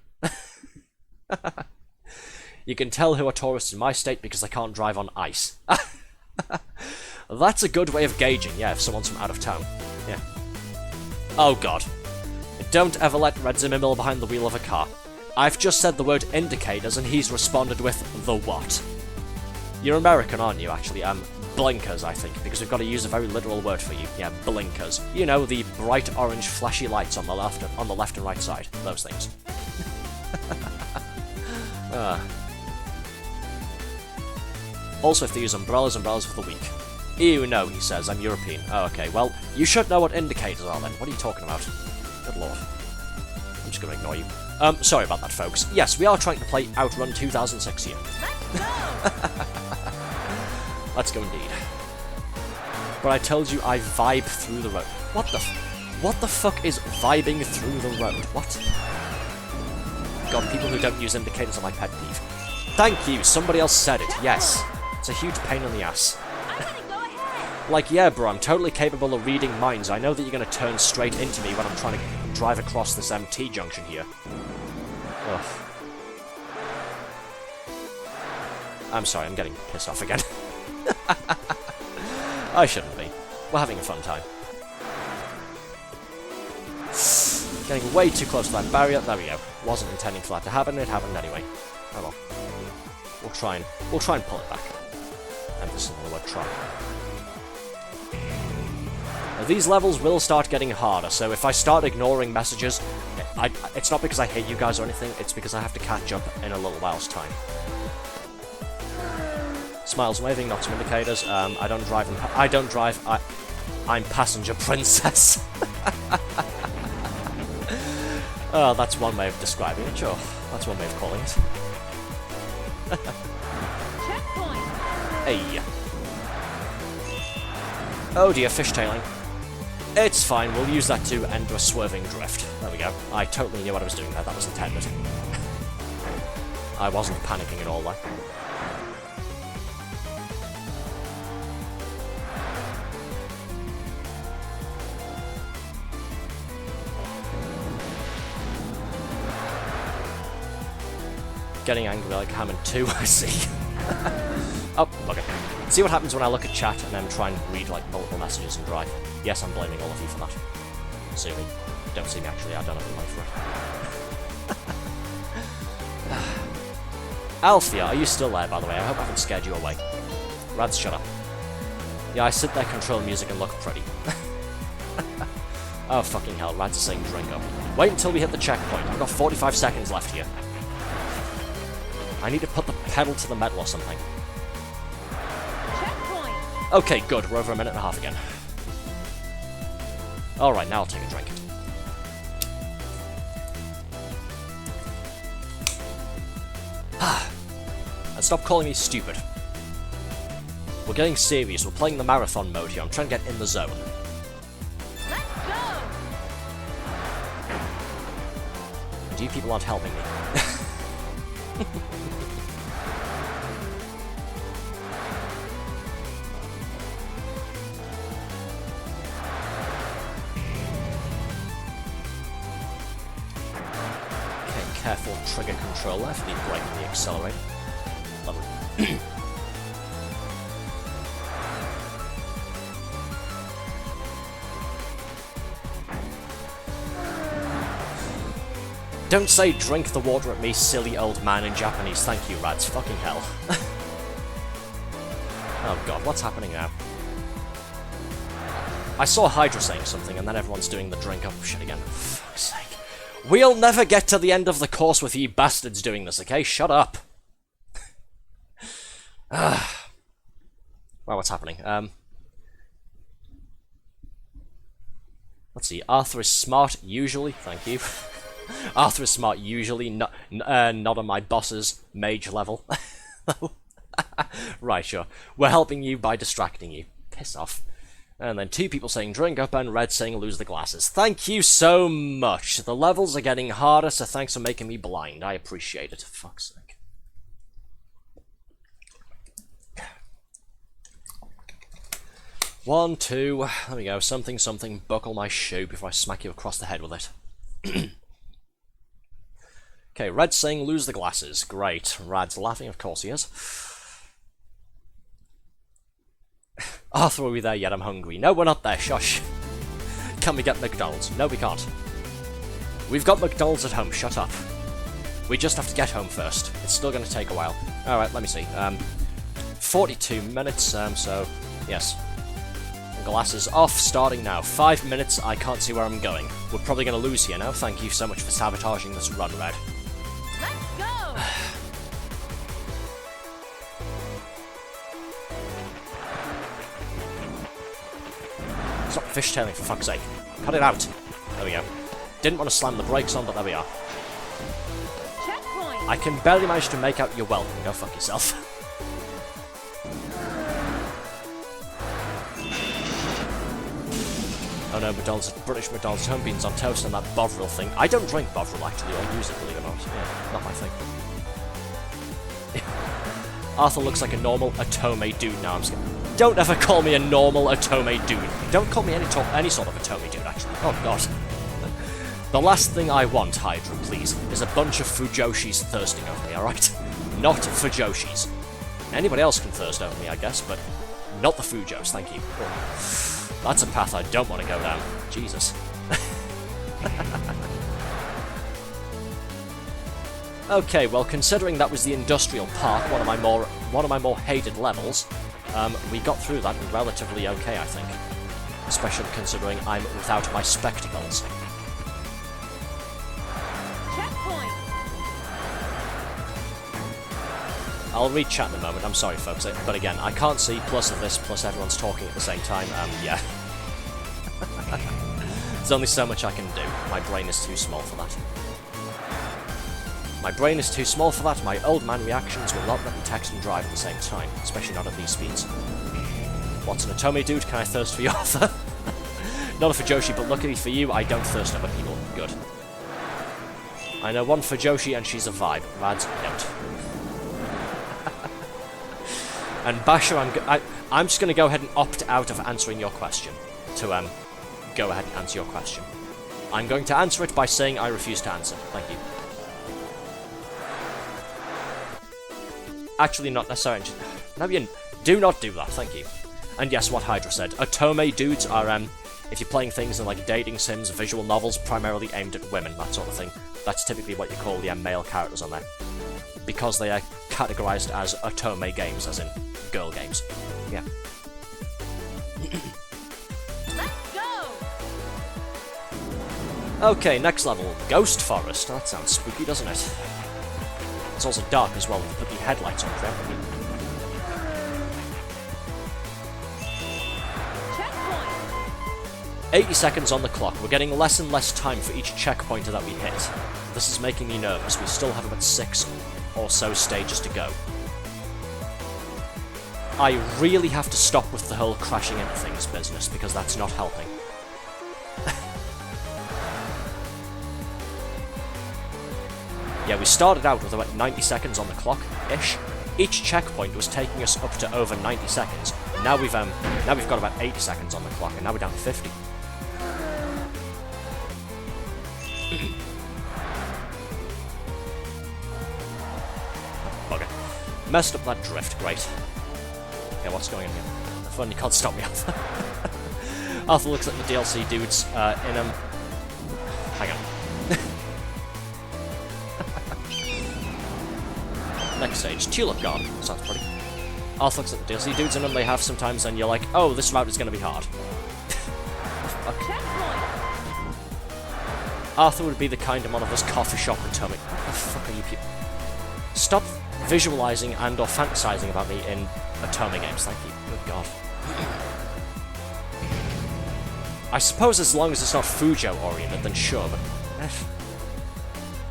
[SPEAKER 1] You can tell who are tourists in my state because I can't drive on ice. That's a good way of gauging, yeah, if someone's from out of town. Yeah. Oh god. Don't ever let Red Zimmer behind the wheel of a car. I've just said the word indicators and he's responded with the what? You're American, aren't you, actually? Blinkers, I think, because we've got to use a very literal word for you. Yeah, blinkers. You know, the bright orange flashy lights on the left and right side. Those things. Also, if they use umbrellas for the weak. Ew, no, he says, I'm European. Oh, okay, well, you should know what indicators are then. What are you talking about? Good lord. I'm just gonna ignore you. Sorry about that, folks. Yes, we are trying to play OutRun 2006 here. Let's go indeed. But I told you I vibe through the road. What the fuck is vibing through the road? What? God, people who don't use indicators are my pet peeve. Thank you, somebody else said it, yes. It's a huge pain in the ass. Like, yeah, bro, I'm totally capable of reading minds. I know that you're gonna turn straight into me when I'm trying to drive across this T-junction here. Ugh. I'm sorry, I'm getting pissed off again. I shouldn't be. We're having a fun time. Getting way too close to that barrier. There we go. Wasn't intending for that to happen. It happened anyway. Oh well. We'll try and pull it back. Emphasis on the word try. Now, these levels will start getting harder, so if I start ignoring messages, it's not because I hate you guys or anything, it's because I have to catch up in a little while's time. Smiles waving, not some indicators. I don't drive. I'm passenger princess. Oh, that's one way of describing it, sure. That's one way of calling it.
[SPEAKER 4] Checkpoint.
[SPEAKER 1] Hey. Oh dear, fishtailing. It's fine, we'll use that to end a swerving drift. There we go. I totally knew what I was doing there, that was intended. I wasn't panicking at all, though. Getting angry like Hammond too, I see. Oh, okay. See what happens when I look at chat and then try and read like multiple messages and drive. Yes, I'm blaming all of you for that. See me. Don't see me actually, I don't have the money for it. Althea, are you still there, by the way? I hope I haven't scared you away. Rads, shut up. Yeah, I sit there, control music, and look pretty. Oh, fucking hell, Rads is saying drink up. Wait until we hit the checkpoint. I've got 45 seconds left here. I need to put the pedal to the metal or something.
[SPEAKER 4] Checkpoint.
[SPEAKER 1] Okay, good. We're over a minute and a half again. Alright, now I'll take a drink. And stop calling me stupid. We're getting serious. We're playing the marathon mode here. I'm trying to get in the zone.
[SPEAKER 4] Let's go.
[SPEAKER 1] And you people aren't helping me. Careful trigger control there for the brake and the accelerator. Lovely. Don't say drink the water at me, silly old man in Japanese. Thank you, Rads. Fucking hell. Oh god, what's happening now? I saw Hydra saying something and then everyone's doing the drink up shit again. For fuck's sake. We'll never get to the end of the course with you bastards doing this, okay? Shut up. Well, what's happening? Let's see. Arthur is smart, usually. Thank you. Arthur is smart, usually. Not on my boss's mage level. Right, sure. We're helping you by distracting you. Piss off. And then two people saying drink up and Red saying lose the glasses. Thank you so much. The levels are getting harder, so thanks for making me blind. I appreciate it. For fuck's sake. 1, 2, there we go, something, something, buckle my shoe before I smack you across the head with it. Okay, Red saying lose the glasses. Great. Rad's laughing, of course he is. Arthur, are we there yet? I'm hungry. No, we're not there, shush. Can we get McDonald's? No, we can't. We've got McDonald's at home, shut up. We just have to get home first. It's still going to take a while. Alright, let me see. 42 minutes, so, yes. Glasses off, starting now. 5 minutes, I can't see where I'm going. We're probably going to lose here now. Thank you so much for sabotaging this run, Red.
[SPEAKER 4] Let's go!
[SPEAKER 1] Stop fishtailing, for fuck's sake. Cut it out. There we go. Didn't want to slam the brakes on, but there we are.
[SPEAKER 4] Checkpoint!
[SPEAKER 1] I can barely manage to make out your welcome. Go fuck yourself. Oh no, McDonald's, British McDonald's home beans on toast and that Bovril thing. I don't drink Bovril actually, or use it, believe it or not. Yeah, not my thing. Arthur looks like a normal Otome dude now. I'm just gonna... Don't ever call me a normal Otome dude. Don't call me any sort of Otome dude, actually. Oh god. The last thing I want, Hydra, please, is a bunch of Fujoshis thirsting over me, alright? Not Fujoshis. Anybody else can thirst over me, I guess, but not the Fujos, thank you. Oh. That's a path I don't want to go down. Jesus. Okay, well, considering that was the industrial park, one of my more hated levels, we got through that relatively okay, I think. Especially considering I'm without my spectacles.
[SPEAKER 4] Checkpoint!
[SPEAKER 1] I'll read chat in a moment, I'm sorry folks, but again, I can't see, plus of this, plus everyone's talking at the same time, yeah. There's only so much I can do. My brain is too small for that. My brain is too small for that, my old man reactions will not let me text and drive at the same time, especially not at these speeds. What's an Otome dude? Can I thirst for you, Arthur? Not a Fujoshi, but luckily for you, I don't thirst over people. Good. I know one Fujoshi and she's a vibe. Rads don't. And Basher, I'm just going to go ahead and opt out of answering your question. To, go ahead and answer your question. I'm going to answer it by saying I refuse to answer. Thank you. Actually, not necessarily. No, you do not do that, thank you. And yes, what Hydra said. Otome dudes are, if you're playing things in, like, dating sims, visual novels, primarily aimed at women, that sort of thing. That's typically what you call the male characters on there. Because they are categorized as Otome games, as in girl games. Yeah.
[SPEAKER 4] Let's go!
[SPEAKER 1] Okay, next level. Ghost Forest. That sounds spooky, doesn't it? It's also dark as well, with the headlights on correctly.
[SPEAKER 4] Checkpoint!
[SPEAKER 1] 80 seconds on the clock. We're getting less and less time for each checkpointer that we hit. This is making me nervous. We still have about 6 or so stages to go. I really have to stop with the whole crashing into things business, because that's not helping. Yeah, we started out with about 90 seconds on the clock-ish. Each checkpoint was taking us up to over 90 seconds. Now we've got about 80 seconds on the clock, and now we're down to 50. Bugger. Messed up that drift, great. Okay, what's going on here? The fun, you can't stop me, Arthur. Arthur looks at the DLC dudes in them. Hang on. Next stage, Tulip Garden. Sounds pretty. Arthur looks at the DLC dudes in them they have sometimes, and you're like, oh, this route is going to be hard. Arthur would be the kind of one of us coffee shop and tell me, what the fuck are you people? Stop visualizing and or fantasizing about me in Otome games, thank you. Good god. I suppose as long as it's not Fujo oriented, then sure, but...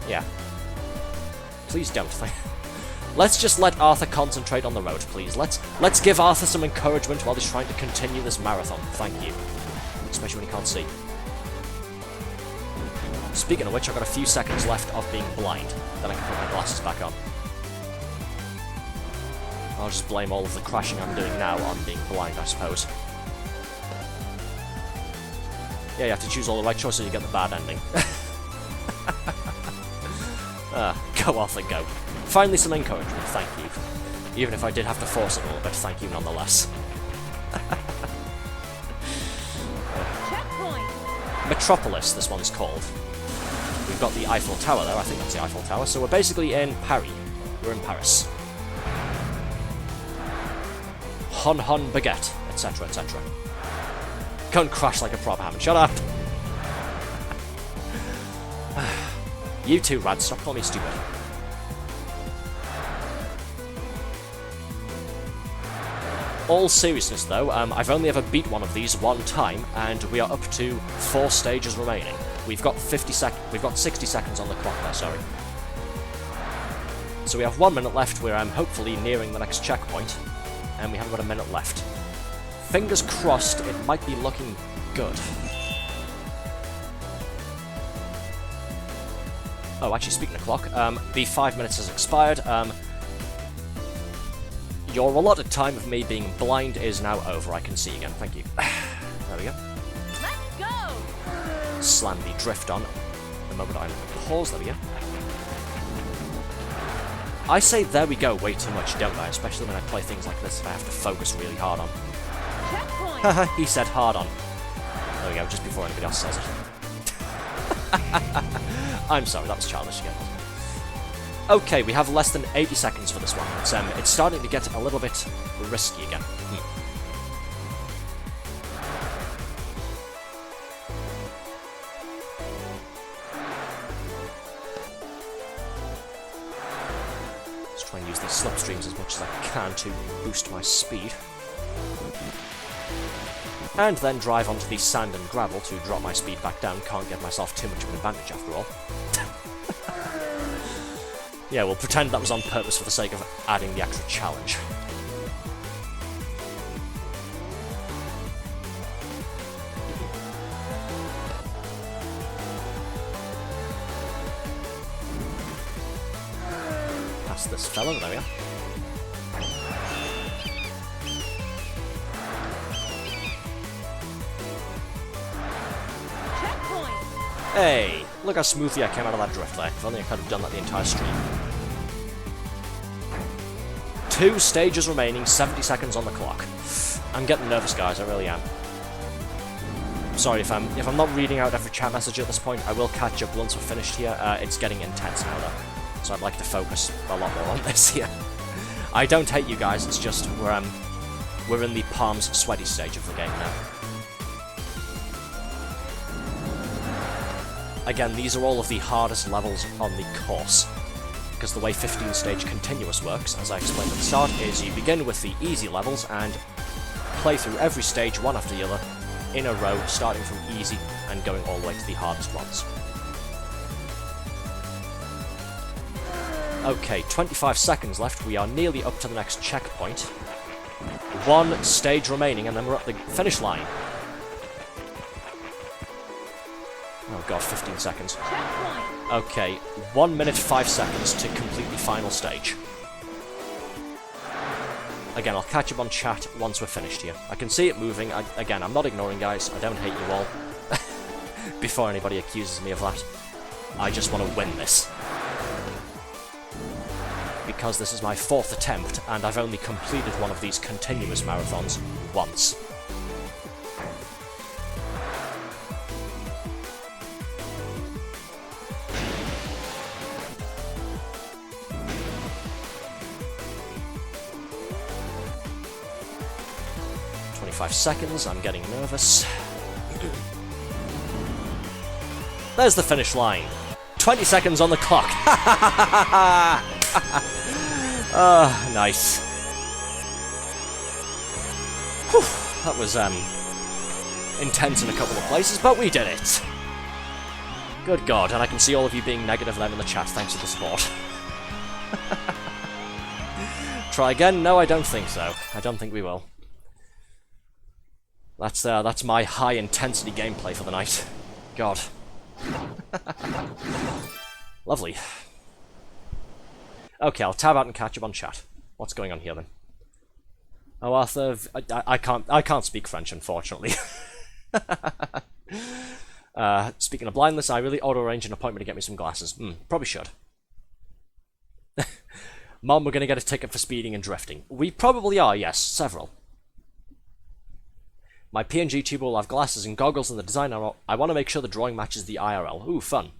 [SPEAKER 1] yeah. Please don't, let's just let Arthur concentrate on the road, please. Let's give Arthur some encouragement while he's trying to continue this marathon. Thank you. Especially when he can't see. Speaking of which, I've got a few seconds left of being blind. Then I can put my glasses back on. I'll just blame all of the crashing I'm doing now on being blind, I suppose. Yeah, you have to choose all the right choices, you get the bad ending. Go off and go. Finally some encouragement, thank you. Even if I did have to force it a little bit, thank you nonetheless.
[SPEAKER 4] Checkpoint.
[SPEAKER 1] Metropolis, this one's called. We've got the Eiffel Tower there, I think that's the Eiffel Tower, so we're basically in Paris. We're in Paris. Hon hon baguette, etc, etc. Can't crash like a prop hammer, shut up! You too, Rad, stop calling me stupid. All seriousness though, I've only ever beat one of these one time, and we are up to 4 stages remaining. We've got 60 seconds on the clock there, sorry. So we have 1 minute left where I'm hopefully nearing the next checkpoint, and we haven't got a minute left. Fingers crossed, it might be looking good. Oh, actually, speaking of clock, the 5 minutes has expired. Your allotted time of me being blind is now over. I can see again. Thank you. There we go.
[SPEAKER 4] Let's go.
[SPEAKER 1] Slam the drift on. The moment I pause, there we go. I say there we go way too much, don't I? Especially when I play things like this, if I have to focus really hard on.
[SPEAKER 4] Checkpoint.
[SPEAKER 1] He said hard on. There we go, just before anybody else says it. I'm sorry, that was childish again. Okay, we have less than 80 seconds for this one. It's starting to get a little bit risky again. Let's try and use these slipstreams as much as I can to boost my speed. And then drive onto the sand and gravel to drop my speed back down. Can't give myself too much of an advantage after all. Yeah, we'll pretend that was on purpose for the sake of adding the extra challenge. Past this fella, there we are. Hey, look how smoothly I came out of that drift there. If only I could have done that the entire stream. 2 stages remaining, 70 seconds on the clock. I'm getting nervous, guys, I really am. Sorry if I'm not reading out every chat message at this point. I will catch up once we're finished here. It's getting intense now, though, so I'd like to focus a lot more on this here. I don't hate you guys, it's just we're in the palms sweaty stage of the game now. Again, these are all of the hardest levels on the course, because the way 15-stage continuous works, as I explained at the start, is you begin with the easy levels and play through every stage one after the other in a row, starting from easy and going all the way to the hardest ones. Okay, 25 seconds left, we are nearly up to the next checkpoint. 1 stage remaining and then we're at the finish line. Oh god, 15 seconds. Okay, 1 minute 5 seconds to complete the final stage. Again, I'll catch up on chat once we're finished here. I can see it moving. Again, I'm not ignoring, guys. I don't hate you all. Before anybody accuses me of that. I just want to win this. Because this is my 4th attempt, and I've only completed one of these continuous marathons once. Seconds, I'm getting nervous. There's the finish line. 20 seconds on the clock. Ah, nice. Whew, that was intense in a couple of places, but we did it. Good God, and I can see all of you being negative there in the chat. Thanks for the support. Try again? No, I don't think so. I don't think we will. That's my high-intensity gameplay for the night. God. Lovely. Okay, I'll tab out and catch up on chat. What's going on here, then? Oh, Arthur, I can't speak French, unfortunately. Speaking of blindness, I really auto-arranged an appointment to get me some glasses. Probably should. Mom, we're going to get a ticket for speeding and drifting. We probably are, yes, several. My PNG tuber will have glasses and goggles, and the design I want to make sure the drawing matches the IRL. Ooh, fun.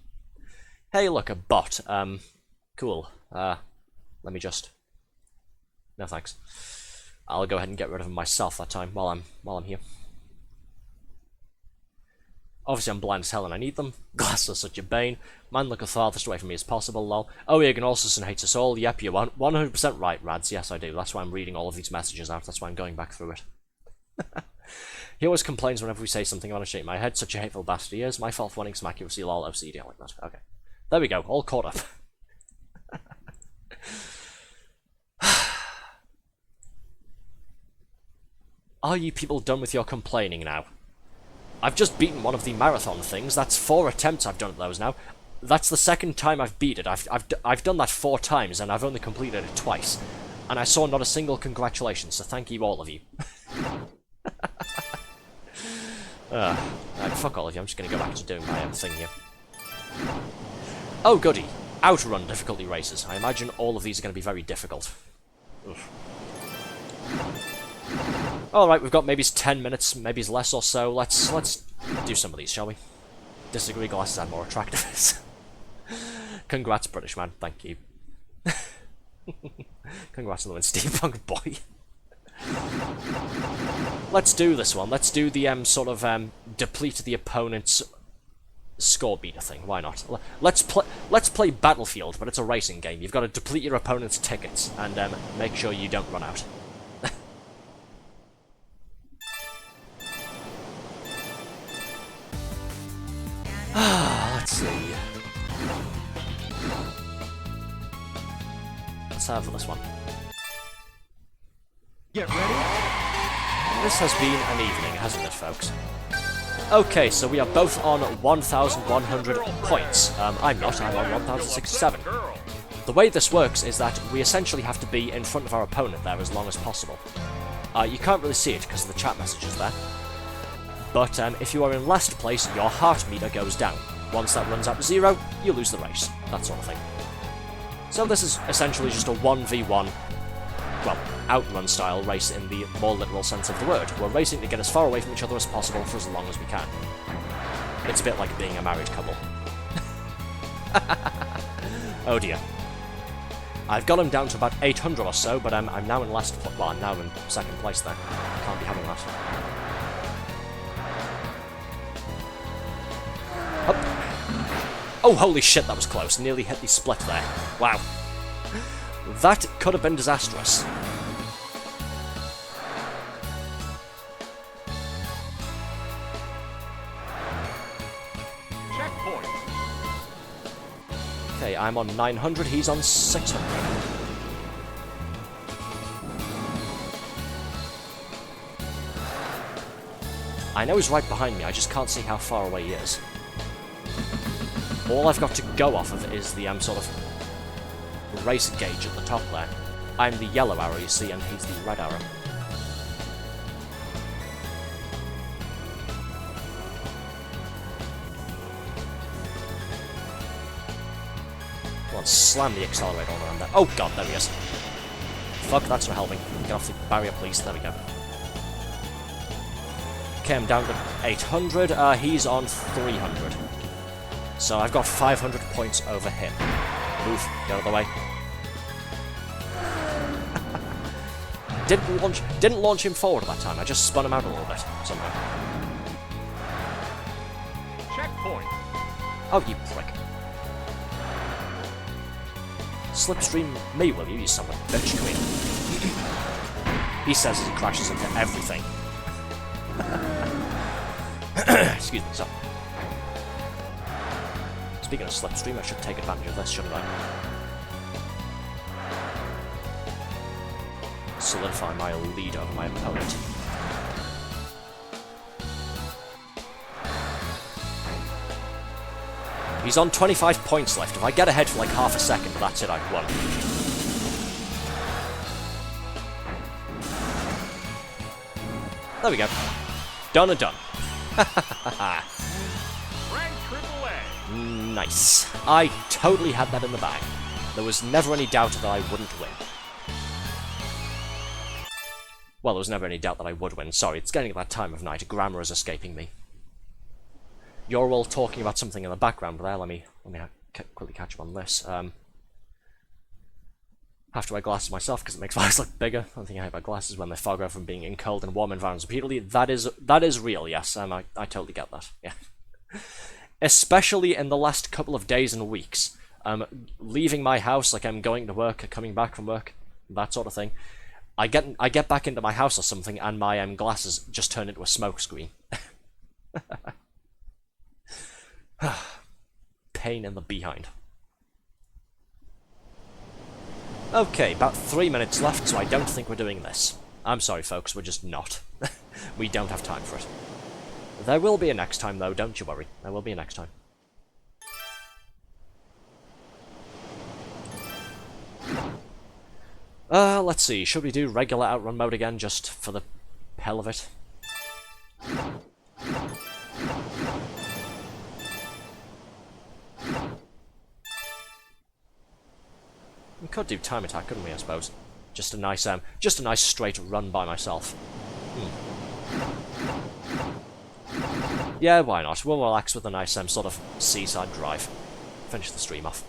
[SPEAKER 1] Hey, look, a bot. Cool. Let me just... No thanks. I'll go ahead and get rid of them myself that time while I'm here. Obviously I'm blind as hell and I need them. Glasses are such a bane. Man, look the farthest away from me as possible, lol. Oh, Egan also hates us all. Yep, you're 100% right, Rads. Yes, I do. That's why I'm reading all of these messages out. That's why I'm going back through it. He always complains whenever we say something. I want to shake my head. Such a hateful bastard he is. My fault for wanting some accuracy, lol. OCD, I like that. Okay. There we go. All caught up. Are you people done with your complaining now? I've just beaten one of the marathon things. That's 4 attempts I've done at those now. That's the second time I've beat it. I've done that 4 times and I've only completed it twice. And I saw not a single congratulations, so thank you all of you. Fuck all of you, I'm just gonna go back to doing my own thing here. Oh goody, OutRun difficulty races. I imagine all of these are gonna be very difficult. Alright, we've got maybe 10 minutes, maybe less or so. Let's do some of these, shall we? Disagree, glasses are more attractive. Congrats, British man, thank you. Congrats on the win, Steampunk boy. Let's do this one. Let's do the sort of deplete the opponent's score beater thing. Why not? Let's play Battlefield, but it's a racing game. You've got to deplete your opponent's tickets and make sure you don't run out. Let's see. Let's have this one.
[SPEAKER 2] Get ready.
[SPEAKER 1] This has been an evening, hasn't it, folks? Okay, so we are both on 1,100 points. I'm not, I'm on 1,067. The way this works is that we essentially have to be in front of our opponent there as long as possible. You can't really see it because of the chat messages there. But if you are in last place, your heart meter goes down. Once that runs out to 0, you lose the race. That sort of thing. So this is essentially just a 1v1, well, OutRun style race in the more literal sense of the word. We're racing to get as far away from each other as possible for as long as we can. It's a bit like being a married couple. Oh dear. I've got him down to about 800 or so, but I'm now in well, I'm now in second place there. I can't be having that. Up. Oh, holy shit, that was close. Nearly hit the split there. Wow. That could have been disastrous.
[SPEAKER 2] Checkpoint.
[SPEAKER 1] Okay, I'm on 900, he's on 600. I know he's right behind me, I just can't see how far away he is. All I've got to go off of is the sort of race gauge at the top there. I'm the yellow arrow, you see, and he's the red arrow. Come on, slam the accelerator on around there. Oh god, there he is. Fuck, that's not helping. Get off the barrier, please. There we go. Okay, I'm down to 800. He's on 300. So I've got 500 points over him. Move, get out of the way. Didn't launch him forward that time. I just spun him out a little bit somehow.
[SPEAKER 2] Checkpoint.
[SPEAKER 1] Oh, you prick! Slipstream me, will you son of a bitch, queen? He says as he crashes into everything. Excuse me, so. Speaking of slipstream, I should take advantage of this, shouldn't I? Solidify my lead over my opponent. He's on 25 points left. If I get ahead for like half a second, that's it, I've won. There we go. Done and done. Nice. I totally had that in the bag. There was never any doubt that I wouldn't win. Well, there was never any doubt that I would win. Sorry, it's getting to that time of night. Grammar is escaping me. You're all talking about something in the background there. Let me quickly catch up on this. Have to wear glasses myself because it makes my eyes look bigger. I don't think I have my glasses when they fog over from being in cold and warm environments repeatedly. That is real, yes. I totally get that. Yeah. Especially in the last couple of days and weeks. Leaving my house, like I'm going to work, coming back from work, that sort of thing. I get back into my house or something, and my glasses just turn into a smoke screen. Pain in the behind. Okay, about 3 minutes left, so I don't think we're doing this. I'm sorry, folks, we're just not. We don't have time for it. There will be a next time, though, don't you worry. There will be a next time. Let's see, should we do regular outrun mode again, just for the hell of it? We could do time attack, couldn't we, I suppose? Just a nice straight run by myself. Yeah, why not? We'll relax with a nice sort of seaside drive. Finish the stream off.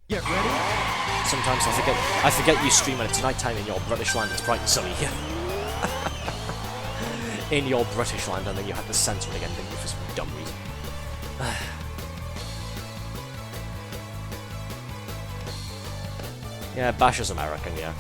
[SPEAKER 2] Get ready.
[SPEAKER 1] Sometimes I forget you stream when it's nighttime in your British land. It's bright and sunny here. In your British land, and then you had to censor it again, didn't you, for some dumb reason? Yeah, Bash is American, yeah.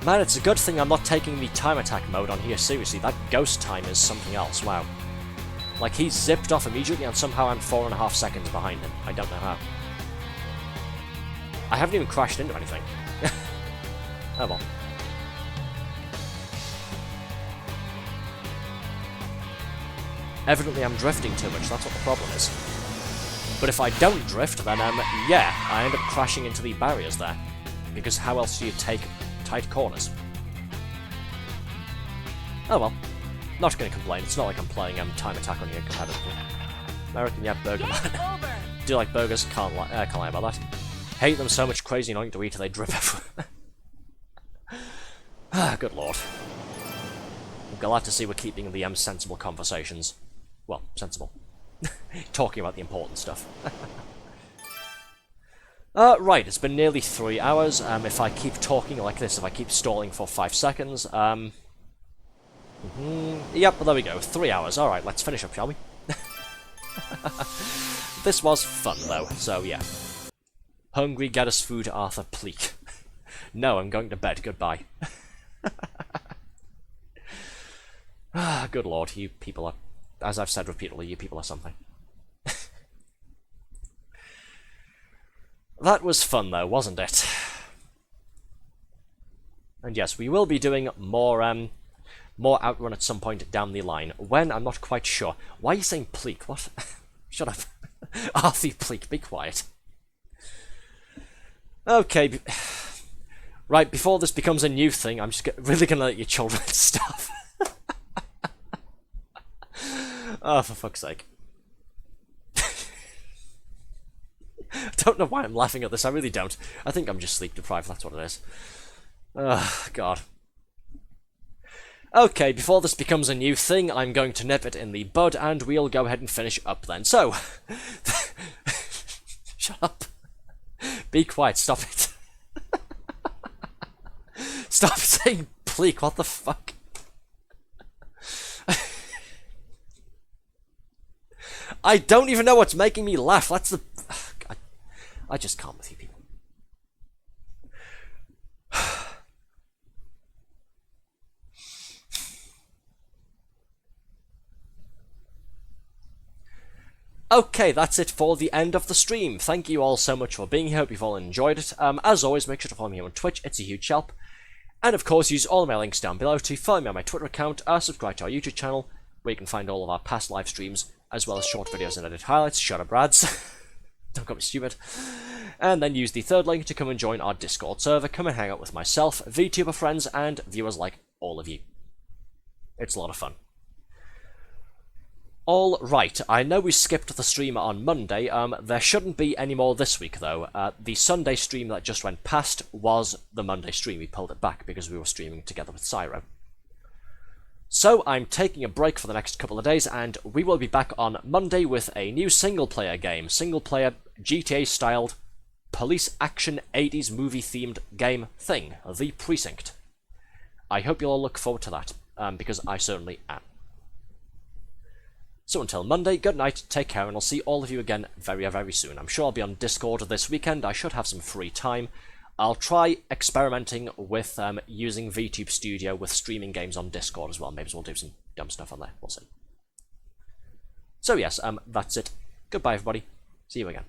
[SPEAKER 1] Man, it's a good thing I'm not taking the time attack mode on here, seriously. That ghost time is something else, wow. Like, he zipped off immediately and somehow I'm 4.5 seconds behind him. I don't know how. I haven't even crashed into anything. Oh well. Evidently I'm drifting too much, that's what the problem is. But if I don't drift, then, yeah, I end up crashing into the barriers there. Because how else do you take tight corners? Oh well. Not gonna complain, it's not like I'm playing time attack on here competitively. American, yeah, burger man. Do you like burgers? Can't lie about that. Hate them so much, crazy annoying to eat, they drip everywhere. Ah, good lord. I'm glad to see we're keeping the sensible conversations. Well, sensible. Talking about the important stuff. Right, it's been nearly 3 hours. If I keep talking like this, if I keep stalling for 5 seconds, yep, well, there we go, 3 hours. Alright, let's finish up, shall we? This was fun, though, so yeah. Hungry, get us food, Arthur, pleek. No, I'm going to bed, goodbye. Ah, good lord, you people are, as I've said repeatedly, you people are something. That was fun, though, wasn't it? And yes, we will be doing more OutRun at some point down the line. When, I'm not quite sure. Why are you saying pleek? What? Shut up. Arthur, pleek, be quiet. Okay. Right, before this becomes a new thing, I'm just really gonna let you children stuff. Oh, for fuck's sake. I don't know why I'm laughing at this, I really don't. I think I'm just sleep deprived, that's what it is. Oh, God. Okay, before this becomes a new thing, I'm going to nip it in the bud, and we'll go ahead and finish up then. So, shut up. Be quiet, stop it. Stop saying pleek, what the fuck? I don't even know what's making me laugh, that's the... I just can't with you people. Okay, that's it for the end of the stream. Thank you all so much for being here. Hope you've all enjoyed it. As always, make sure to follow me on Twitch. It's a huge help. And of course, use all my links down below to follow me on my Twitter account, subscribe to our YouTube channel, where you can find all of our past live streams, as well as short videos and edit highlights. Shut up, Rads. Don't call me stupid. And then use the third link to come and join our Discord server. Come and hang out with myself, VTuber friends, and viewers like all of you. It's a lot of fun. All right, I know we skipped the stream on Monday. There shouldn't be any more this week, though. The Sunday stream that just went past was the Monday stream. We pulled it back because we were streaming together with Cyro. So I'm taking a break for the next couple of days, and we will be back on Monday with a new single-player game. Single-player, GTA-styled, police action 80s movie-themed game thing, The Precinct. I hope you'll all look forward to that, because I certainly am. So until Monday, good night, take care, and I'll see all of you again very, very soon. I'm sure I'll be on Discord this weekend. I should have some free time. I'll try experimenting with using VTube Studio with streaming games on Discord as well. Maybe we'll do some dumb stuff on there. We'll see. So yes, that's it. Goodbye, everybody. See you again.